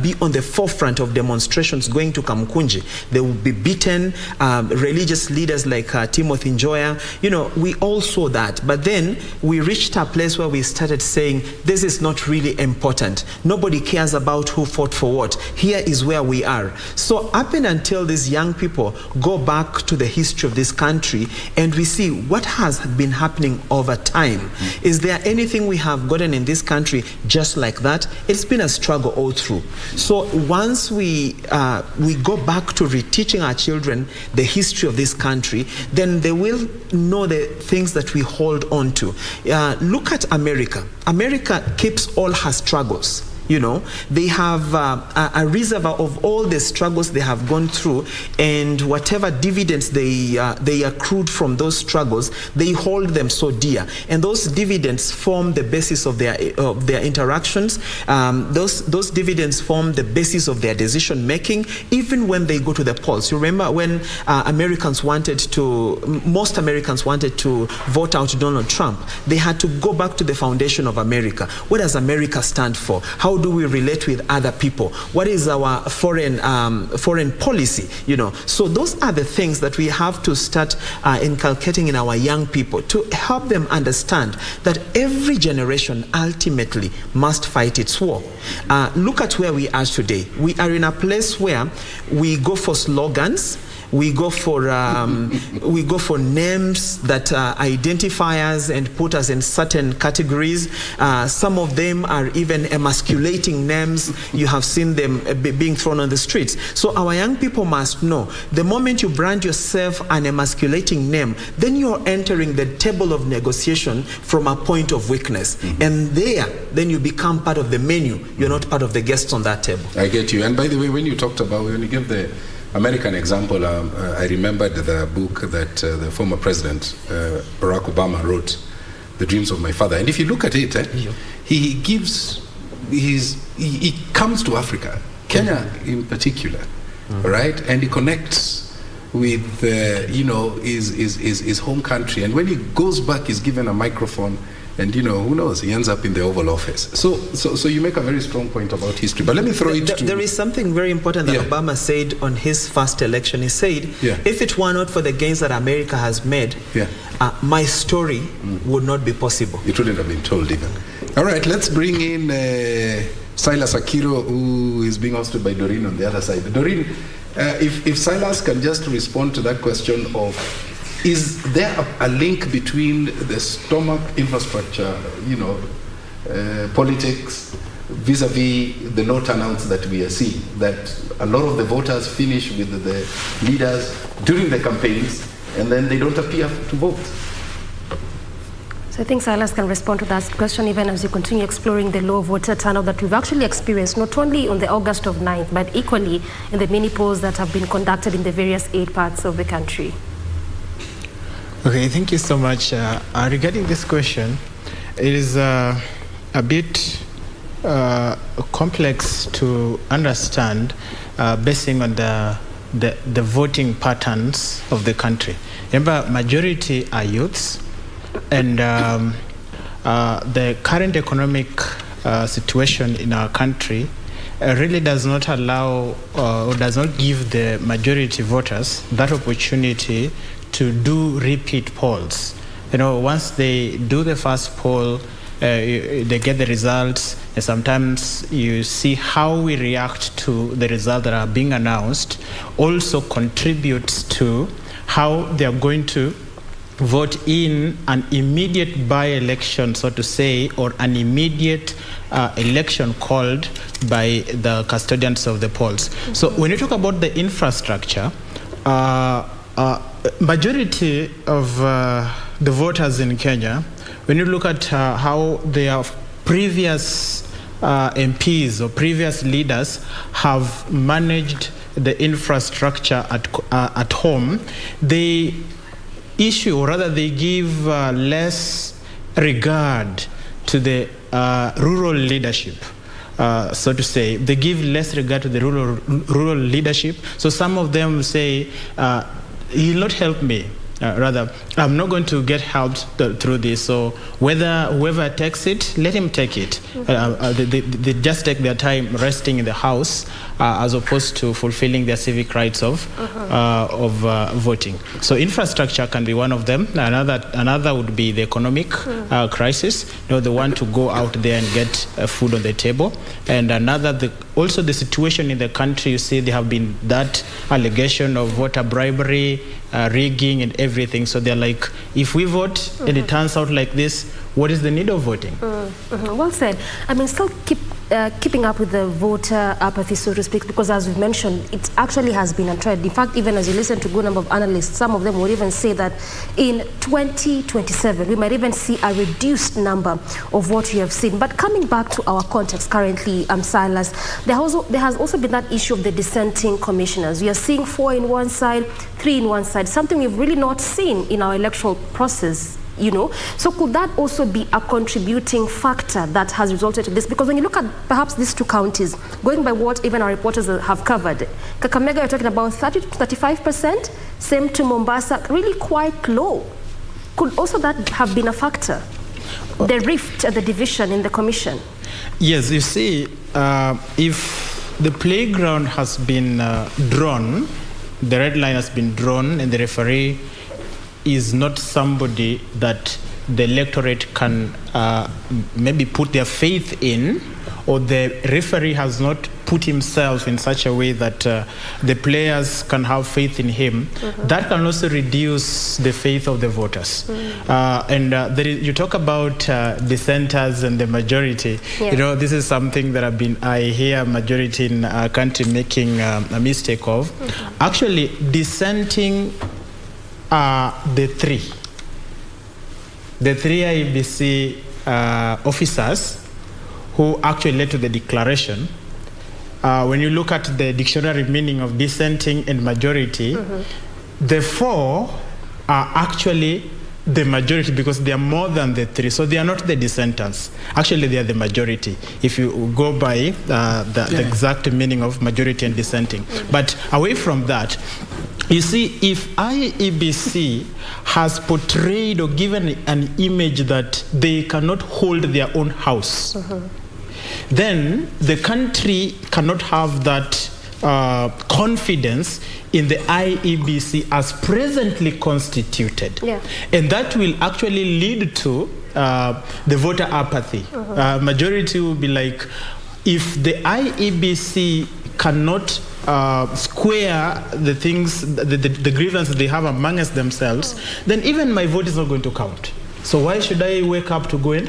be on the forefront of demonstrations going to Kamkunji. They would be beaten. Religious leaders like Timothy Njoya, you know, we all saw that. But then we reached a place where we started saying, this is not really important. Nobody cares about who fought for what. Here is where we are. So up and until these young people go back to the history of this country and we see what has been happening over time. Is there anything we have gotten in this country just like that? It's been a struggle all through. So once we go back to reteaching our children the history of this country, then they will know the things that we hold on to. Look at America. America keeps all her struggles. You know, they have a reservoir of all the struggles they have gone through, and whatever dividends they accrued from those struggles, they hold them so dear. And those dividends form the basis of their interactions. Those dividends form the basis of their decision making, even when they go to the polls. You remember when most Americans wanted to vote out Donald Trump, they had to go back to the foundation of America. What does America stand for? How do we relate with other people? What is our foreign policy? You know, so those are the things that we have to start inculcating in our young people to help them understand that every generation ultimately must fight its war. Look at where we are today. We are in a place where we go for slogans. We go for names that identify us and put us in certain categories. Some of them are even emasculating names. You have seen them being thrown on the streets. So our young people must know, the moment you brand yourself an emasculating name, then you're entering the table of negotiation from a point of weakness. And then you become part of the menu. You're not part of the guests on that table. I get you. And by the way, when you gave the American example, I remembered the book that the former president, Barack Obama, wrote, The Dreams of My Father. And if you look at it, he comes to Africa, Kenya in particular, right? And he connects with, his home country. And when he goes back, he's given a microphone. And who knows, he ends up in the Oval Office. So you make a very strong point about history. But let me throw it to... There is something very important that Obama said on his first election. He said, if it were not for the gains that America has made, my story would not be possible. It wouldn't have been told even. All right, let's bring in Silas Akiro, who is being hosted by Doreen on the other side. Doreen, if Silas can just respond to that question of, is there a link between the stomach infrastructure, politics, vis-a-vis the low turnouts that we are seeing? That a lot of the voters finish with the leaders during the campaigns, and then they don't appear to vote. So I think Silas can respond to that question even as you continue exploring the low voter turnout that we've actually experienced, not only on the August of 9th, but equally in the many polls that have been conducted in the various 8 parts of the country. Okay, thank you so much. Regarding this question, it is a bit complex to understand basing on the voting patterns of the country. Remember, majority are youths, and the current economic situation in our country really does not allow or does not give the majority voters that opportunity to do repeat polls. Once they do the first poll, they get the results, and sometimes you see how we react to the results that are being announced also contributes to how they are going to vote in an immediate by-election, so to say, or an immediate election called by the custodians of the polls. So when you talk about the infrastructure, majority of the voters in Kenya, when you look at how their previous MPs or previous leaders have managed the infrastructure at home, they issue, or rather they give less regard to the rural leadership. So to say, they give less regard to the rural leadership. So some of them say, he'll not help me. Rather, I'm not going to get helped through this. So whoever takes it, let him take it. They just take their time resting in the house as opposed to fulfilling their civic rights of voting. So infrastructure can be one of them. Another would be the economic crisis. They want to go out there and get food on the table. And another, also the situation in the country. You see, there have been that allegation of voter bribery, rigging and everything. So they're like, if we vote and it turns out like this, what is the need of voting? Well said. I mean, still keeping up with the voter apathy, so to speak, because as we've mentioned, it actually has been a trend. In fact, even as you listen to a good number of analysts, some of them would even say that in 2027, we might even see a reduced number of what you have seen. But coming back to our context currently, Silas, there has also been that issue of the dissenting commissioners. We are seeing 4 in one side, 3 in one side, something we've really not seen in our electoral process. So could that also be a contributing factor that has resulted in this? Because when you look at perhaps these two counties, going by what even our reporters have covered, Kakamega, you're talking about 30 to 35%, same to Mombasa, really quite low. Could also that have been a factor? The rift, the division in the commission? Yes, you see, if the playground has been drawn, the red line has been drawn, and the referee is not somebody that the electorate can maybe put their faith in, or the referee has not put himself in such a way that the players can have faith in him, that can also reduce the faith of the voters. You talk about dissenters and the majority. Yeah. This is something that I hear majority in our country making a mistake of. Actually, dissenting the three IEBC officers who actually led to the declaration. When you look at the dictionary meaning of dissenting and majority, the 4 are actually the majority because they are more than the 3. So they are not the dissenters. Actually, they are the majority, if you go by the exact meaning of majority and dissenting. But away from that, you see, if IEBC has portrayed or given an image that they cannot hold their own house, then the country cannot have that confidence in the IEBC as presently constituted. And that will actually lead to the voter apathy. Majority will be like, if the IEBC cannot square the things, the grievances they have amongst themselves, then even my vote is not going to count. So why should I wake up to go in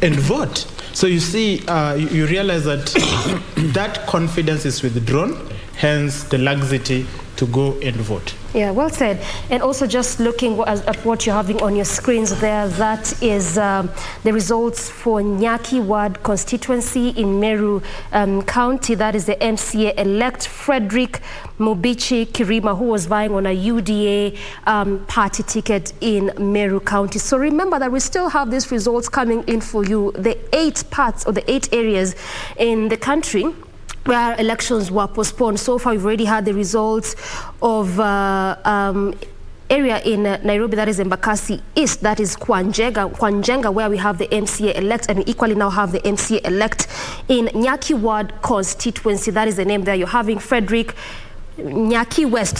and vote? So you see, you realize that that confidence is withdrawn, hence the laxity to go and vote. Yeah, well said. And also just looking at what you're having on your screens there, that is the results for Nyaki Ward constituency in Meru County. That is the MCA-elect Frederick Mubichi Kirima, who was vying on a UDA party ticket in Meru County. So remember that we still have these results coming in for you. The 8 parts or the 8 areas in the country where elections were postponed. So far, we've already had the results of area in Nairobi, that is Embakasi East, that is Kwanjenga, where we have the MCA-elect, and we equally now have the MCA-elect in Nyaki Ward constituency. That is the name there. You're having Frederick Nyaki West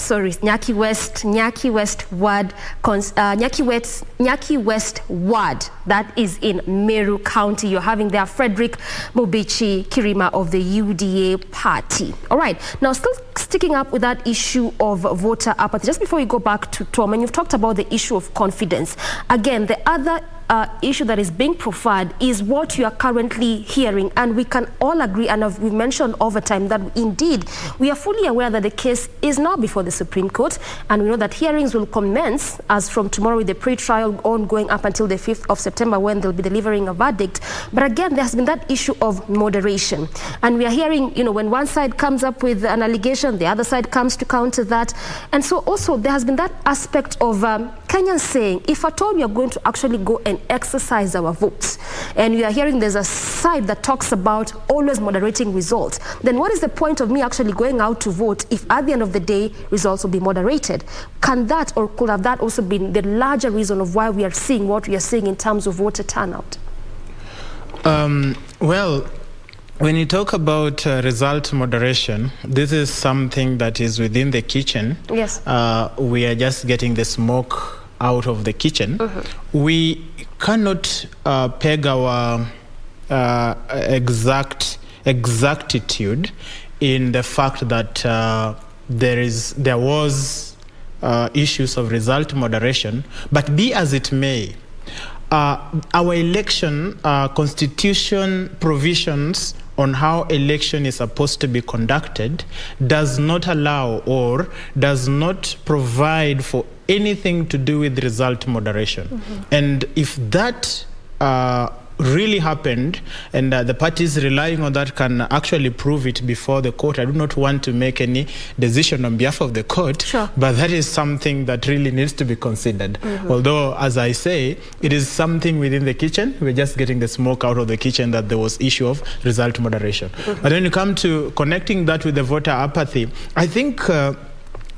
Ward, that is in Meru County. You're having there Frederick Mubichi Kirima of the UDA party. All right, now still sticking up with that issue of voter apathy, just before we go back to Tom, and you've talked about the issue of confidence. Again, the other issue that is being profiled is what you are currently hearing, and we can all agree, and we've mentioned over time, that indeed we are fully aware that the case is now before the Supreme Court, and we know that hearings will commence as from tomorrow, with the pre-trial ongoing up until the 5th of September, when they'll be delivering a verdict. But again, there has been that issue of moderation, and we are hearing, when one side comes up with an allegation, the other side comes to counter that. And so also there has been that aspect of Kenyans saying, if at all we are going to actually go and exercise our votes, and we are hearing there's a side that talks about always moderating results, then what is the point of me actually going out to vote if at the end of the day results will be moderated? Can that, or could have that also been the larger reason of why we are seeing what we are seeing in terms of voter turnout? Well, when you talk about result moderation, this is something that is within the kitchen. Yes. We are just getting the smoke out of the kitchen. We cannot peg our exactitude in the fact that there was issues of result moderation, but be as it may, our election constitution provisions on how election is supposed to be conducted does not allow or does not provide for anything to do with result moderation. And if that really happened, and the parties relying on that can actually prove it before the court, I do not want to make any decision on behalf of the court, but that is something that really needs to be considered. Although, as I say, it is something within the kitchen. We're just getting the smoke out of the kitchen that there was issue of result moderation. But when you come to connecting that with the voter apathy, I think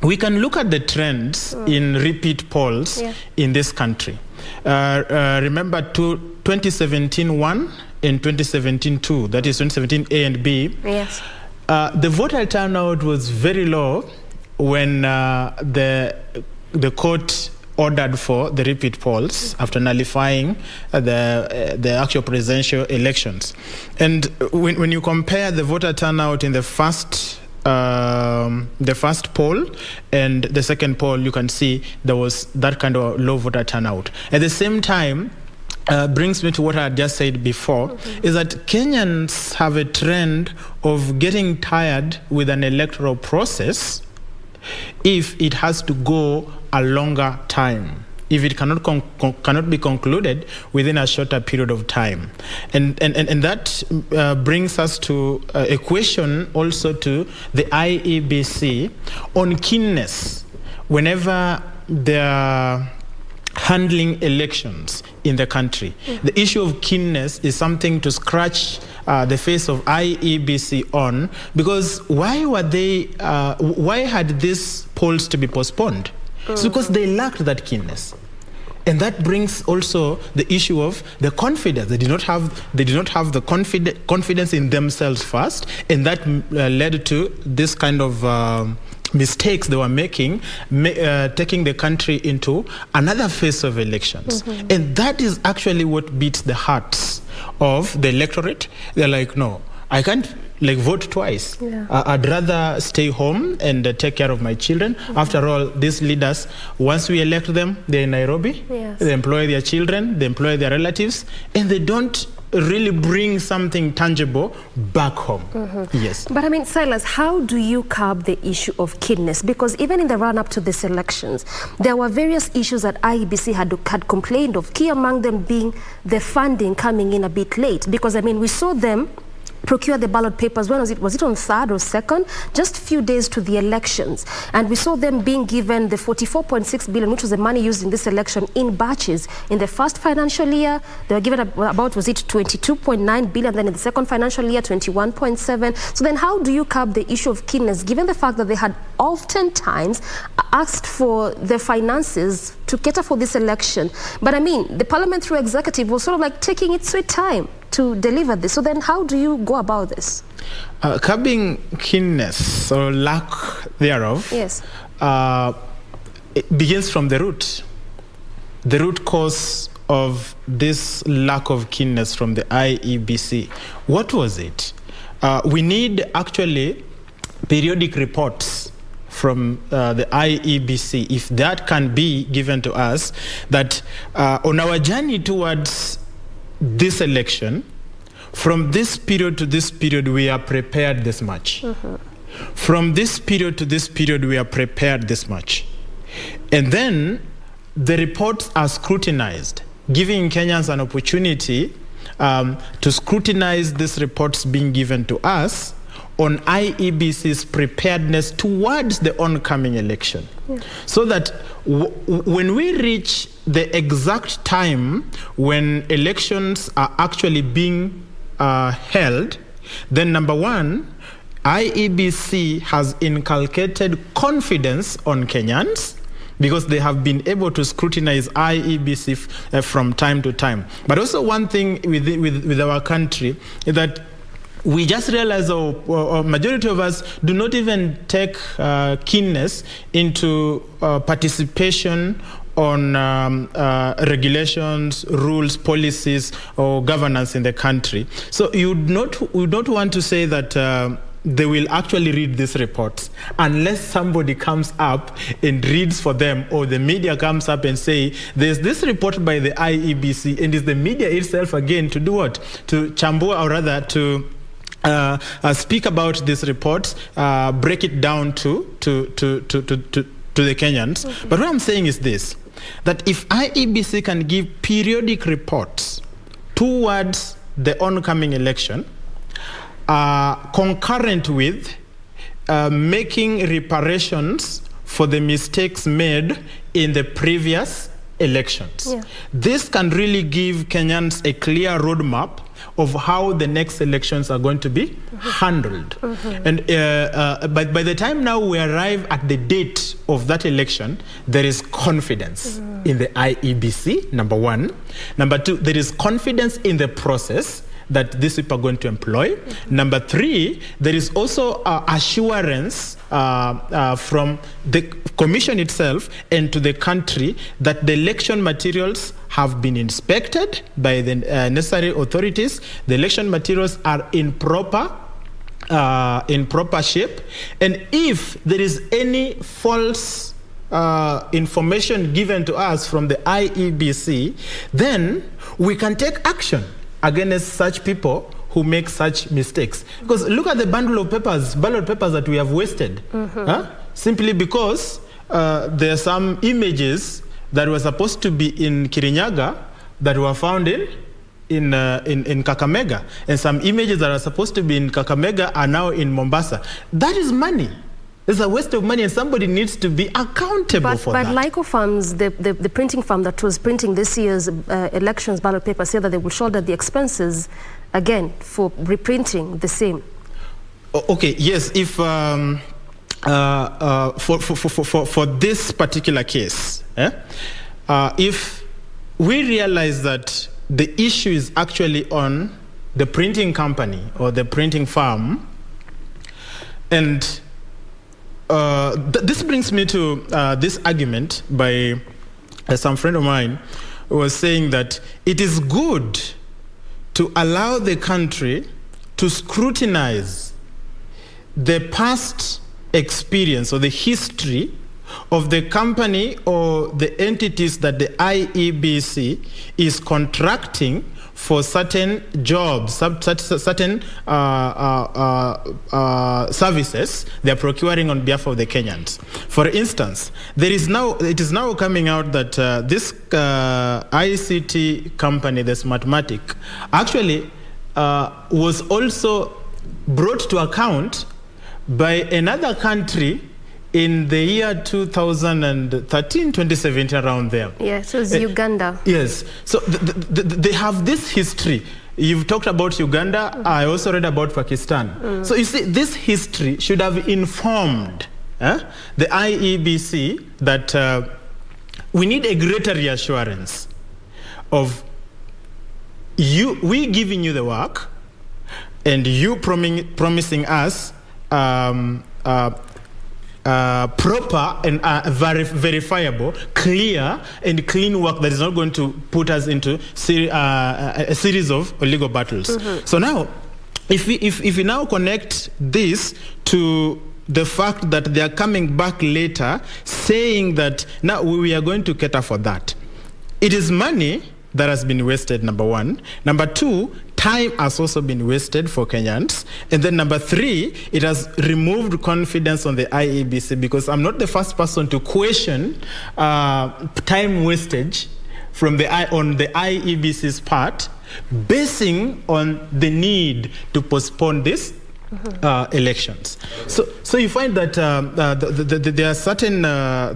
we can look at the trends in repeat polls in this country. Remember 2017-1 and 2017-2, that is 2017 A and B. Yes. The voter turnout was very low when the court ordered for the repeat polls after nullifying the actual presidential elections. And when you compare the voter turnout in the first poll and the second poll, you can see there was that kind of low voter turnout. At the same time, brings me to what I had just said before, is that Kenyans have a trend of getting tired with an electoral process if it has to go a longer time, if it cannot be concluded within a shorter period of time. And that brings us to a question also to the IEBC on keenness whenever they are handling elections in the country. The issue of keenness is something to scratch the face of IEBC on, because why had these polls to be postponed? It's because they lacked that keenness. And that brings also the issue of the confidence. They did not have the confidence in themselves first, and that led to this kind of mistakes they were making, taking the country into another phase of elections. And that is actually what beats the hearts of the electorate. They're like, no, I can't vote twice. I'd rather stay home and take care of my children. After all, these leaders, once we elect them, they're in Nairobi. They employ their children, they employ their relatives, and they don't really bring something tangible back home. Yes. But I mean, Silas, how do you curb the issue of keenness? Because even in the run-up to these elections, there were various issues that IEBC had complained of, key among them being the funding coming in a bit late. Because, I mean, we saw them procure the ballot papers. When was it? Was it on 3rd or 2nd? Just a few days to the elections. And we saw them being given the 44.6 billion, which was the money used in this election, in batches. In the first financial year, they were given about, was it 22.9 billion? Then in the second financial year, 21.7. So then how do you curb the issue of keenness, given the fact that they had oftentimes asked for the finances to cater for this election? But I mean, the parliamentary executive was sort of like taking its sweet time to deliver this. So then how do you go about this? Curbing keenness or lack thereof, yes, it begins from the root. The root cause of this lack of keenness from the IEBC. What was it? We need actually periodic reports from the IEBC, if that can be given to us, that on our journey towards this election, from this period to this period, we are prepared this much. From this period to this period, we are prepared this much. And then the reports are scrutinized, giving Kenyans an opportunity to scrutinize these reports being given to us on IEBC's preparedness towards the oncoming election. So that when we reach the exact time when elections are actually being held, then number one, IEBC has inculcated confidence on Kenyans because they have been able to scrutinize IEBC from time to time. But also one thing with our country is that we just realize, or majority of us do not even take keenness into participation on regulations, rules, policies, or governance in the country. So we don't want to say that they will actually read these reports unless somebody comes up and reads for them, or the media comes up and say, there's this report by the IEBC, and it's the media itself again to do what? To chambua, or rather to speak about these reports, break it down to the Kenyans. But what I'm saying is this, that if IEBC can give periodic reports towards the oncoming election, concurrent with making reparations for the mistakes made in the previous elections. This can really give Kenyans a clear roadmap of how the next elections are going to be handled. And by the time now we arrive at the date of that election, there is confidence in the IEBC, number one. Number two, there is confidence in the process that these people are going to employ. Number three, there is also assurance from the commission itself and to the country that the election materials have been inspected by the necessary authorities. The election materials are in proper shape. And if there is any false information given to us from the IEBC, then we can take action against such people who make such mistakes. Because look at the ballot papers that we have wasted, simply because there are some images that were supposed to be in Kirinyaga that were found in Kakamega, and some images that are supposed to be in Kakamega are now in Mombasa. That is money. It's a waste of money, and somebody needs to be accountable for that. But Lyco Farms, the printing firm that was printing this year's elections ballot paper, said that they will shoulder the expenses again for reprinting the same. Okay, yes. If for this particular case, if we realize that the issue is actually on the printing company or the printing firm, and this brings me to this argument by some friend of mine who was saying that it is good to allow the country to scrutinize the past experience or the history of the company or the entities that the IEBC is contracting for certain jobs, certain services they are procuring on behalf of the Kenyans. For instance, it is now coming out that this ICT company, the Smartmatic, actually was also brought to account by another country in the year 2013, 2017, around there. Yes, it was Uganda. Yes. So they have this history. You've talked about Uganda. I also read about Pakistan. So you see, this history should have informed the IEBC that we need a greater reassurance of we giving you the work and you promising us proper and verifiable, clear and clean work that is not going to put us into a series of legal battles. So now, if we now connect this to the fact that they are coming back later saying that now we are going to cater for that. It is money that has been wasted, number one. Number two, time has also been wasted for Kenyans. And then number three, it has removed confidence on the IEBC, because I'm not the first person to question time wastage on the IEBC's part, basing on the need to postpone this elections. So you find that there are certain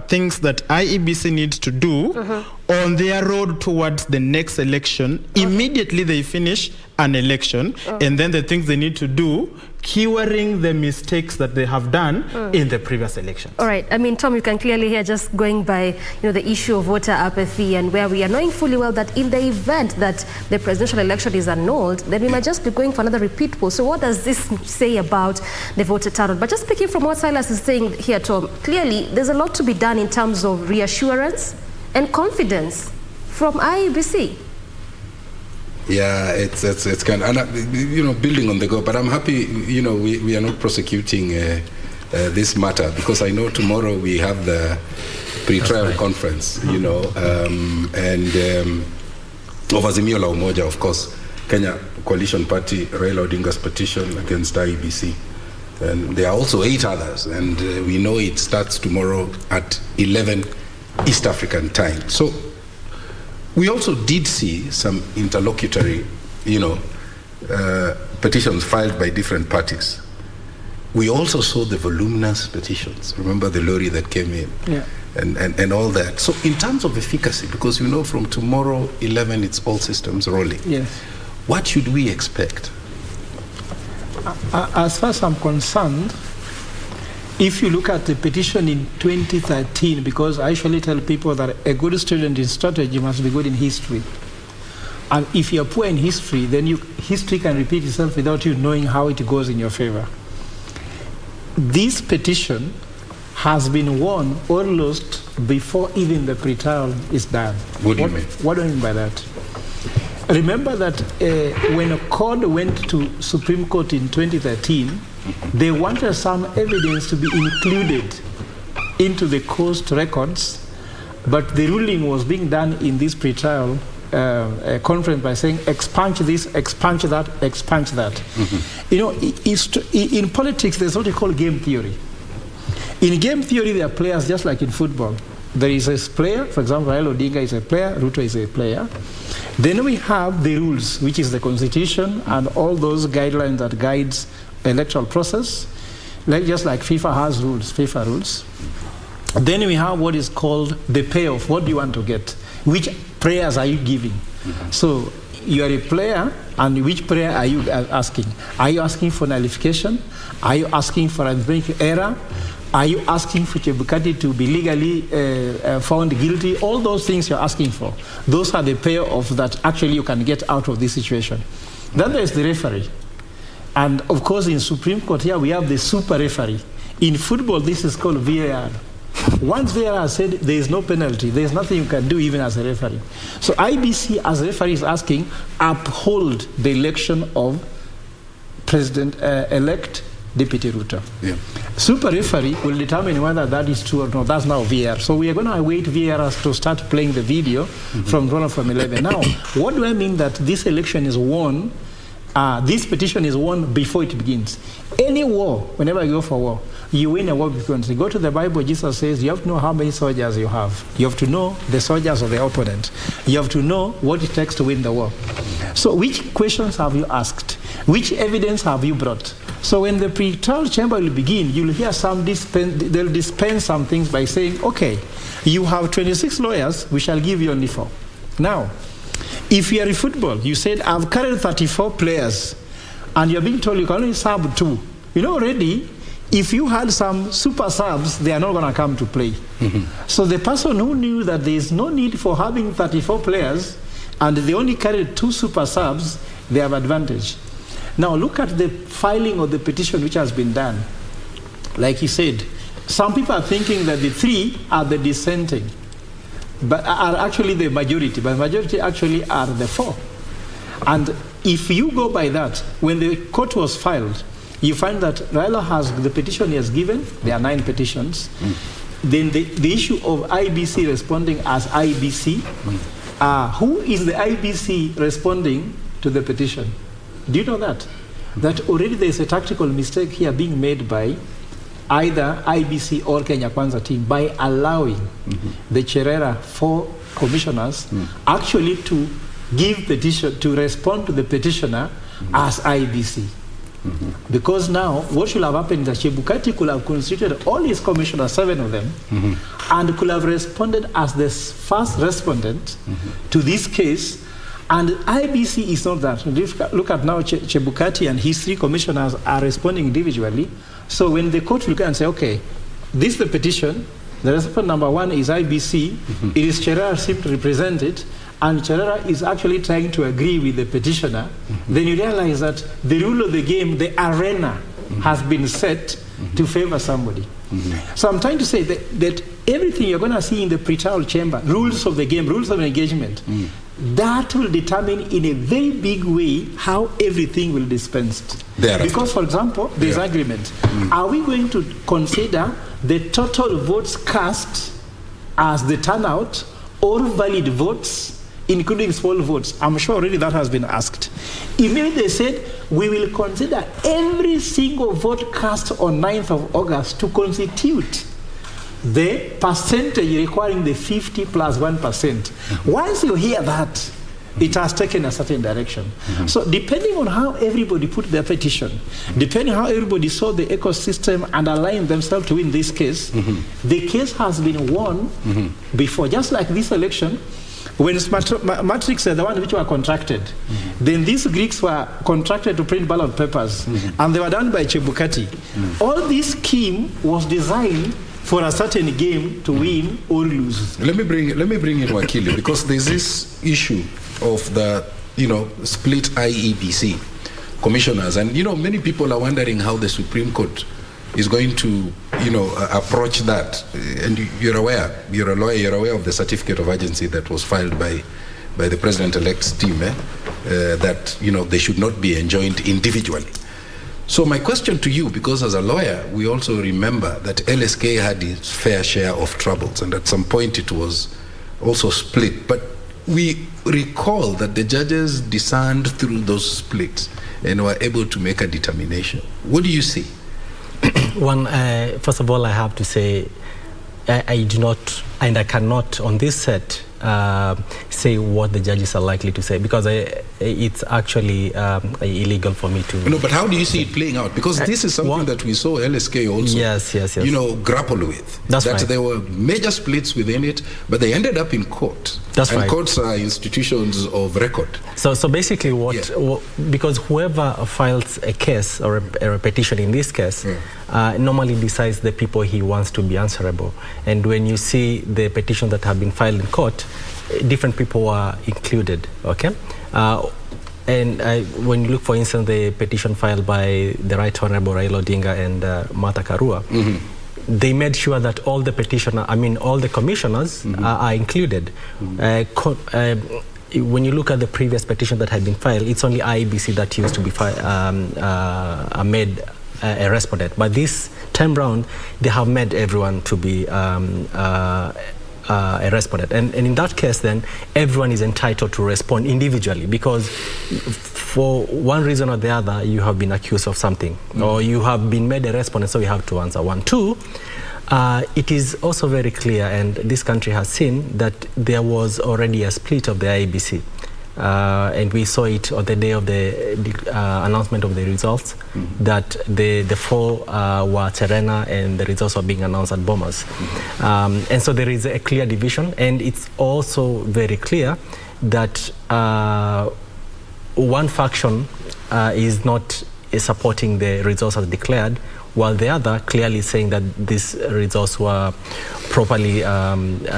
things that IEBC needs to do on their road towards the next election. Immediately they finish an election, and then the things they need to do, curing the mistakes that they have done in the previous elections. All right. I mean, Tom, you can clearly hear, just going by the issue of voter apathy, and where we are knowing fully well that in the event that the presidential election is annulled, then we might just be going for another repeat poll. So what does this say about the voter turnout? But just speaking from what Silas is saying here, Tom, clearly there's a lot to be done in terms of reassurance and confidence from IEBC. Yeah, it's kind of, building on the go. But I'm happy, we are not prosecuting this matter, because I know tomorrow we have the pre-trial conference, and of Azimio la Umoja, of course, Kenya Coalition Party, Raila Odinga's petition against IEBC. And there are also 8 others, and we know it starts tomorrow at 11 East African time. So we also did see some interlocutory, petitions filed by different parties. We also saw the voluminous petitions. Remember the lorry that came in, and all that. So in terms of efficacy, because from tomorrow 11 it's all systems rolling. Yes. What should we expect? As far as I'm concerned, if you look at the petition in 2013, because I usually tell people that a good student in strategy must be good in history. And if you're poor in history, then history can repeat itself without you knowing how it goes in your favor. This petition has been won or lost before even the pre-trial is done. What do you mean? What do I mean by that? Remember that when a court went to Supreme Court in 2013, they wanted some evidence to be included into the court records, but the ruling was being done in this pre-trial conference by saying expunge this, expunge that, expunge that. In politics there's what you call game theory. In game theory there are players just like in football. There is a player, for example, Raila Odinga is a player, Ruto is a player. Then we have the rules, which is the constitution and all those guidelines that guides electoral process, just like FIFA has rules, FIFA rules. Then we have what is called the payoff. What do you want to get? Which prayers are you giving? So you are a player, and which prayer are you asking? Are you asking for nullification? Are you asking for arithmetic error? Are you asking for Chebukati to be legally found guilty? All those things you're asking for. Those are the payoff that actually you can get out of this situation. Then there's the referee. And of course in Supreme Court here we have the super referee. In football this is called VAR. Once VAR said there is no penalty, there is nothing you can do even as a referee. So IBC as a referee is asking, uphold the election of President-elect Deputy Ruto. Yeah. Super referee will determine whether that is true or not. That's now VAR. So we are going to await VAR to start playing the video from Ronald from 11. Now, what do I mean that this election is won? This petition is won before it begins. Any war, whenever you go for war, you win a war before you go to the Bible. Jesus says you have to know how many soldiers you have. You have to know the soldiers of the opponent. You have to know what it takes to win the war. So which questions have you asked? Which evidence have you brought? So when the pre-trial chamber will begin, you'll hear they'll dispense some things by saying, okay, you have 26 lawyers, we shall give you only 4. Now, if you are in football, you said, I've carried 34 players, and you're being told you can only sub 2. Already, if you had some super subs, they are not going to come to play. So the person who knew that there is no need for having 34 players, and they only carried 2 super subs, they have advantage. Now look at the filing of the petition which has been done. Like he said, some people are thinking that the 3 are the dissenting, but are actually the majority, but the majority actually are the 4. And if you go by that, when the court was filed, you find that Raila has the petition he has given. There are 9 petitions. Then the issue of IBC responding as IBC. Who is the IBC responding to the petition? Do you know that? That already there is a tactical mistake here being made by either IBC or Kenya Kwanza team by allowing the Cherera 4 commissioners actually to give petition, to respond to the petitioner as IBC. Because now, what should have happened is that Chebukati could have constituted all his commissioners, 7 of them, and could have responded as the first respondent to this case. And IBC is not that. Look at now, Chebukati and his 3 commissioners are responding individually. So when the court will look and say, okay, this is the petition, the respondent number 1 is IBC, it is Cherera seem to represent it, and Cherera is actually trying to agree with the petitioner, then you realize that the rule of the game, the arena, has been set to favor somebody. So I'm trying to say that everything you're going to see in the pretrial chamber, rules of the game, rules of engagement, that will determine in a very big way how everything will be dispensed. Because, for example, there's agreement. Are we going to consider the total votes cast as the turnout or valid votes, including small votes? I'm sure already that has been asked. Immediately they said, we will consider every single vote cast on 9th of August to constitute the percentage requiring the 50 plus 1%. Once you hear that, it has taken a certain direction. So depending on how everybody put their petition, depending on how everybody saw the ecosystem and aligned themselves to win this case, the case has been won before. Just like this election, when Matrix are the one which were contracted, then these Greeks were contracted to print ballot papers, and they were done by Chebukati. All this scheme was designed for a certain game to win or lose. Let me bring in Wakili, because there's this issue of the split IEBC commissioners, and many people are wondering how the Supreme Court is going to approach that. And you're aware, you're a lawyer, you're aware of the certificate of urgency that was filed by the president-elect's team, that they should not be enjoined individually. So my question to you, because as a lawyer, we also remember that LSK had its fair share of troubles, and at some point it was also split. But we recall that the judges discerned through those splits and were able to make a determination. What do you see? First of all, I have to say, I do not, and I cannot on this set say what the judges are likely to say, because it's actually illegal for me to. No, but how do you see it playing out? Because this is something that we saw LSK also, grapple with. That's that right. There were major splits within it, but they ended up in court. That's right. And courts are institutions of record. So basically, because whoever files a case or a petition in this case normally decides the people he wants to be answerable. And when you see the petitions that have been filed in court, different people are included, okay? And when you look, for instance, the petition filed by the Right Honorable Raila Odinga and Martha Karua, they made sure that all the all the commissioners are included. When you look at the previous petition that had been filed, it's only IEBC that used to be made a respondent. But this time round, they have made everyone to be a respondent. And in that case, then, everyone is entitled to respond individually, because for one reason or the other, you have been accused of something, or you have been made a respondent, so you have to answer. 1, 2, it is also very clear, and this country has seen, that there was already a split of the IEBC. And we saw it on the day of the announcement of the results, that the 4 were Terena and the results were being announced at Bomas. And so there is a clear division, and it's also very clear that one faction is not supporting the results as declared, while the other clearly saying that these results were properly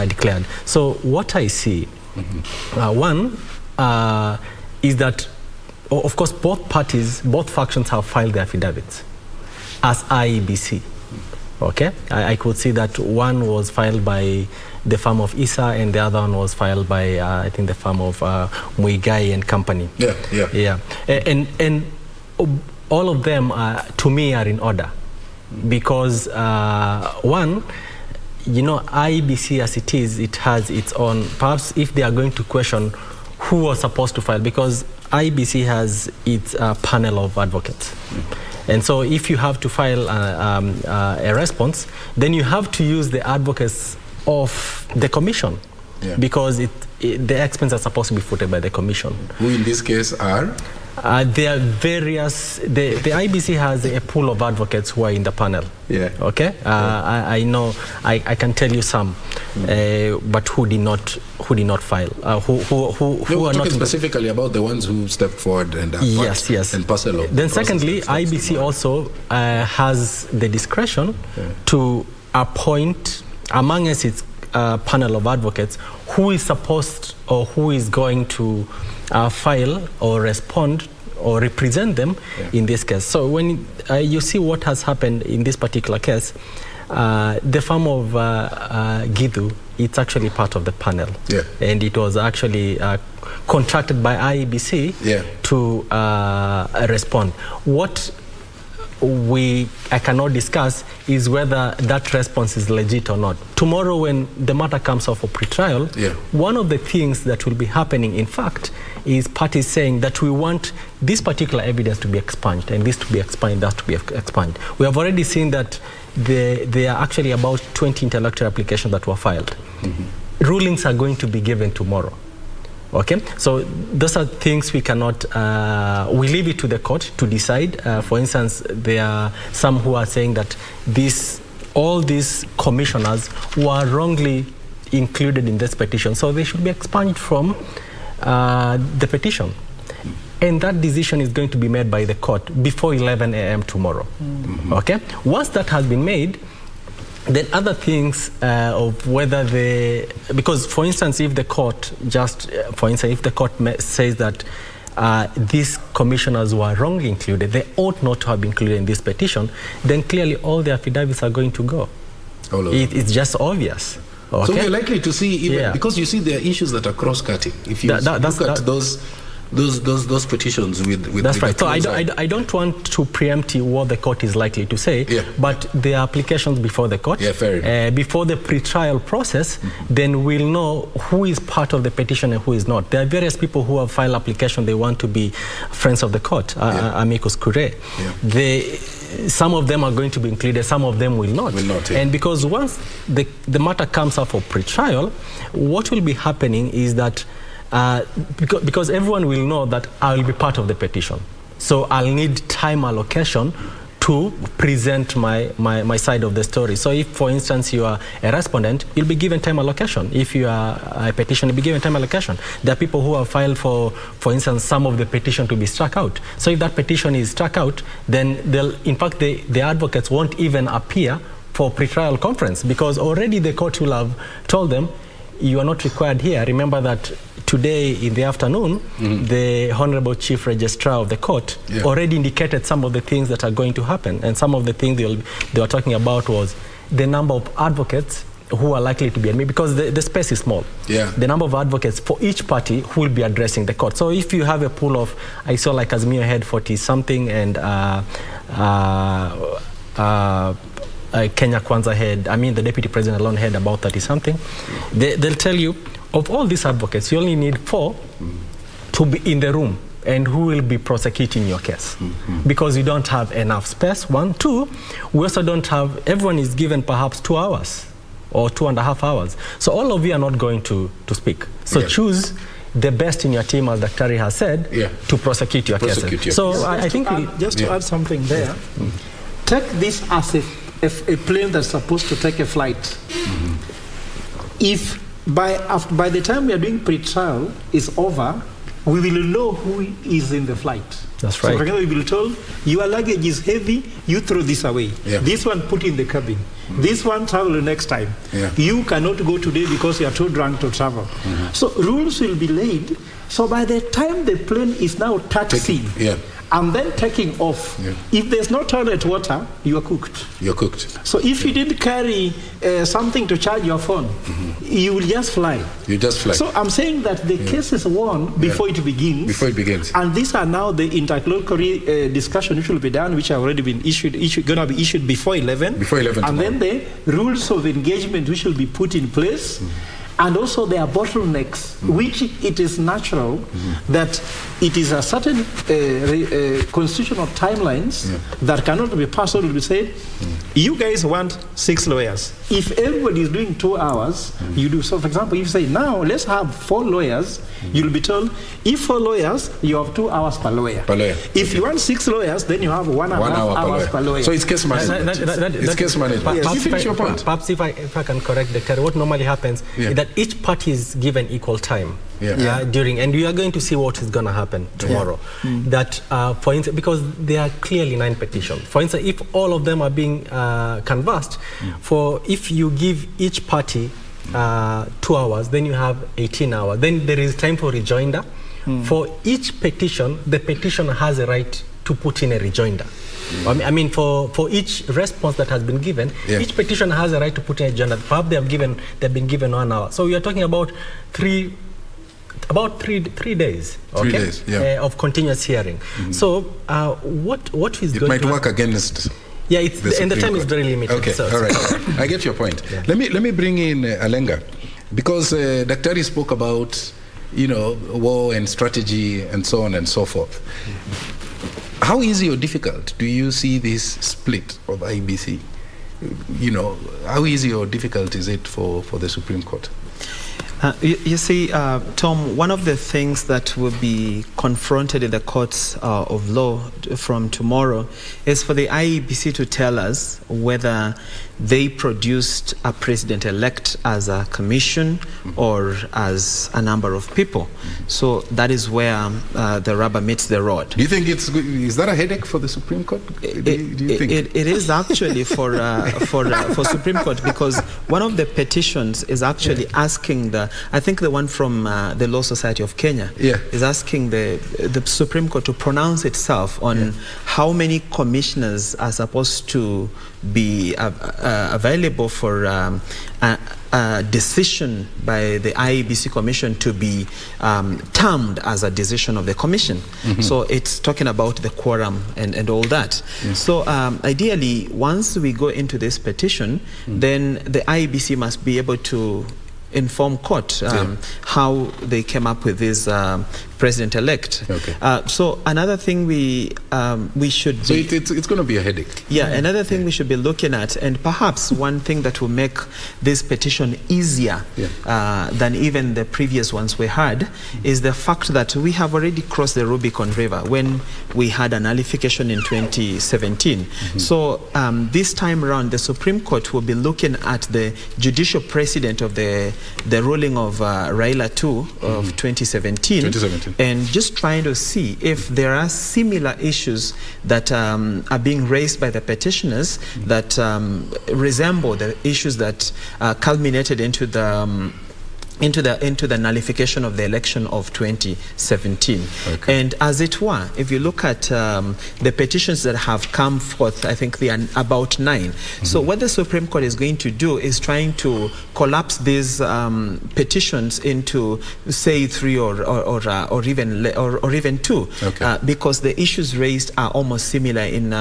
declared. So what I see, one, is that, of course, both factions have filed their affidavits as IEBC. Okay, I could see that one was filed by the firm of Issa, and the other one was filed by I think the firm of Muigai and Company. Yeah. And all of them, to me, are in order. Because, one, you know, IBC as it is, it has its own, perhaps if they are going to question who was supposed to file, because IBC has its panel of advocates. And so if you have to file a response, then you have to use the advocates of the commission, because the expenses are supposed to be footed by the commission. Who in this case are? There are various, the IBC has a pool of advocates who are in the panel. Okay? I know, I can tell you some, but who did not file. Who are not specifically about the ones who stepped forward and and pass along. Then secondly, IBC also has the discretion to appoint among its panel of advocates who is supposed or who is going to file or respond or represent them in this case. So when you see what has happened in this particular case, the firm of Githu, it's actually part of the panel. And it was actually contracted by IEBC to respond. What I cannot discuss is whether that response is legit or not. Tomorrow when the matter comes up for pre-trial, one of the things that will be happening, in fact, is parties saying that we want this particular evidence to be expunged, and this to be expunged, that to be expunged. We have already seen that there are actually about 20 intellectual applications that were filed. Rulings are going to be given tomorrow. Okay, so those are things we cannot, we leave it to the court to decide. For instance, there are some who are saying that all these commissioners were wrongly included in this petition, so they should be expunged from the petition. And that decision is going to be made by the court before 11 a.m. tomorrow. Okay, once that has been made, then other things of whether because for instance, if the court says that these commissioners were wrongly included, they ought not to have been included in this petition, then clearly all the affidavits are going to go. It's just obvious. Okay? So we're likely to see, even because you see there are issues that are cross-cutting. If you look at those petitions with that's right. So I don't want to preempt what the court is likely to say, but the applications before the court, before the pre-trial process, then we'll know who is part of the petition and who is not. There are various people who have filed application, they want to be friends of the court, amicus curiae. Some of them are going to be included, some of them will not. And because once the matter comes up for pre-trial, what will be happening is that because everyone will know that I will be part of the petition. So I'll need time allocation to present my side of the story. So if, for instance, you are a respondent, you'll be given time allocation. If you are a petition, you'll be given time allocation. There are people who have filed for instance, some of the petition to be struck out. So if that petition is struck out, then in fact, the advocates won't even appear for pre-trial conference, because already the court will have told them, you are not required here. Remember that today in the afternoon, the Honorable Chief Registrar of the court already indicated some of the things that are going to happen. And some of the things they were talking about was the number of advocates who are likely to be admitted, because the space is small. The number of advocates for each party who will be addressing the court. So if you have a pool of, I saw like Azimio had 40-something, and Kenya Kwanza had, the Deputy President alone had about 30-something. They'll tell you, of all these advocates, you only need 4 to be in the room and who will be prosecuting your case. Because you don't have enough space, 1. 2, we also don't have, everyone is given perhaps 2 hours or 2.5 hours. So all of you are not going to speak. So choose the best in your team, as Daktari has said, to prosecute your case. So I think just to add something there, take this as a plane that's supposed to take a flight. If by the time we are doing pre-trial is over, we will know who is in the flight. That's right. So for example, we will be told, your luggage is heavy, you throw this away. This one put in the cabin. This one travel the next time. You cannot go today because you are too drunk to travel. So rules will be laid. So by the time the plane is now taxiing, and then taking off. If there's no toilet water, you are cooked. You're cooked. So if you didn't carry something to charge your phone, you will just fly. You just fly. So I'm saying that the case is won before it begins. Before it begins. And these are now the interlocutory discussion which will be done, which have already been going to be issued before 11. Before 11 And tomorrow. then the rules of engagement which will be put in place. And also there are bottlenecks, which it is natural that it is a certain constitutional timelines that cannot be passed. It will be said, you guys want 6 lawyers. If everybody is doing 2 hours, you do. So for example, if you say, now let's have 4 lawyers, you'll be told, if 4 lawyers, you have 2 hours per lawyer. If you want 6 lawyers, then you have 1.5 hours per lawyer. So it's case management. It's case management. Perhaps, You finish your point. Perhaps if I can correct the Terry, what normally happens is that each party is given equal time during, and we are going to see what is going to happen tomorrow. That, for instance, because there are clearly 9 petitions. For instance, if all of them are being canvassed, if you give each party 2 hours, then you have 18 hours. Then there is time for rejoinder. For each petition, the petitioner has a right to put in a rejoinder. I mean, for each response that has been given, each petitioner has a right to put in a rejoinder. Perhaps they've been given 1 hour. So we are talking about three days, of continuous hearing. So what is going to... It might work against... Yeah, and the time is very limited. Okay, all right. I get your point. Let me bring in Alenga, because Dr. spoke about, war and strategy and so on and so forth. How easy or difficult do you see this split of IEBC? How easy or difficult is it for the Supreme Court? You see, Tom, one of the things that will be confronted in the courts of law from tomorrow is for the IEBC to tell us whether they produced a president-elect as a commission or as a number of people. So that is where the rubber meets the road. Do you think is that a headache for the Supreme Court? Do you think? It is actually for Supreme Court, because one of the petitions is actually asking I think the one from the Law Society of Kenya is asking the Supreme Court to pronounce itself on how many commissioners are supposed to be available for a decision by the IEBC Commission to be termed as a decision of the Commission. So it's talking about the quorum and all that. So ideally, once we go into this petition, then the IEBC must be able to inform court how they came up with this president-elect. So another thing we should... So it's going to be a headache. Yeah, another thing we should be looking at, and perhaps one thing that will make this petition easier than even the previous ones we had, is the fact that we have already crossed the Rubicon River when we had a nullification in 2017. So this time around, the Supreme Court will be looking at the judicial precedent of the ruling of Raila II of 2017, and just trying to see if there are similar issues that are being raised by the petitioners that resemble the issues that culminated into the nullification of the election of 2017. And as it were, if you look at the petitions that have come forth, I think they are about 9. So what the Supreme Court is going to do is trying to collapse these petitions into, say, 3 or even 2, because the issues raised are almost similar. In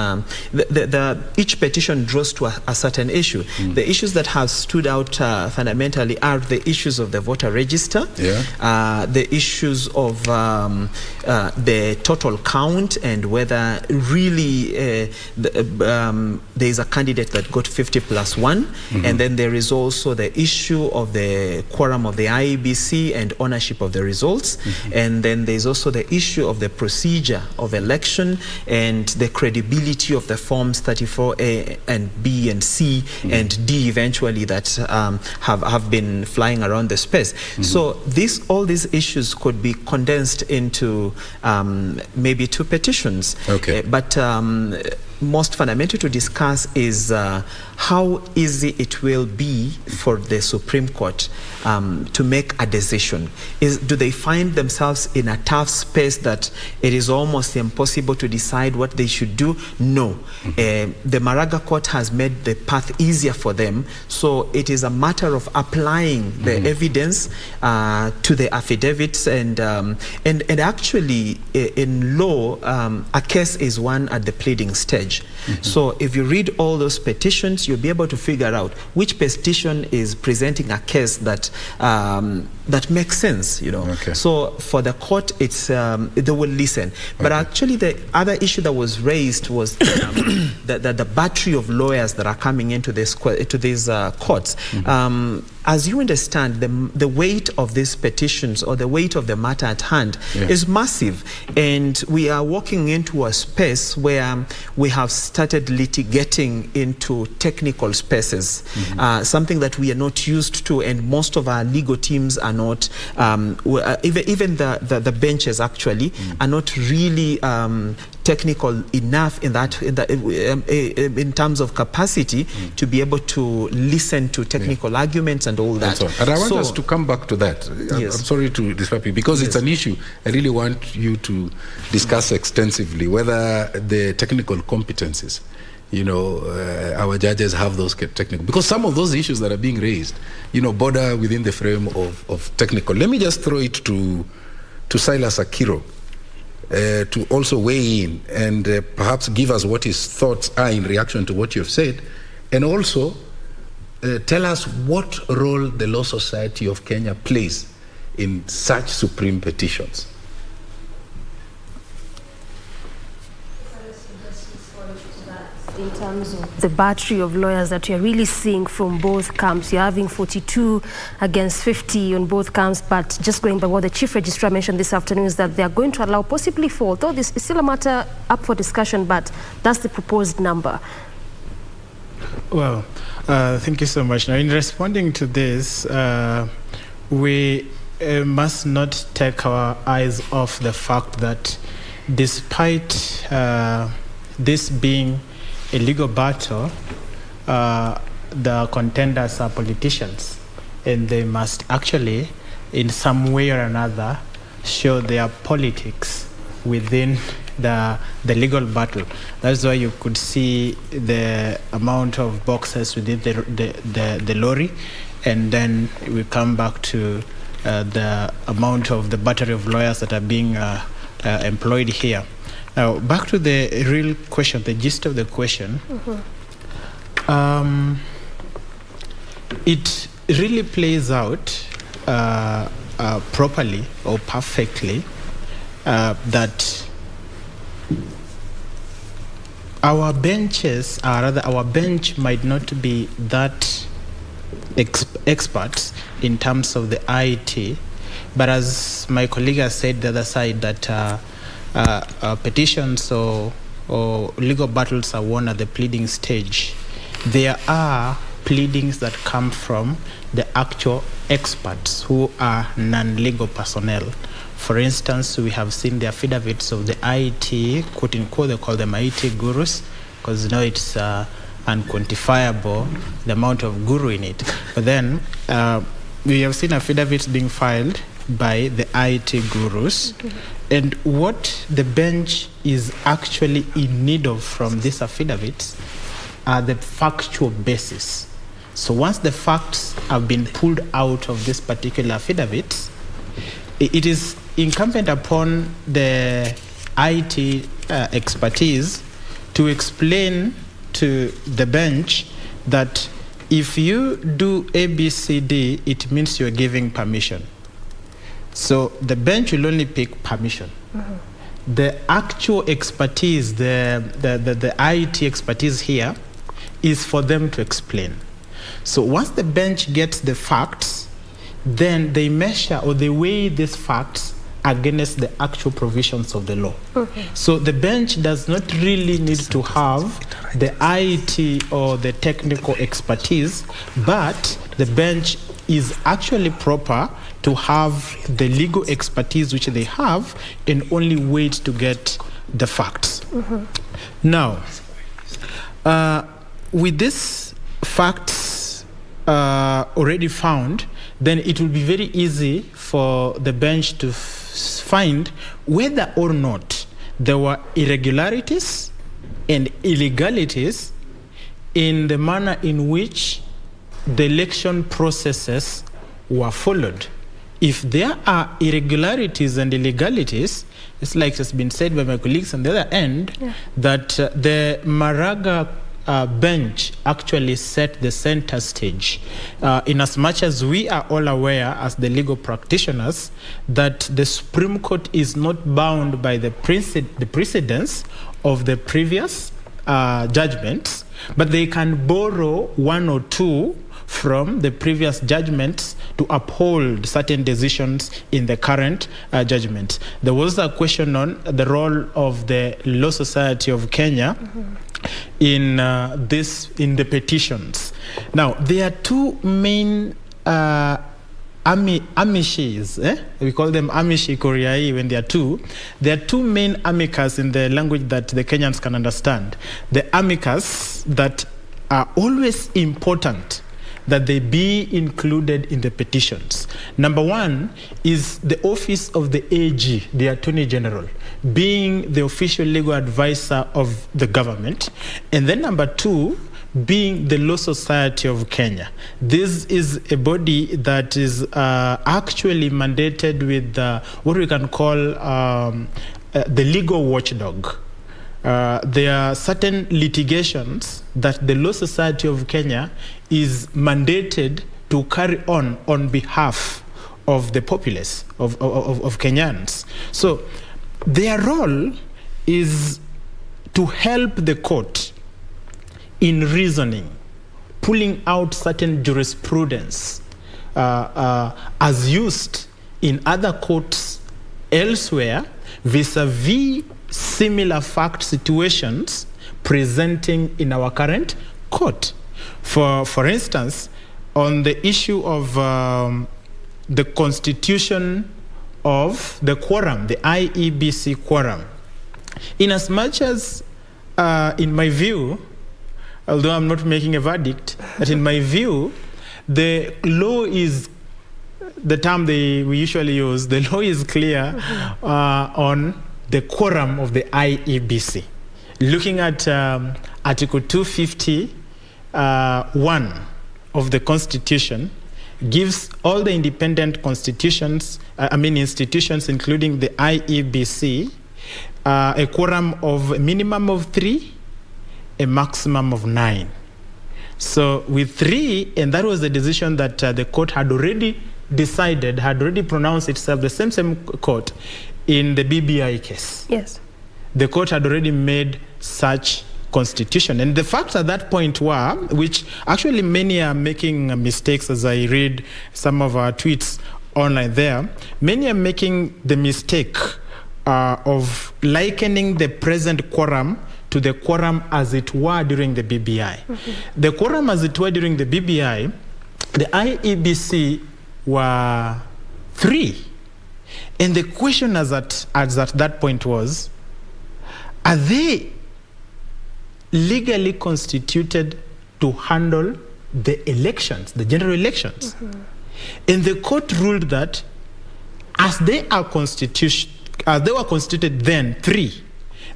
each petition draws to a certain issue. The issues that have stood out fundamentally are the issues of the voter register, the issues of the total count, and whether really there is a candidate that got 50+1, and then there is also the issue of the quorum of the IEBC and ownership of the results, and then there is also the issue of the procedure of election and the credibility of the forms 34A and B and C and D eventually that have been flying around the space. So all these issues could be condensed into maybe 2 petitions. But most fundamental to discuss is how easy it will be for the Supreme Court to make a decision. Do they find themselves in a tough space that it is almost impossible to decide what they should do? No. The Maraga Court has made the path easier for them, so it is a matter of applying the evidence to the affidavits, and actually in law, a case is won at the pleading stage. So if you read all those petitions, you'll be able to figure out which petition is presenting a case that that makes sense, you know. So for the court, it's they will listen. But actually, the other issue that was raised was the battery of lawyers that are coming into these courts. As you understand, the weight of these petitions, or the weight of the matter at hand, is massive, and we are walking into a space where we have started litigating into technical spaces, something that we are not used to, and most of our legal teams are not, even the benches actually are not really technical enough in terms of capacity to be able to listen to technical arguments and all that. And I want us to come back to that. I'm sorry to disrupt you, because it's an issue I really want you to discuss extensively, whether the technical competencies, you know, our judges have those technical, because some of those issues that are being raised, you know, border within the frame of technical. Let me just throw it to Silas Akiro, to also weigh in and perhaps give us what his thoughts are in reaction to what you've said, and also tell us what role the Law Society of Kenya plays in such supreme petitions. In terms of the battery of lawyers that you're really seeing from both camps, you're having 42 against 50 on both camps, but just going by what the Chief Registrar mentioned this afternoon is that they are going to allow possibly 4, although this is still a matter up for discussion, but that's the proposed number. Well, thank you so much. Now, in responding to this, we must not take our eyes off the fact that despite this being a legal battle, the contenders are politicians, and they must actually, in some way or another, show their politics within the legal battle. That's why you could see the amount of boxes within the lorry, and then we come back to the amount of the battery of lawyers that are being employed here. Now, back to the real question, the gist of the question. It really plays out properly or perfectly that our benches, or rather our bench might not be that experts in terms of the IT, but as my colleague has said, the other side, that petitions or legal battles are won at the pleading stage. There are pleadings that come from the actual experts who are non-legal personnel. For instance, we have seen the affidavits of the IT, quote unquote, they call them IT gurus, because you know it's unquantifiable, the amount of guru in it. But then we have seen affidavits being filed by the IT gurus, and what the bench is actually in need of from these affidavits are the factual basis. So once the facts have been pulled out of this particular affidavit, it is incumbent upon the IT expertise to explain to the bench that if you do A, B, C, D, it means you're giving permission. So the bench will only pick permission. The actual expertise, the IT expertise here, is for them to explain. So once the bench gets the facts, then they measure or they weigh these facts against the actual provisions of the law. So the bench does not really need to have the IT or the technical expertise, but the bench is actually proper to have the legal expertise which they have and only wait to get the facts. Now, With these facts already found, then it will be very easy for the bench to find whether or not there were irregularities and illegalities in the manner in which the election processes were followed. If there are irregularities and illegalities, it's like it's been said by my colleagues on the other end, that the Maraga bench actually set the center stage, in as much as we are all aware as the legal practitioners that the Supreme Court is not bound by the precedents of the previous judgments, but they can borrow one or two from the previous judgments to uphold certain decisions in the current judgment. There was a question on the role of the Law Society of Kenya in the petitions. Now, there are two main amishes, we call them amishi Koreai when there are two. There are two main amicus in the language that the Kenyans can understand. The amicus that are always important that they be included in the petitions. Number one is the office of the AG, the Attorney General, being the official legal advisor of the government. And then number two, being the Law Society of Kenya. This is a body that is actually mandated with what we can call the legal watchdog. There are certain litigations that the Law Society of Kenya is mandated to carry on behalf of the populace, of Kenyans. So their role is to help the court in reasoning, pulling out certain jurisprudence as used in other courts elsewhere vis-a-vis similar fact situations presenting in our current court. For instance, on the issue of the constitution of the quorum, the IEBC quorum, in as much as, in my view, although I'm not making a verdict, that in my view, the law is, the term we usually use, the law is clear on the quorum of the IEBC. Looking at Article 250(1) of the Constitution, gives all the independent institutions, including the IEBC, a quorum of a minimum of 3, a maximum of 9. So with 3, and that was the decision that the court had already decided, had already pronounced itself, the same court, in the BBI case. Yes. The court had already made such constitution. And the facts at that point were, which actually many are making mistakes as I read some of our tweets online there, many are making the mistake of likening the present quorum to the quorum as it were during the BBI. The quorum as it were during the BBI, the IEBC were 3. And the question as at that point was, are they legally constituted to handle the elections, the general elections? And the court ruled that as they were constituted then, 3,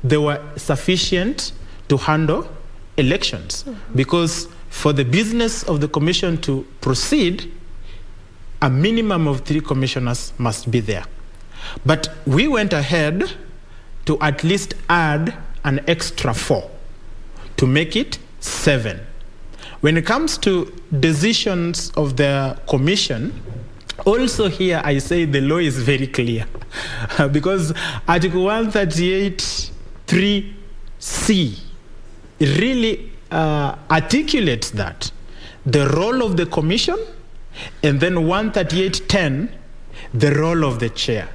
they were sufficient to handle elections. Because for the business of the commission to proceed, a minimum of 3 commissioners must be there. But we went ahead to at least add an extra 4 to make it 7. When it comes to decisions of the commission, also here I say the law is very clear because Article 138(3)(c) really articulates that the role of the commission, and then 138(10), the role of the chair,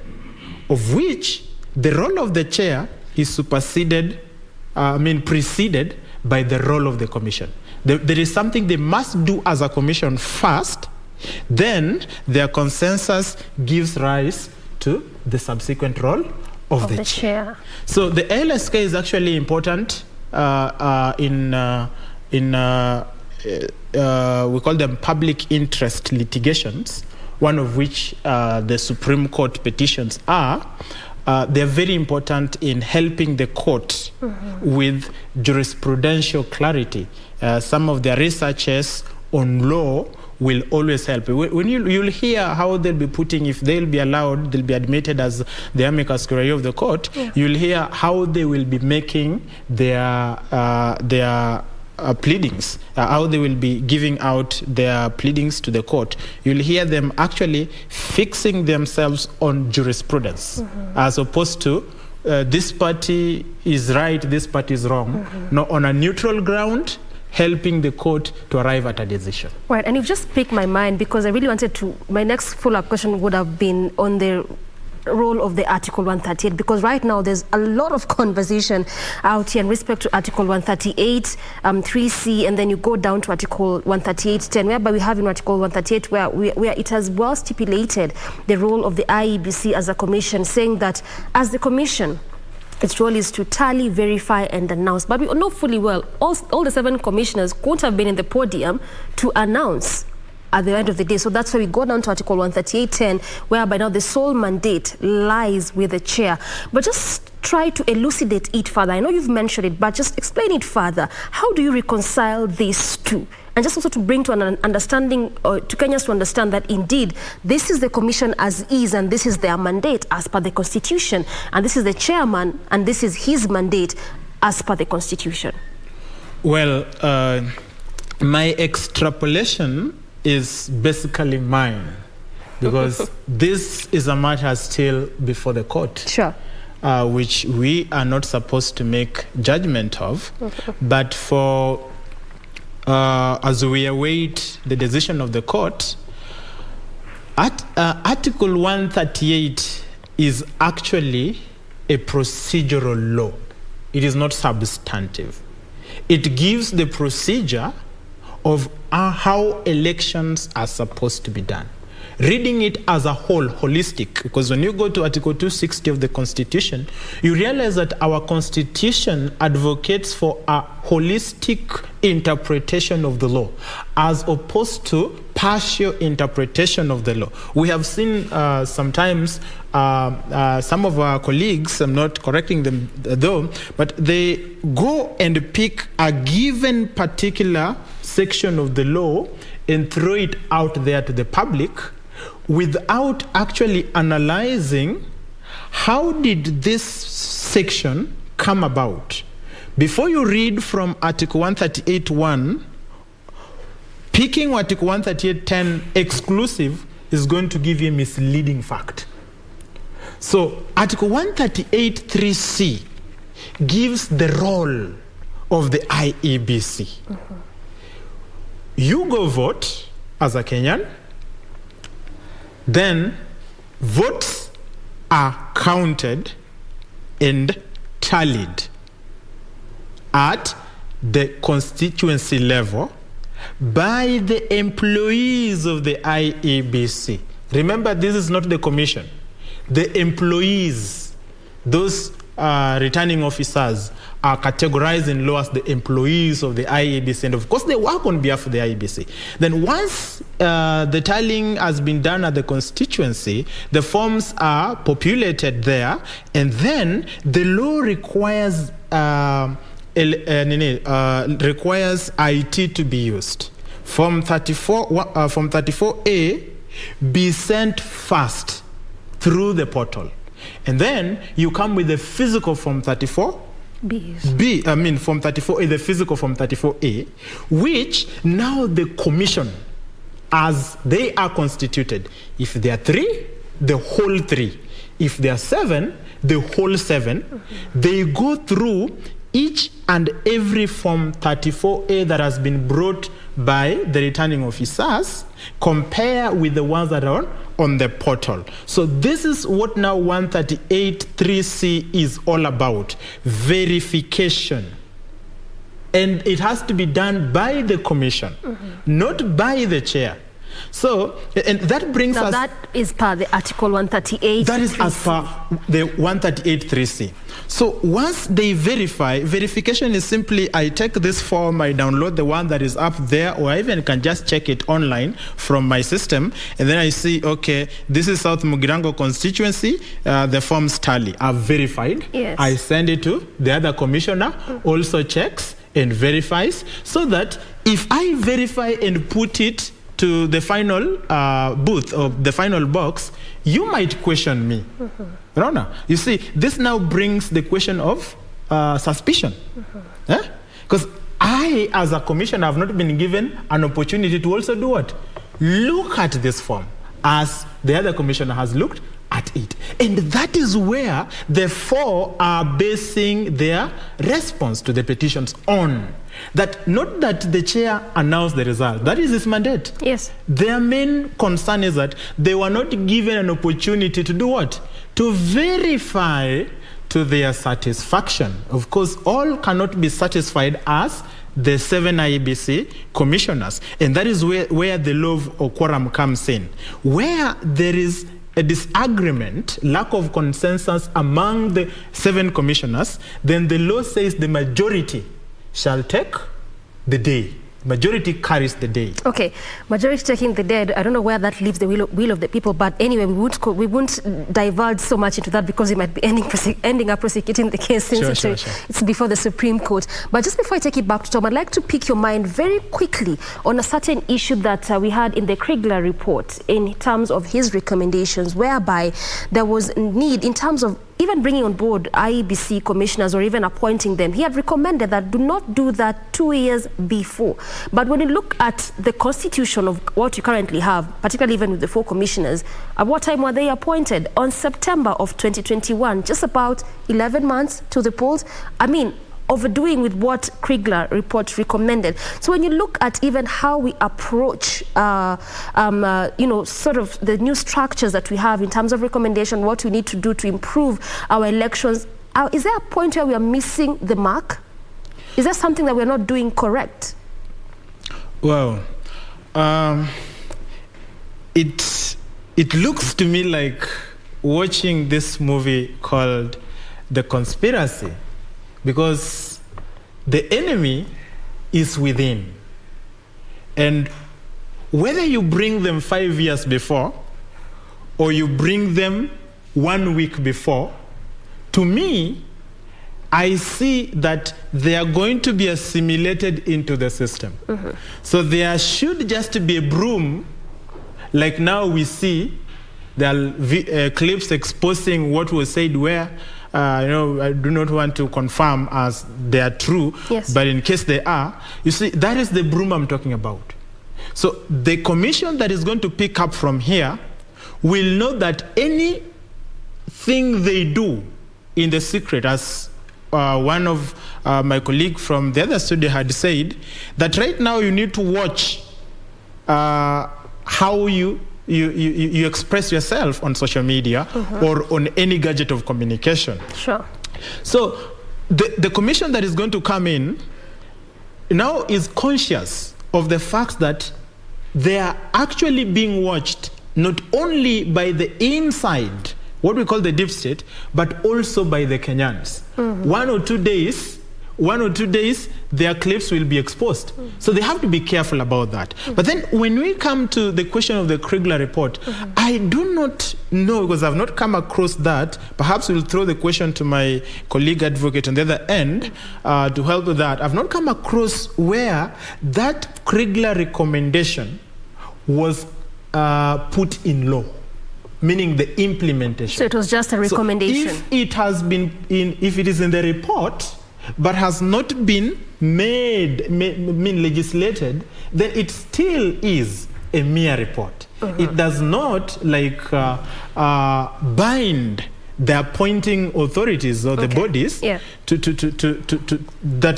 of which the role of the chair is preceded by the role of the commission. There is something they must do as a commission first, then their consensus gives rise to the subsequent role of the chair. So the LSK is actually important we call them public interest litigations, one of which the Supreme Court petitions are, they're very important in helping the court with jurisprudential clarity. Some of their researches on law will always help. When you'll hear how they'll be putting, if they'll be allowed, they'll be admitted as the amicus curiae of the court, you'll hear how they will be making their pleadings, how they will be giving out their pleadings to the court. You'll hear them actually fixing themselves on jurisprudence, as opposed to this party is right, this party is wrong. No, on a neutral ground, helping the court to arrive at a decision. Right, and you've just piqued my mind because I really wanted to, my next follow-up question would have been on the role of the Article 138, because right now there's a lot of conversation out here in respect to Article 138, 3C, and then you go down to Article 138.10, whereby we have in Article 138 where it has well stipulated the role of the IEBC as a commission, saying that as the commission, its role is to tally, verify, and announce. But we know fully well, all the 7 commissioners couldn't have been in the podium to announce at the end of the day. So that's why we go down to Article 138.10, whereby now the sole mandate lies with the chair. But just try to elucidate it further. I know you've mentioned it, but just explain it further. How do you reconcile these two? And just also to bring to an understanding, to Kenyans to understand that indeed this is the commission as is, and this is their mandate as per the Constitution, and this is the chairman, and this is his mandate as per the Constitution. Well, my extrapolation is basically mine, because this is a matter still before the court. Sure. Which we are not supposed to make judgment of, but for as we await the decision of the court, Article 138 is actually a procedural law. It is not substantive. It gives the procedure of how elections are supposed to be done. Reading it as a whole, holistic, because when you go to Article 260 of the Constitution, you realize that our Constitution advocates for a holistic interpretation of the law, as opposed to partial interpretation of the law. We have seen sometimes some of our colleagues, I'm not correcting them though, but they go and pick a given particular section of the law and throw it out there to the public without actually analyzing how did this section come about. Before you read from Article 138.1, picking Article 138.10 exclusive is going to give you a misleading fact. So Article 138.3c gives the role of the IEBC. You go vote as a Kenyan, then votes are counted and tallied at the constituency level by the employees of the IEBC. Remember, this is not the commission. The employees, those returning officers, are categorized in law as the employees of the IEBC, and of course they work on behalf of the IEBC. Then once the tallying has been done at the constituency, the forms are populated there, and then the law requires requires IT to be used. Form 34A be sent first through the portal, and then you come with the physical Form 34. Form 34A, the physical Form 34A, which now the commission, as they are constituted, if there are 3, the whole 3. If there are 7, the whole 7. They go through each and every Form 34A that has been brought by the returning officers, compare with the ones that are on the portal. So this is what now 138.3c is all about, verification. And it has to be done by the commission, not by the chair. So, and that brings now us... that is per the Article 138. That is as per the 138.3c. So once they verify, verification is simply I take this form, I download the one that is up there, or I even can just check it online from my system, and then I see, okay, this is South Mugirango constituency, the forms tally are verified. Yes. I send it to the other commissioner, also checks and verifies, so that if I verify and put it to the final booth or the final box, you might question me. Rona, you see, this now brings the question of suspicion. Because I, as a commissioner, have not been given an opportunity to also do what? Look at this form, as the other commissioner has looked at it. And that is where the four are basing their response to the petitions on. That not that the chair announced the result. That is his mandate. Yes. Their main concern is that they were not given an opportunity to do what? To verify to their satisfaction. Of course, all cannot be satisfied as the 7 IEBC commissioners. And that is where the law of quorum comes in. Where there is a disagreement, lack of consensus among the 7 commissioners, then the law says the majority shall take the day. Majority carries the day. Okay, majority taking the day. I don't know where that leaves the will of the people, but anyway, we won't divulge so much into that because we might be ending up prosecuting the case since it's before the Supreme Court. But just before I take it back to Tom, I'd like to pick your mind very quickly on a certain issue that we had in the Kriegler report in terms of his recommendations, whereby there was need in terms of even bringing on board IEBC commissioners or even appointing them. He had recommended that do not do that 2 years before. But when you look at the constitution of what you currently have, particularly even with the 4 commissioners, at what time were they appointed? On September of 2021, just about 11 months to the polls. I mean, overdoing with what Kriegler report recommended. So when you look at even how we approach, sort of the new structures that we have in terms of recommendation, what we need to do to improve our elections, is there a point where we are missing the mark? Is there something that we're not doing correct? Well, it looks to me like watching this movie called The Conspiracy, because the enemy is within. And whether you bring them 5 years before or you bring them 1 week before, to me, I see that they are going to be assimilated into the system. So there should just be a broom, like now we see there are clips exposing what was said where, I do not want to confirm as they are true, but in case they are, you see, that is the broom I'm talking about. So the commission that is going to pick up from here will know that anything they do in the secret, as one of my colleague from the other studio had said, that right now you need to watch how you express yourself on social media or on any gadget of communication. Sure. So the commission that is going to come in now is conscious of the fact that they are actually being watched not only by the inside, what we call the deep state, but also by the Kenyans. 1 or 2 days, their clips will be exposed. So they have to be careful about that. But then when we come to the question of the Kriegler report, I do not know, because I've not come across that. Perhaps we'll throw the question to my colleague advocate on the other end to help with that. I've not come across where that Kriegler recommendation was put in law, meaning the implementation. So it was just a recommendation. So if it has been if it is in the report, but has not been legislated, then it still is a mere report. It does not bind the appointing authorities or the bodies that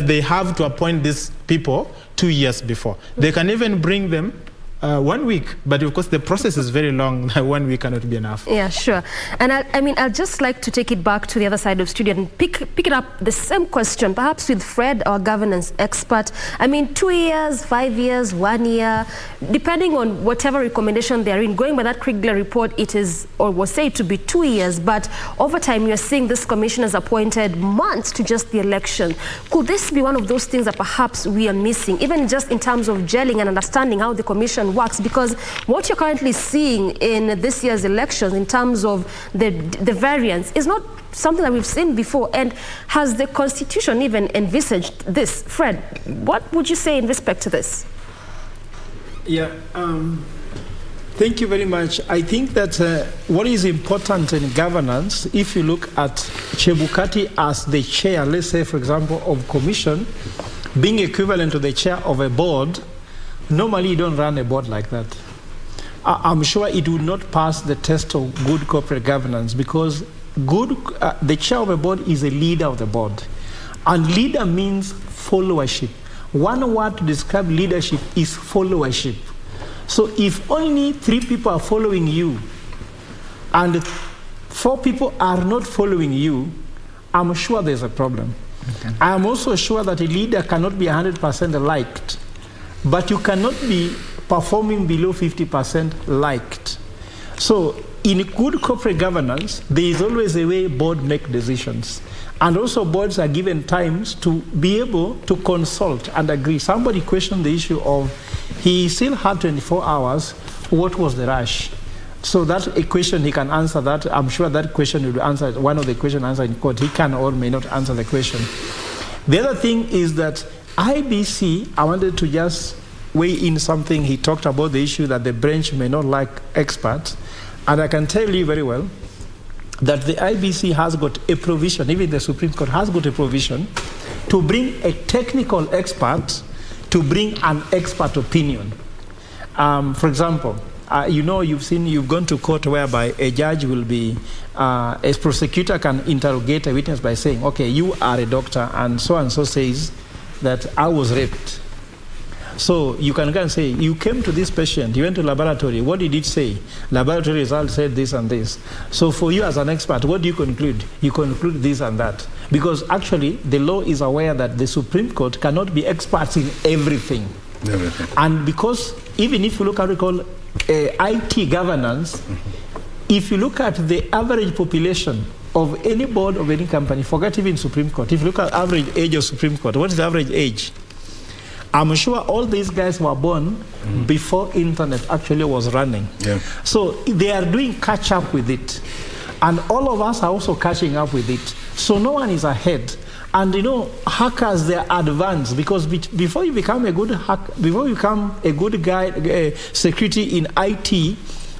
they have to appoint these people 2 years before. They can even bring them 1 week, but of course the process is very long. 1 week cannot be enough. Yeah, sure. And I'd just like to take it back to the other side of studio and pick it up the same question, perhaps with Fred, our governance expert. 2 years, 5 years, 1 year, depending on whatever recommendation they're in. Going by that Kriegler report, it is, or was said to be 2 years, but over time you're seeing this commission has appointed months to just the election. Could this be one of those things that perhaps we are missing, even just in terms of gelling and understanding how the commission works? Because what you're currently seeing in this year's elections in terms of the variance is not something that we've seen before. And has the Constitution even envisaged this? Fred, what would you say in respect to this? Yeah, thank you very much. I think that what is important in governance, if you look at Chebukati as the chair, let's say, for example, of commission, being equivalent to the chair of a board, normally you don't run a board like that. I'm sure it would not pass the test of good corporate governance, because the chair of a board is a leader of the board. And leader means followership. One word to describe leadership is followership. So if only 3 people are following you and 4 people are not following you, I'm sure there's a problem. Okay. I'm also sure that a leader cannot be 100% liked, but you cannot be performing below 50% liked. So in good corporate governance, there is always a way board make decisions. And also boards are given times to be able to consult and agree. Somebody questioned the issue of he still had 24 hours. What was the rush? So that's a question he can answer that. I'm sure that question will be answered. One of the questions answered in court. He can or may not answer the question. The other thing is that IBC, I wanted to just weigh in something. He talked about the issue that the branch may not like experts. And I can tell you very well that the IBC has got a provision, even the Supreme Court has got a provision to bring a technical expert to bring an expert opinion. For example, you've gone to court whereby a judge will be, a prosecutor can interrogate a witness by saying, okay, you are a doctor and so says that I was raped. So you can go and say, you came to this patient, you went to laboratory, what did it say? Laboratory results said this and this. So for you as an expert, what do you conclude? You conclude this and that. Because actually, the law is aware that the Supreme Court cannot be experts in everything. And because even if you look at what we call IT governance, if you look at the average population of any board of any company, forget even Supreme Court, if you look at average age of Supreme Court, what is the average age? I'm sure all these guys were born before internet actually was running. Yeah. So they are doing catch up with it. And all of us are also catching up with it. So no one is ahead. And hackers, they are advanced, because before you become a good hacker, before you become a good guy, security in IT,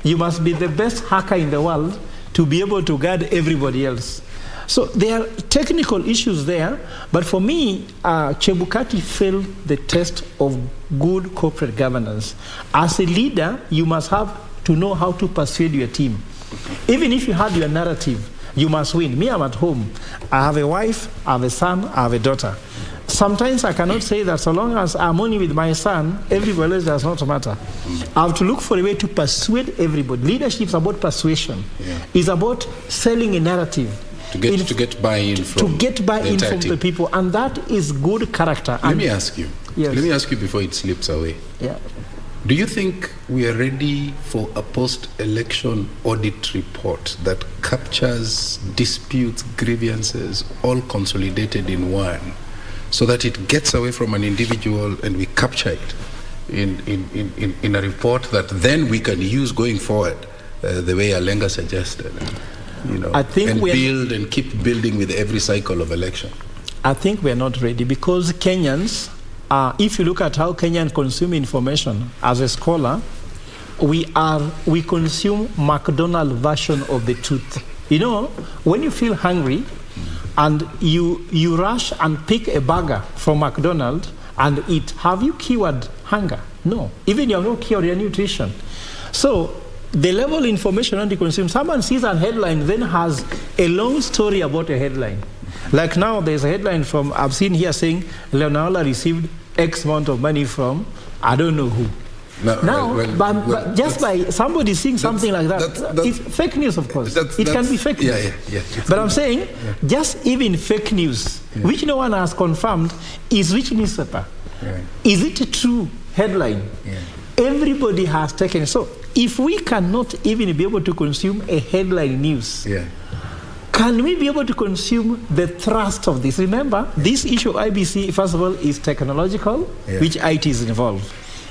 you must be the best hacker in the world to be able to guard everybody else. So there are technical issues there, but for me, Chebukati failed the test of good corporate governance. As a leader, you must have to know how to persuade your team. Even if you had your narrative, you must win. Me, I'm at home. I have a wife, I have a son, I have a daughter. Sometimes I cannot say that so long as I'm only with my son, everybody else does not matter. I have to look for a way to persuade everybody. Leadership is about persuasion. Yeah. It's about selling a narrative. To get buy-in from the people, and that is good character. Let me ask you. Yes. Let me ask you before it slips away. Yeah. Do you think we are ready for a post-election audit report that captures disputes, grievances, all consolidated in one, so that it gets away from an individual and we capture it in a report that then we can use going forward, the way Alenga suggested? I think and build and keep building with every cycle of election. I think we're not ready, because Kenyans, if you look at how Kenyans consume information, as a scholar, we consume McDonald's version of the truth. When you feel hungry and you rush and pick a burger from McDonald's and eat, have you cured hunger? No. Even you have not cured your nutrition. So the level of information that you consume, someone sees a headline, then has a long story about a headline. Like now, there's a headline from, I've seen here saying, Leonardo received X amount of money from, I don't know who. But just by somebody saying something like that, it's fake news, of course. It can be fake news. But I'm saying, just even fake news, which no one has confirmed, is which newspaper? Is it a true headline? Everybody has taken it. So if we cannot even be able to consume a headline news, can we be able to consume the thrust of this? Remember, this issue of IBC, first of all, is technological, which IT is involved.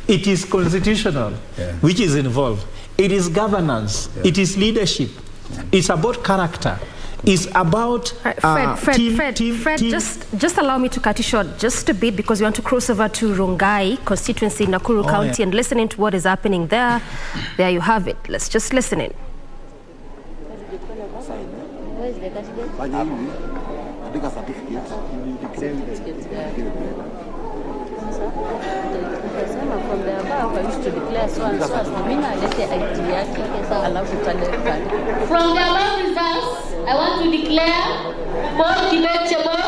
It is constitutional, which is involved. It is governance. It is leadership. It's about character. It's about Fred, just allow me to cut you short just a bit, because we want to cross over to Rongai constituency in Nakuru County and listening to what is happening there. There you have it. Let's just listen in. From the above, I used to declare so and so as the mina alete ID yake alafu tale. From the above results, I want to declare Paul Kibet Chebor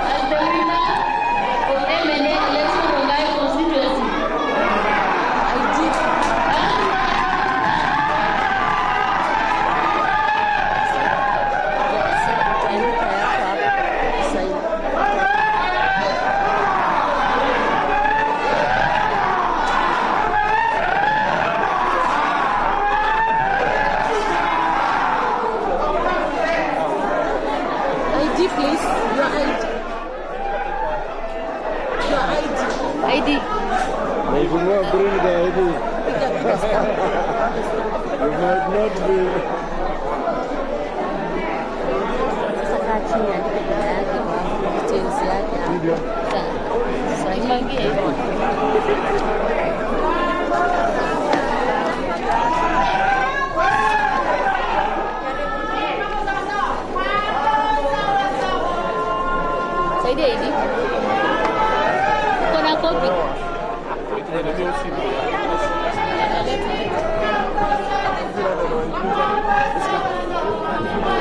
as the winner of MNA election Rongai constituency. If you not bring the ID, you might not be.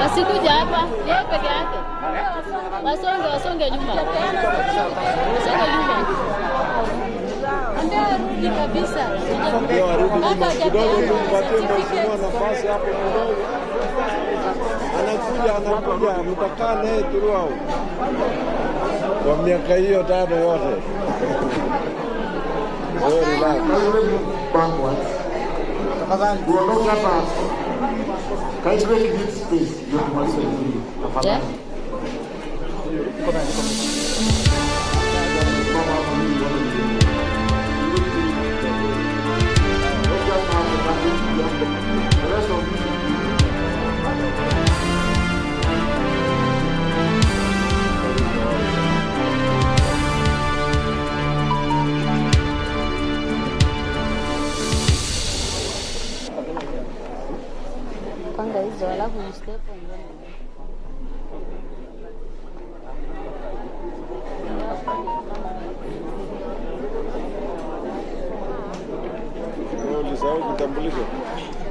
Wasikuja hapa, yeye peke yake. Wasonge nyuma. Wasonge nyuma. Ndio rudi kabisa. Ndio arudi nyuma kidogo, tumpatie mheshimiwa nafasi hapo kidogo. Anakuja, mtakaa naye throughout kwa miaka hiyo 5 yote. Panga hizo alafu step Ulisahau kitambulisho?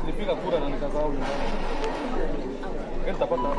Nilipiga kura na nikasahau nyumbani. Nitapata.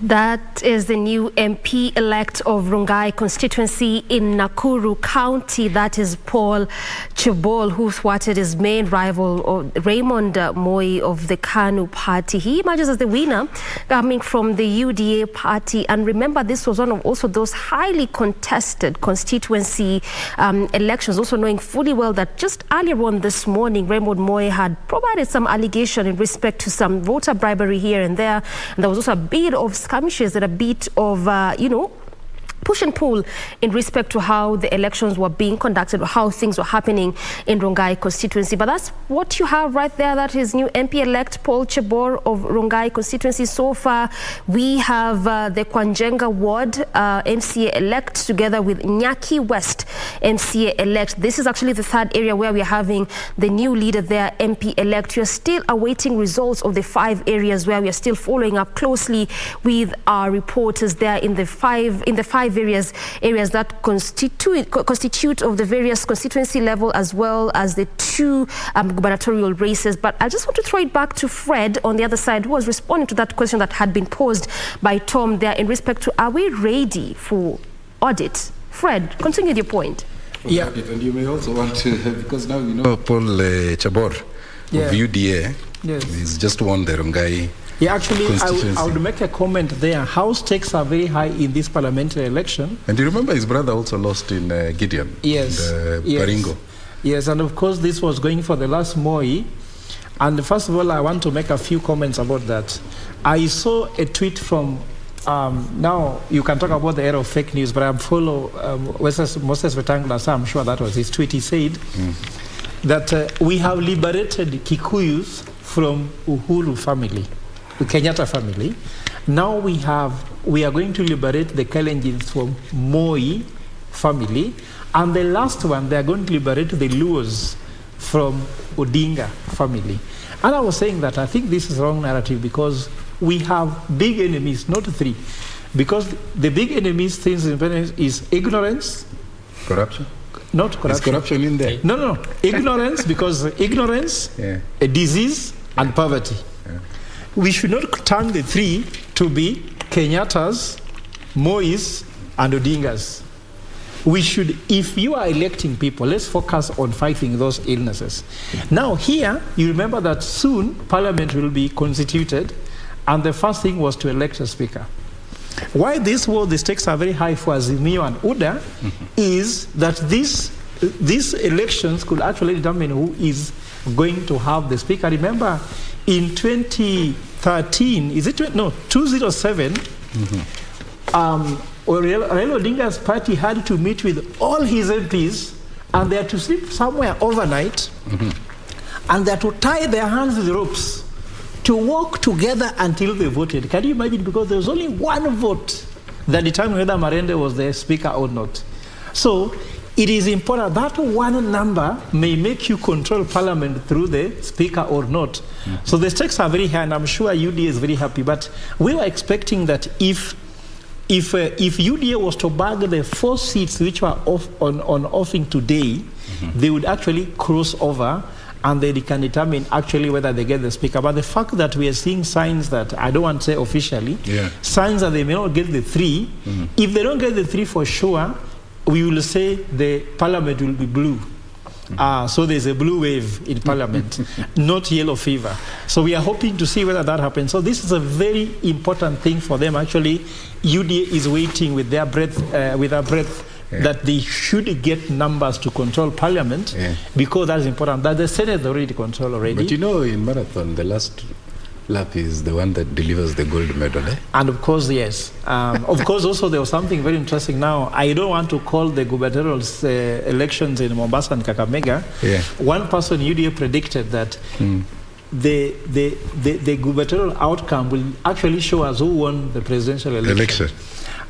That is the new MP-elect of Rongai constituency in Nakuru County. That is Paul Chebol, who thwarted his main rival, Raymond Moi of the KANU party. He emerges as the winner, coming from the UDA party. And remember, this was one of also those highly contested constituency elections, also knowing fully well that just earlier on this morning, Raymond Moi had provided some allegation in respect to some voter bribery here and there. And there was also a bit of skirmishes and a bit of, push and pull in respect to how the elections were being conducted, or how things were happening in Rongai constituency. But that's what you have right there. That is new MP-elect Paul Chebor of Rongai constituency. So far, we have the Kwanjenga ward MCA-elect together with Nyaki West MCA-elect. This is actually the third area where we are having the new leader there, MP-elect. We are still awaiting results of the 5 areas where we are still following up closely with our reporters there in the five various areas that constitute of the various constituency level, as well as the 2 gubernatorial races. But I just want to throw it back to Fred on the other side, who was responding to that question that had been posed by Tom there in respect to, are we ready for audit? Fred, continue with your point. Yeah, and you may also want to, because now you know Paul Chebor of UDA. Yes. He's just won the Rongai. Yeah, actually, I would make a comment there. How stakes are very high in this parliamentary election. And you remember his brother also lost in Gideon? Yes. Baringo. Yes, and of course this was going for the last Moi. And first of all, I want to make a few comments about that. I saw a tweet from, now you can talk about the era of fake news, but I follow Moses Wetangula, so I'm sure that was his tweet. He said that we have liberated Kikuyus from Uhuru family, the Kenyatta family. Now we are going to liberate the Kalenjins from Moi family. And the last one, they are going to liberate the Luos from Odinga family. And I was saying that I think this is the wrong narrative, because we have big enemies, not 3. Because the big enemies since independence is ignorance. Corruption? Not corruption. Is corruption in there? No. Ignorance, because ignorance, a disease, and poverty. We should not turn the 3 to be Kenyatta's, Moi's, and Odinga's. We should, if you are electing people, let's focus on fighting those illnesses. Now here, you remember that soon Parliament will be constituted, and the first thing was to elect a speaker. Why the stakes are very high for Azimio and UDA is that these elections could actually determine who is going to have the speaker. Remember, in 2013, 2007, Raila Odinga's party had to meet with all his MPs, and they had to sleep somewhere overnight, and they had to tie their hands with ropes to walk together until they voted. Can you imagine? Because there was only one vote that determined whether Marende was the speaker or not. So it is important that one number may make you control parliament through the speaker or not. So the stakes are very high, and I'm sure UDA is very happy. But we were expecting that if UDA was to bag the 4 seats which were on offering today, they would actually cross over, and they can determine actually whether they get the speaker. But the fact that we are seeing signs that, I don't want to say officially, signs that they may not get the 3, if they don't get the 3 for sure, we will say the parliament will be blue. So there's a blue wave in parliament, not yellow fever. So we are hoping to see whether that happens. So this is a very important thing for them. Actually, UDA is waiting with their breath, that they should get numbers to control parliament, because that is important. That the Senate already control already. But you know, in marathon, the last lap is the one that delivers the gold medal, eh? And of course, yes. Of course, also there was something very interesting now. I don't want to call the gubernatorial elections in Mombasa and Kakamega. One person, UDA, predicted that the gubernatorial outcome will actually show us who won the presidential election.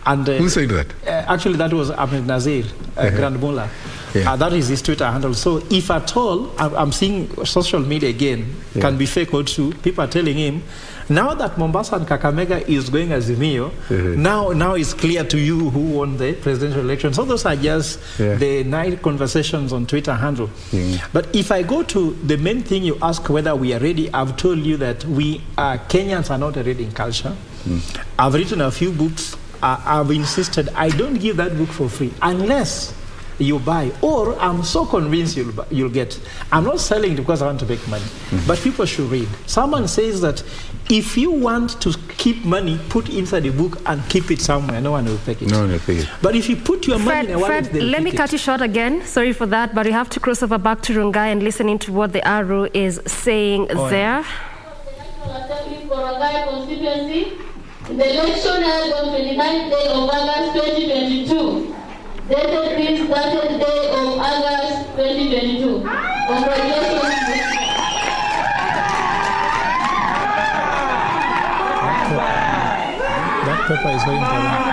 And who said that? Actually, that was Ahmed Nazir, Grand Mullah. Yeah. That is his Twitter handle. So if at all, I'm seeing social media again, can be fake or true, people are telling him, now that Mombasa and Kakamega is going Azimio, now it's clear to you who won the presidential election. So those are just the night conversations on Twitter handle. But if I go to the main thing you ask whether we are ready, I've told you that we Kenyans are not a reading culture. I've written a few books. I've insisted I don't give that book for free unless you buy, or I'm so convinced you'll get. I'm not selling it because I want to make money, but people should read. Someone says that if you want to keep money, put inside the book and keep it somewhere. No one will take it. No one will take it. But if you put your money in a wallet, Fred, let me cut you short again. Sorry for that, but we have to cross over back to Rongai and listen into what the RO is saying there. The election held on 29th day of August 2022. Dated this 30th day of August 2022. Congratulations. That paper is very important.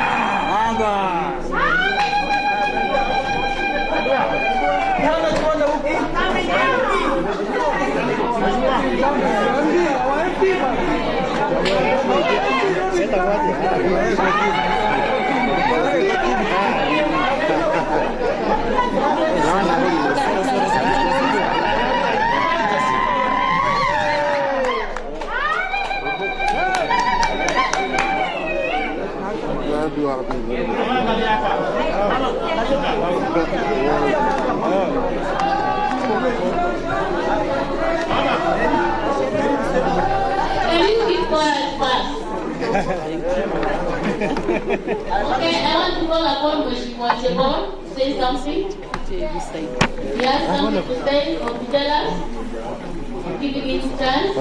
Okay, I want to call upon Mheshimiwa Chebon to say something. He has something to say or to tell us. Giving it a chance.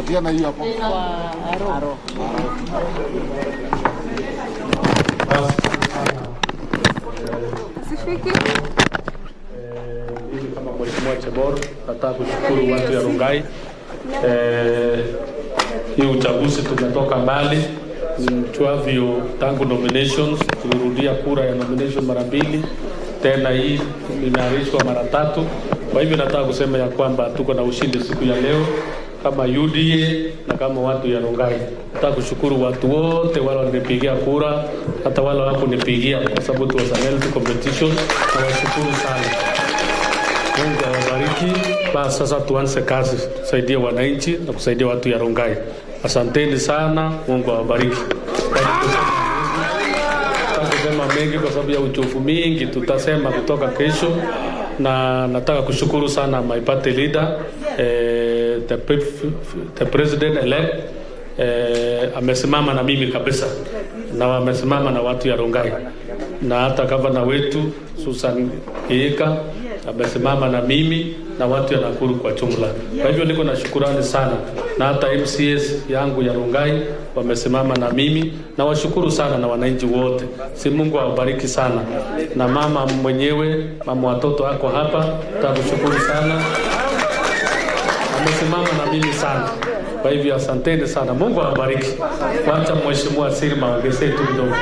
Mimi kama Mheshimiwa Chebon nataka kushukuru watu ya Rongai. Hii uchaguzi tumetoka mbali. Tuavyo tangu nominations, tulirudia kura ya nomination mara mbili, tena hii imearishwa mara tatu. Kwa hivyo nataka kusema ya kwamba tuko na ushindi siku ya leo kama UDA na kama watu ya Rongai. Nataka kushukuru watu wote wale walipigia kura, hata wale hawakunipigia kwa sababu tu was a healthy competition. Nawashukuru sana. Mungu awabariki. Basi sasa tuanze kazi, tusaidie wananchi na kusaidia watu ya Rongai. Asanteni sana, Mungu awabariki. Tutasema mengi kwa sababu ya uchovu mingi, tutasema kutoka kesho, na nataka kushukuru sana my party leader, the president elect, amesimama na mimi kabisa, na amesimama na watu ya Rongai, na hata gavana wetu Susan Kiika amesimama na mimi na watu ya Nakuru kwa jumla. Kwa hivyo niko na shukrani sana, na hata MCS yangu ya Rongai wamesimama na mimi, na washukuru sana na wananchi wote. Si Mungu awabariki sana, na mama mwenyewe, mama watoto wako hapa, takushukuru sana, amesimama na mimi sana. Kwa hivyo asanteni sana, Mungu awabariki. Wacha Mheshimiwa Sirma ongezee tu kidogo.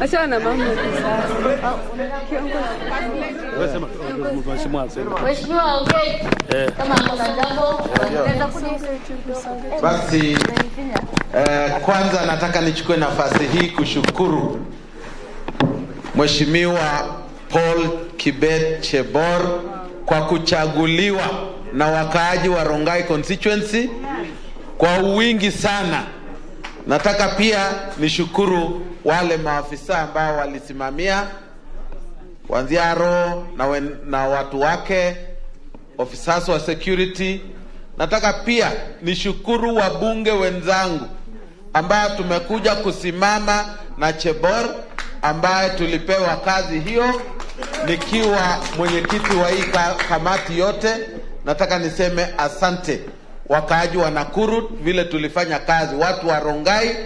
Acha na mama. Mheshimiwa ongea. Kama kuna jambo unaweza basi. Kwanza nataka nichukue nafasi hii kushukuru Mheshimiwa Paul Kibet Chebor kwa kuchaguliwa na wakaaji wa Rongai constituency kwa wingi sana. Nataka pia nishukuru wale maafisa ambao walisimamia kuanzia RO na watu wake, officers wa security. Nataka pia nishukuru wabunge wenzangu ambao tumekuja kusimama na Chebor, ambaye tulipewa kazi hiyo nikiwa mwenyekiti wa hii kamati yote. Nataka niseme asante wakaaji wa Nakuru vile tulifanya kazi, watu wa Rongai,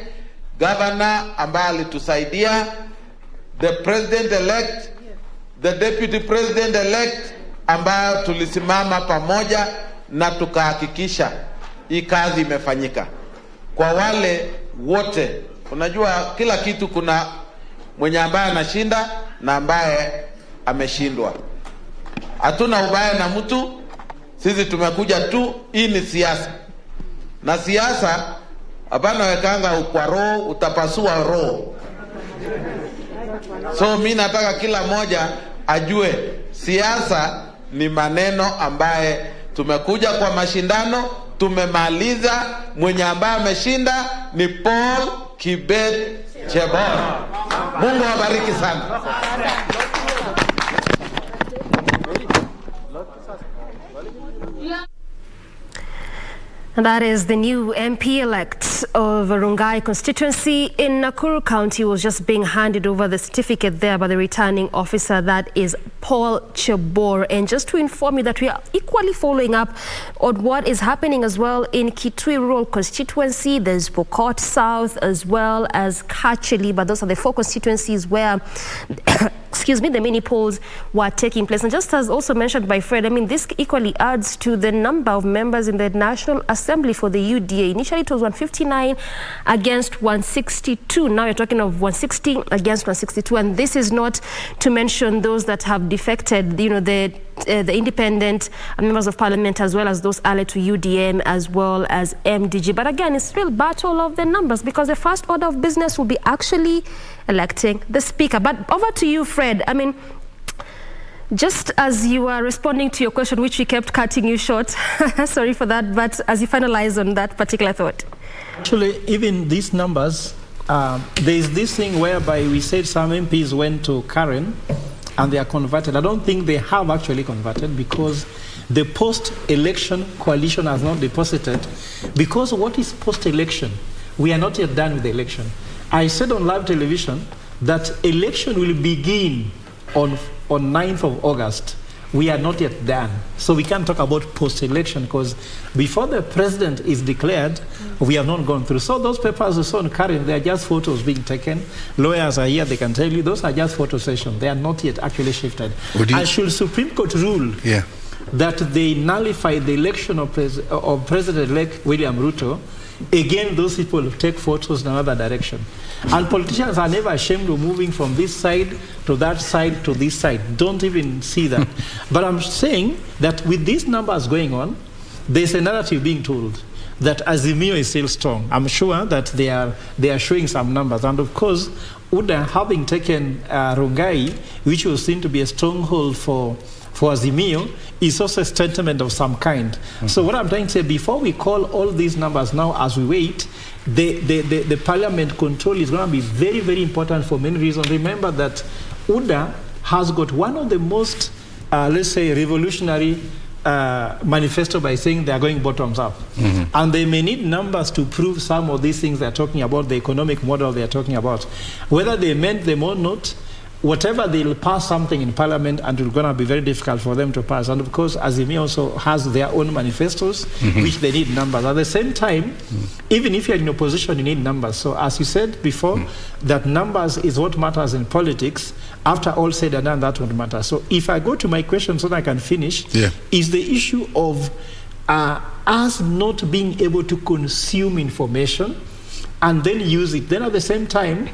governor ambaye alitusaidia, the president elect the deputy president-elect ambayo tulisimama pamoja na tukahakikisha hii kazi imefanyika. Kwa wale wote, unajua kila kitu kuna mwenye ambaye anashinda na ambaye ameshindwa. Hatuna ubaya na mtu, sisi tumekuja tu, hii ni siasa. Na siasa hapana wekanga kwa roho, utapasua roho. So mimi nataka kila moja ajue siasa ni maneno ambaye tumekuja kwa mashindano, tumemaliza, mwenye ambaye ameshinda ni Paul Kibet Chebor. Mungu awabariki sana. And that is the new MP-elect of Rongai constituency in Nakuru County. Was just being handed over the certificate there by the returning officer. That is Paul Chebor. And just to inform you that we are equally following up on what is happening as well in Kitui Rural constituency. There's Pokot South as well as Kacheli, but those are the four constituencies where excuse me, the mini polls were taking place. And just as also mentioned by Fred, I mean, this equally adds to the number of members in the National Assembly for the UDA. Initially, it was 159 against 162. Now you're talking of 160 against 162. And this is not to mention those that have defected, you know, the independent members of parliament, as well as those allied to UDM, as well as MDG. But again, it's still battle of the numbers, because the first order of business will be actually electing the speaker. But over to you, Fred. I mean, just as you were responding to your question, which we kept cutting you short, sorry for that, but as you finalize on that particular thought. Actually, even these numbers, there is this thing whereby we said some MPs went to Karen and they are converted. I don't think they have actually converted, because the post-election coalition has not deposited. Because what is post-election? We are not yet done with the election. I said on live television that election will begin on 9th of August. We are not yet done. So we can't talk about post-election, because before the president is declared, we have not gone through. So those papers you saw on Karen, they are just photos being taken. Lawyers are here, they can tell you, those are just photo sessions. They are not yet actually shifted. And should Supreme Court rule that they nullify the election of President-elect William Ruto, again, those people take photos in another direction. And politicians are never ashamed of moving from this side to that side to this side. Don't even see that. But I'm saying that with these numbers going on, there's a narrative being told that Azimio is still strong. I'm sure that they are showing some numbers. And of course, UDA having taken Rongai, which was seen to be a stronghold for Azimio, is also a statement of some kind. So what I'm trying to say, before we call all these numbers now as we wait, the parliament control is going to be very, very important for many reasons. Remember that UDA has got one of the most, let's say, revolutionary manifesto by saying they are going bottoms up. And they may need numbers to prove some of these things they're talking about, the economic model they're talking about. Whether they meant them or not, whatever, they'll pass something in parliament, and it's going to be very difficult for them to pass. And of course, Azimio also has their own manifestos, which they need numbers. At the same time, even if you're in opposition, you need numbers. So as you said before, that numbers is what matters in politics. After all said and done, that won't matter. So if I go to my question so that I can finish, is the issue of us not being able to consume information and then use it. Then at the same time,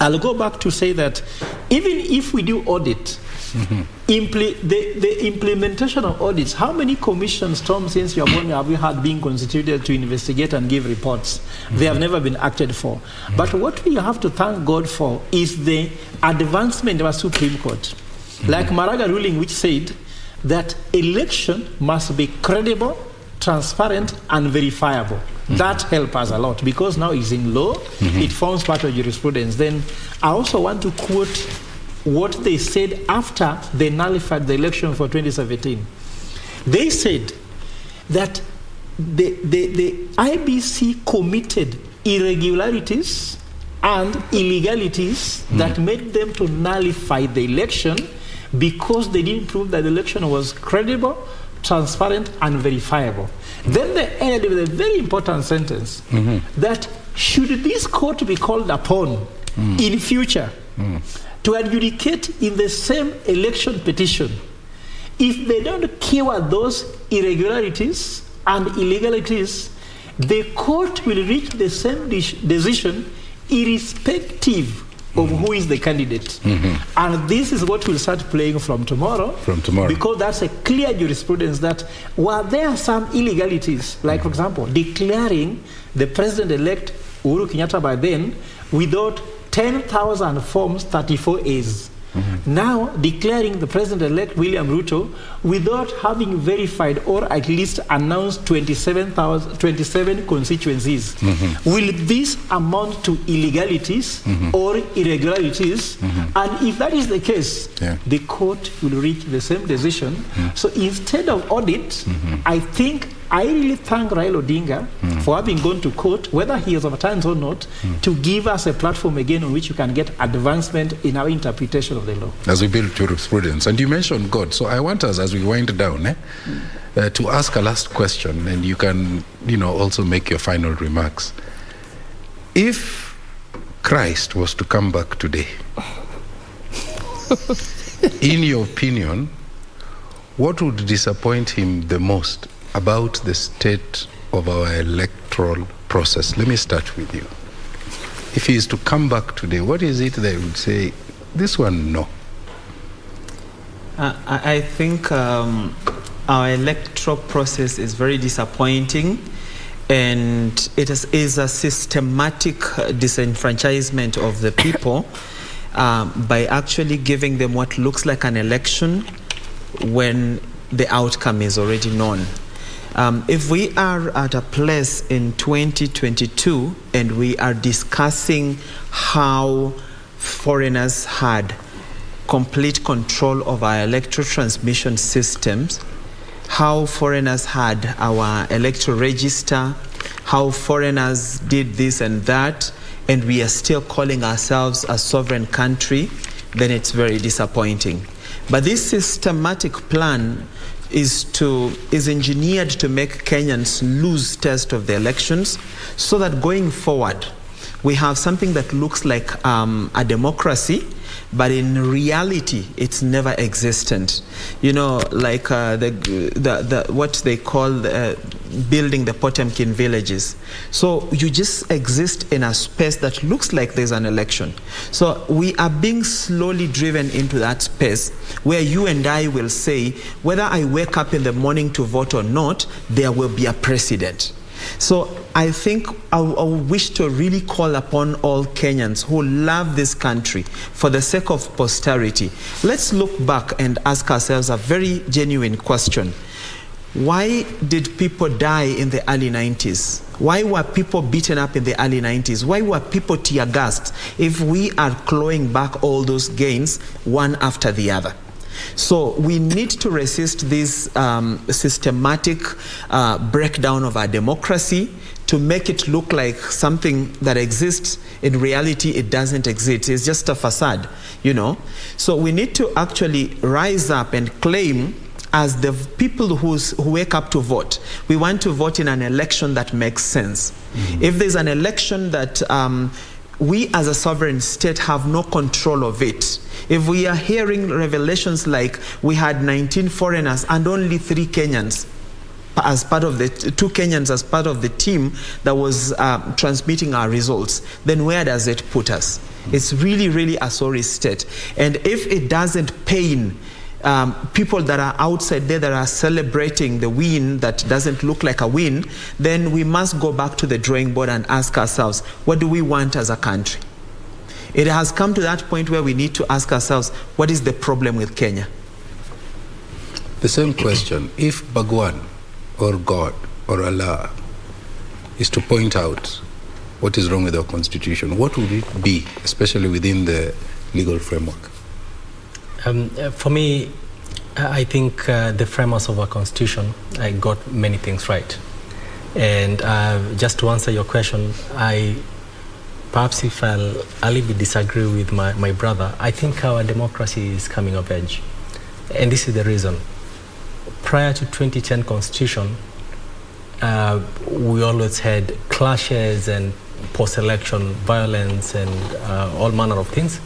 I'll go back to say that even if we do audit, the implementation of audits, how many commissions, Tom, since you are born, have you had being constituted to investigate and give reports? They have never been acted for. But what we have to thank God for is the advancement of our Supreme Court. Like Maraga ruling, which said that election must be credible, transparent, and verifiable. That helps us a lot, because now it's in law, it forms part of jurisprudence. Then I also want to quote what they said after they nullified the election for 2017. They said that the IBC committed irregularities and illegalities that made them to nullify the election because they didn't prove that the election was credible, transparent, and verifiable. Then they ended with a very important sentence that should this court be called upon in future to adjudicate in the same election petition. If they don't cure those irregularities and illegalities, the court will reach the same decision irrespective of who is the candidate. And this is what will start playing from tomorrow. Because that's a clear jurisprudence that while there are some illegalities, like for example, declaring the president-elect Uhuru Kenyatta by then without 10,000 forms 34As. Now declaring the president-elect William Ruto without having verified or at least announced 27 constituencies. Will this amount to illegalities or irregularities? And if that is the case, the court will reach the same decision. So instead of audit, I really thank Raila Odinga for having gone to court, whether he has overturned or not, to give us a platform again on which you can get advancement in our interpretation of the law. As we build jurisprudence. And you mentioned God. So I want us, as we wind down, to ask a last question, and you can, also make your final remarks. If Christ was to come back today, in your opinion, what would disappoint him the most about the state of our electoral process? Let me start with you. If he is to come back today, what is it that would say, this one, no? I think our electoral process is very disappointing, and it is a systematic disenfranchisement of the people by actually giving them what looks like an election when the outcome is already known. If we are at a place in 2022 and we are discussing how foreigners had complete control of our electoral transmission systems, how foreigners had our electoral register, how foreigners did this and that, and we are still calling ourselves a sovereign country, then it's very disappointing. But this systematic plan is engineered to make Kenyans lose taste of the elections, so that going forward we have something that looks like a democracy, but in reality it's never existent. Like what they call building the Potemkin villages. So you just exist in a space that looks like there's an election. So we are being slowly driven into that space where you and I will say, whether I wake up in the morning to vote or not, there will be a precedent. So I think I wish to really call upon all Kenyans who love this country for the sake of posterity. Let's look back and ask ourselves a very genuine question. Why did people die in the early 90s? Why were people beaten up in the early 90s? Why were people tear-gassed if we are clawing back all those gains one after the other? So we need to resist this systematic breakdown of our democracy to make it look like something that exists. In reality, it doesn't exist. It's just a facade, So we need to actually rise up and claim, as the people who wake up to vote, we want to vote in an election that makes sense. If there's an election that we as a sovereign state have no control of it, if we are hearing revelations like we had 19 foreigners and only 3 Kenyans as part of the 2 Kenyans as part of the team that was transmitting our results, then where does it put us? It's really, really a sorry state. And if it doesn't pain people that are outside there that are celebrating the win that doesn't look like a win, then we must go back to the drawing board and ask ourselves, what do we want as a country? It has come to that point where we need to ask ourselves, what is the problem with Kenya? The same question. If Bhagwan or God or Allah is to point out what is wrong with our constitution, what would it be, especially within the legal framework? For me, I think the framers of our constitution got many things right. And just to answer your question, perhaps if I'll a little bit disagree with my brother, I think our democracy is coming of age. And this is the reason. Prior to 2010 constitution, we always had clashes and post-election violence and all manner of things.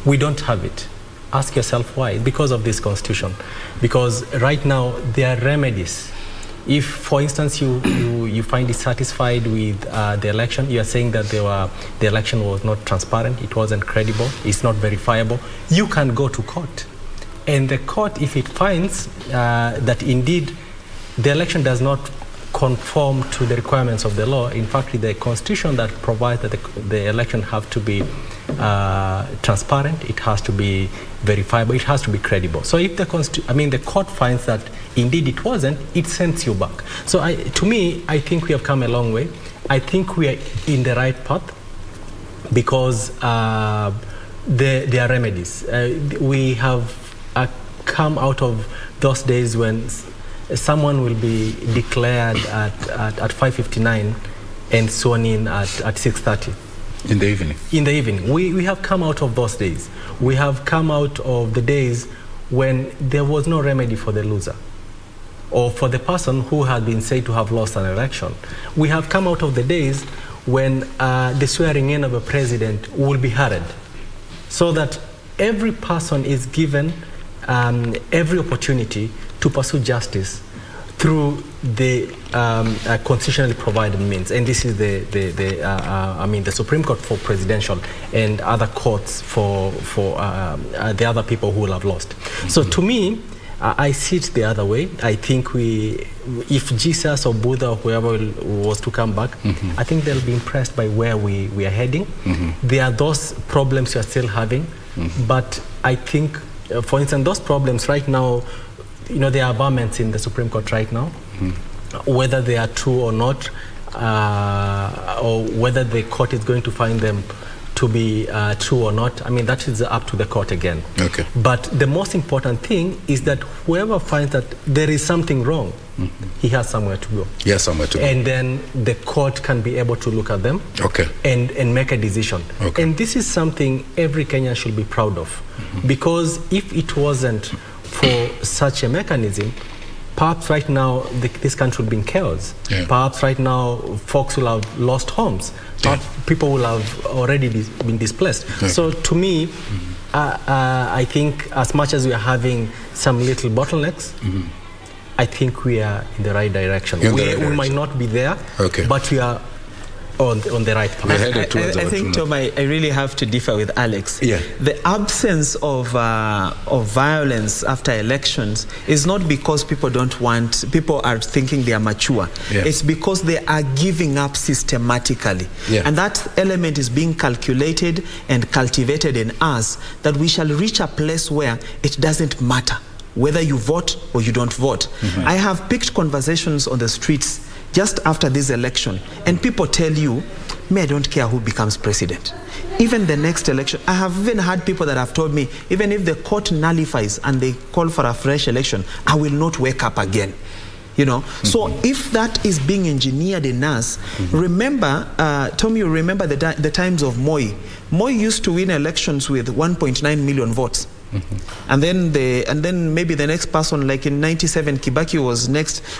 We don't have it. Ask yourself why. Because of this constitution. Because right now there are remedies. If, for instance, you find dissatisfied with the election, you are saying that the election was not transparent, it wasn't credible, it's not verifiable, you can go to court. And the court, if it finds that indeed the election does not conform to the requirements of the law, in fact, the constitution that provides that the election have to be transparent, it has to be verifiable, it has to be credible. So if the court finds that indeed it wasn't, it sends you back. So to me, I think we have come a long way. I think we are in the right path because there are remedies. We have come out of those days when someone will be declared at 5:59 and sworn in at 6:30. In the evening? In the evening. We have come out of those days. We have come out of the days when there was no remedy for the loser or for the person who had been said to have lost an election. We have come out of the days when the swearing in of a president will be hurried, so that every person is given every opportunity to pursue justice through the constitutionally provided means, and this is the Supreme Court for presidential and other courts for the other people who will have lost. So to me, I see it the other way. I think if Jesus or Buddha or whoever was to come back, I think they'll be impressed by where we are heading. There are those problems we are still having, but I think, for instance, those problems right now, there are amendments in the Supreme Court right now, whether they are true or not, or whether the court is going to find them to be true or not. I mean, that is up to the court again. Okay. But the most important thing is that whoever finds that there is something wrong, he has somewhere to go. He has somewhere to go. And then the court can be able to look at them and make a decision. Okay. And this is something every Kenyan should be proud of. Because if it wasn't for such a mechanism, perhaps right now this country will be in chaos. Yeah. Perhaps right now folks will have lost homes. Perhaps people will have already been displaced. Okay. So to me, I think as much as we are having some little bottlenecks, I think we are in the right direction. We might not be there, but we are on the right path. I think, Tom, I really have to differ with Alex. Yeah. The absence of violence after elections is not because people are thinking they are mature. Yeah. It's because they are giving up systematically. Yeah. And that element is being calculated and cultivated in us, that we shall reach a place where it doesn't matter whether you vote or you don't vote. I have picked conversations on the streets just after this election, and people tell you, I don't care who becomes president. Even the next election, I have even had people that have told me, even if the court nullifies and they call for a fresh election, I will not wake up again. So if that is being engineered in us, remember, Tom, you remember the times of Moi. Moi used to win elections with 1.9 million votes. And then maybe the next person, like in 97, Kibaki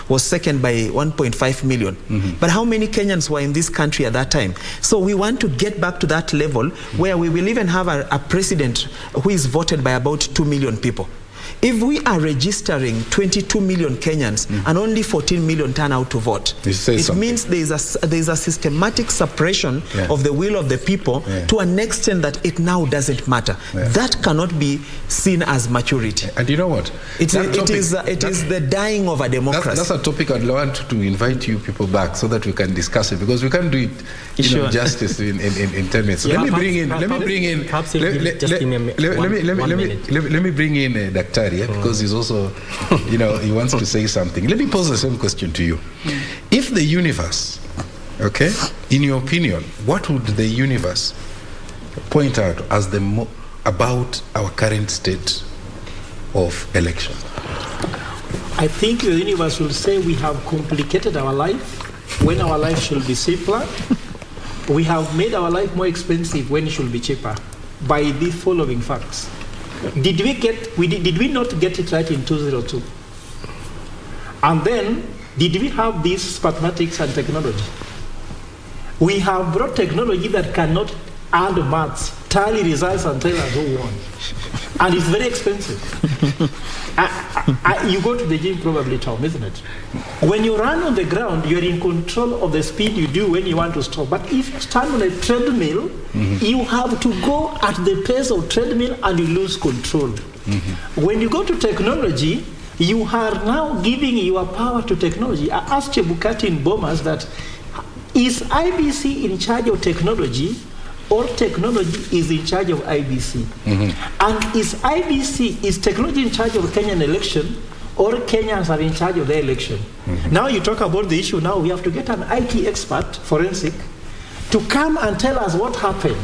was second by 1.5 million. But how many Kenyans were in this country at that time? So we want to get back to that level where we will even have a president who is voted by about 2 million people. If we are registering 22 million Kenyans and only 14 million turn out to vote, it means there is a systematic suppression of the will of the people to an extent that it now doesn't matter. That cannot be seen as maturity. And you know what? It is the dying of a democracy. That's a topic I'd want to invite you people back so that we can discuss it, because we can't do it justice in 10 minutes. So let me bring in Daktari, because he's also, he wants to say something. Let me pose the same question to you. If the universe, in your opinion, what would the universe point out as about our current state of election? I think the universe will say we have complicated our life when our life should be simpler. We have made our life more expensive when it should be cheaper, by the following facts. Did we not get it right in 2002? And then, did we have these mathematics and technology? We have brought technology that cannot add maths, tally results, and tell us who won. And it's very expensive. You go to the gym probably, Tom, isn't it? When you run on the ground, you're in control of the speed you do when you want to stop. But if you stand on a treadmill, you have to go at the pace of treadmill and you lose control. When you go to technology, you are now giving your power to technology. I asked Chebukati in Bomas that, is IBC in charge of technology, or technology is in charge of IBC? And is technology in charge of Kenyan election, or Kenyans are in charge of the election? Now you talk about the issue, now we have to get an IT expert, forensic, to come and tell us what happened.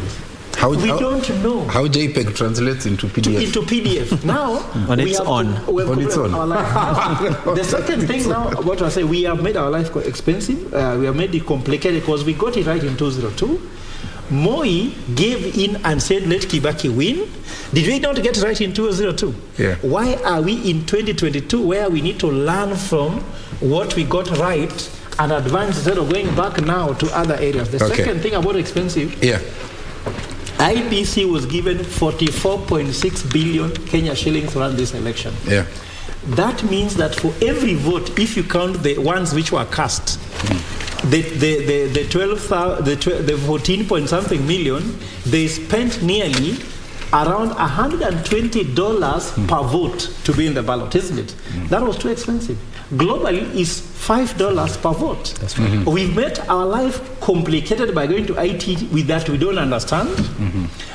We don't know. How JPEG translates into PDF. Into PDF. Now, on its own. The second thing now, what I say, we have made our life expensive. We have made it complicated because we got it right in 2002. Moi gave in and said, let Kibaki win. Did we not get right in 2002? Yeah. Why are we in 2022 where we need to learn from what we got right and advance instead of going back now to other areas? The second thing about expensive, IBC was given 44.6 billion Kenya shillings to run this election. Yeah. That means that for every vote, if you count the ones which were cast, the 14 point something million, they spent nearly around $120 per vote to be in the ballot, isn't it? That was too expensive. Globally, is $5 per vote. That's right. We've made our life complicated by going to IT with that we don't understand.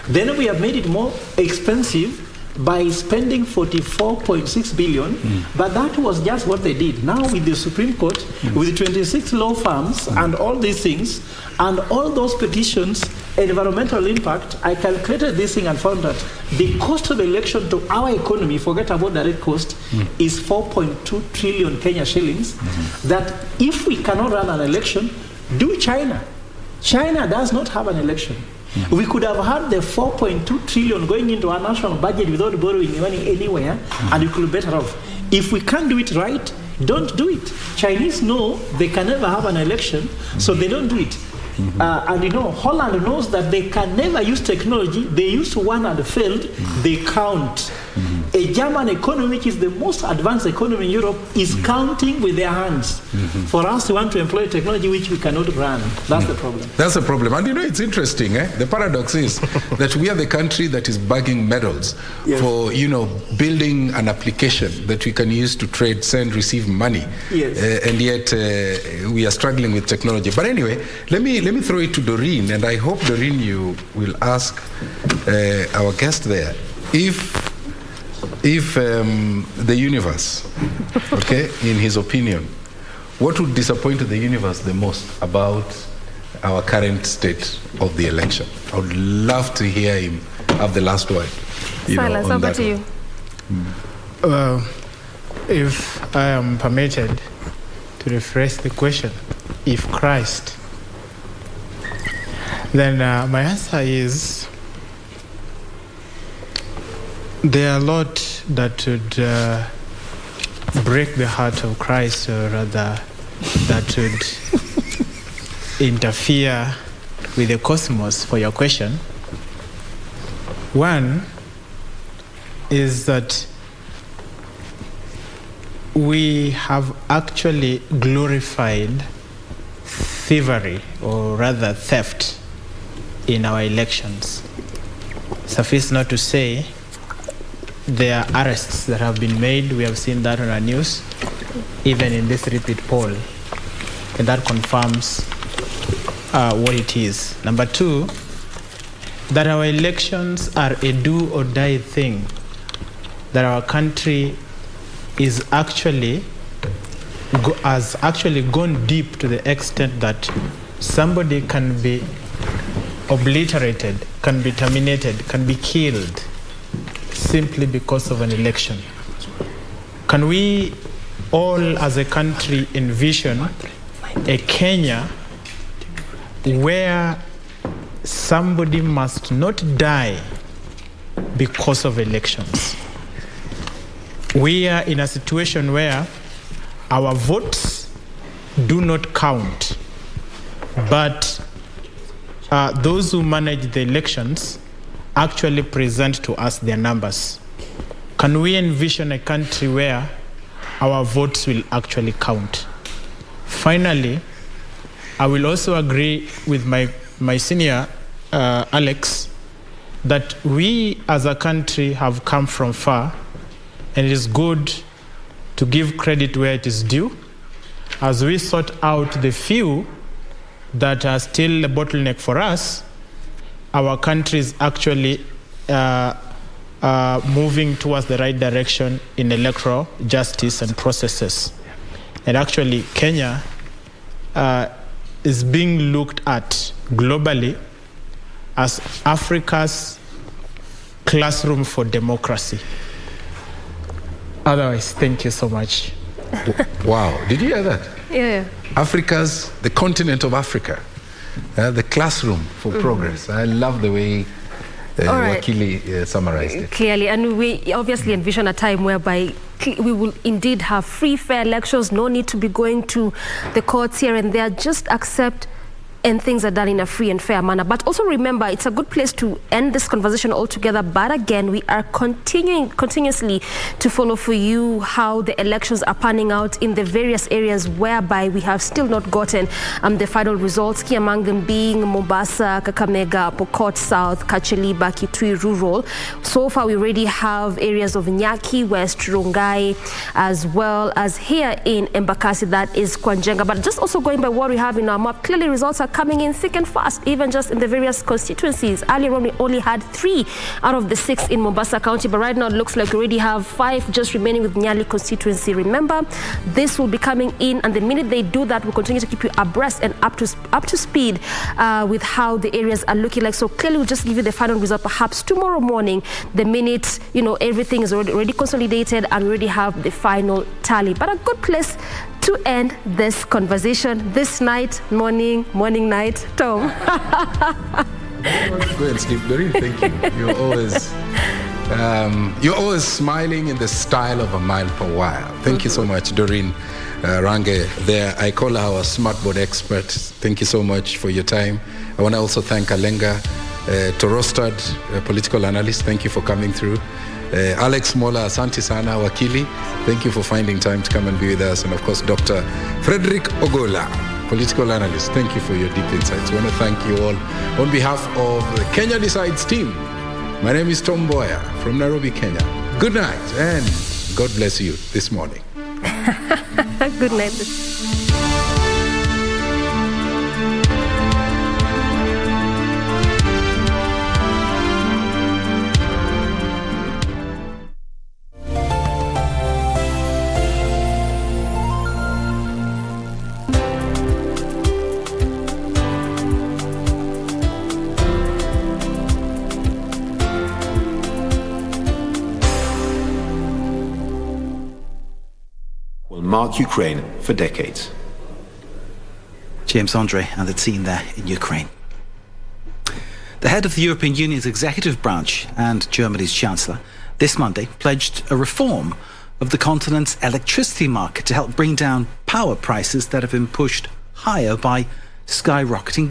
Then we have made it more expensive by spending 44.6 billion, but that was just what they did. Now with the Supreme Court, with 26 law firms and all these things, and all those petitions, environmental impact, I calculated this thing and found that the cost of the election to our economy, forget about direct cost, is 4.2 trillion Kenya shillings, that if we cannot run an election, do China. China does not have an election. We could have had the 4.2 trillion going into our national budget without borrowing money anywhere, and we could be better off. If we can't do it right, don't do it. Chinese know they can never have an election, so they don't do it. And you know, Holland knows that they can never use technology. They used one and failed. They count. A German economy, which is the most advanced economy in Europe, is counting with their hands. For us, we want to employ technology which we cannot run. That's the problem. That's the problem. And you know, it's interesting. The paradox is that we are the country that is bagging medals for, you know, building an application that we can use to trade, send, receive money. And yet we are struggling with technology. But anyway, let me throw it to Doreen, and I hope, Doreen, you will ask our guest there if the universe, in his opinion, what would disappoint the universe the most about our current state of the election? I would love to hear him have the last word. Silas, over to you. If I am permitted to rephrase the question, if Christ, then my answer is there are a lot that would break the heart of Christ, or rather that would interfere with the cosmos, for your question. One is that we have actually glorified thievery, or rather theft, in our elections. Suffice not to say, there are arrests that have been made. We have seen that on our news, even in this repeat poll, and that confirms what it is. Number two, that our elections are a do or die thing, that our country is has actually gone deep to the extent that somebody can be obliterated, can be terminated, can be killed simply because of an election. Can we all as a country envision a Kenya where somebody must not die because of elections? We are in a situation where our votes do not count, but those who manage the elections actually present to us their numbers. Can we envision a country where our votes will actually count? Finally, I will also agree with my senior, Alex, that we as a country have come from far, and it is good to give credit where it is due. As we sort out the few that are still a bottleneck for us, our country is actually moving towards the right direction in electoral justice and processes. And actually, Kenya is being looked at globally as Africa's classroom for democracy. Otherwise, thank you so much. Wow, did you hear that? Yeah. Africa's, the continent of Africa, the classroom for progress. I love the way Wakili summarized it. Clearly, and we obviously envision a time whereby we will indeed have free, fair elections, no need to be going to the courts here and there, just accept and things are done in a free and fair manner. But also remember, it's a good place to end this conversation altogether. But again, we are continuously to follow for you how the elections are panning out in the various areas whereby we have still not gotten the final results, key among them being Mombasa, Kakamega, Pokot South, Kacheliba, Kitui Rural. So far, we already have areas of Nyaki, West, Rongai, as well as here in Embakasi, that is Kwanjenga. But just also going by what we have in our map, clearly results are coming in thick and fast, even just in the various constituencies. Earlier on, we only had 3 out of the 6 in Mombasa County, but right now it looks like we already have 5 just remaining with Nyali constituency. Remember, this will be coming in, and the minute they do that, we'll continue to keep you abreast and up to speed with how the areas are looking like. So clearly, we'll just give you the final result perhaps tomorrow morning, the minute everything is already consolidated and we already have the final tally. But a good place to end this conversation this night, morning night. Tom. Go and sleep, Doreen. Thank you. You're always smiling in the style of a mile per wire. Thank you so much, Doreen Range. There, I call her our smartboard expert. Thank you so much for your time. I want to also thank Alenga Torostad, political analyst. Thank you for coming through. Alex Mola, asante sana, wakili. Thank you for finding time to come and be with us. And of course, Dr. Frederick Ogola, political analyst. Thank you for your deep insights. I want to thank you all on behalf of the Kenya Decides team. My name is Tom Boya from Nairobi, Kenya. Good night and God bless you this morning. Good night. Mark Ukraine for decades. James Andre and the team there in Ukraine. The head of the European Union's executive branch and Germany's Chancellor this Monday pledged a reform of the continent's electricity market to help bring down power prices that have been pushed higher by skyrocketing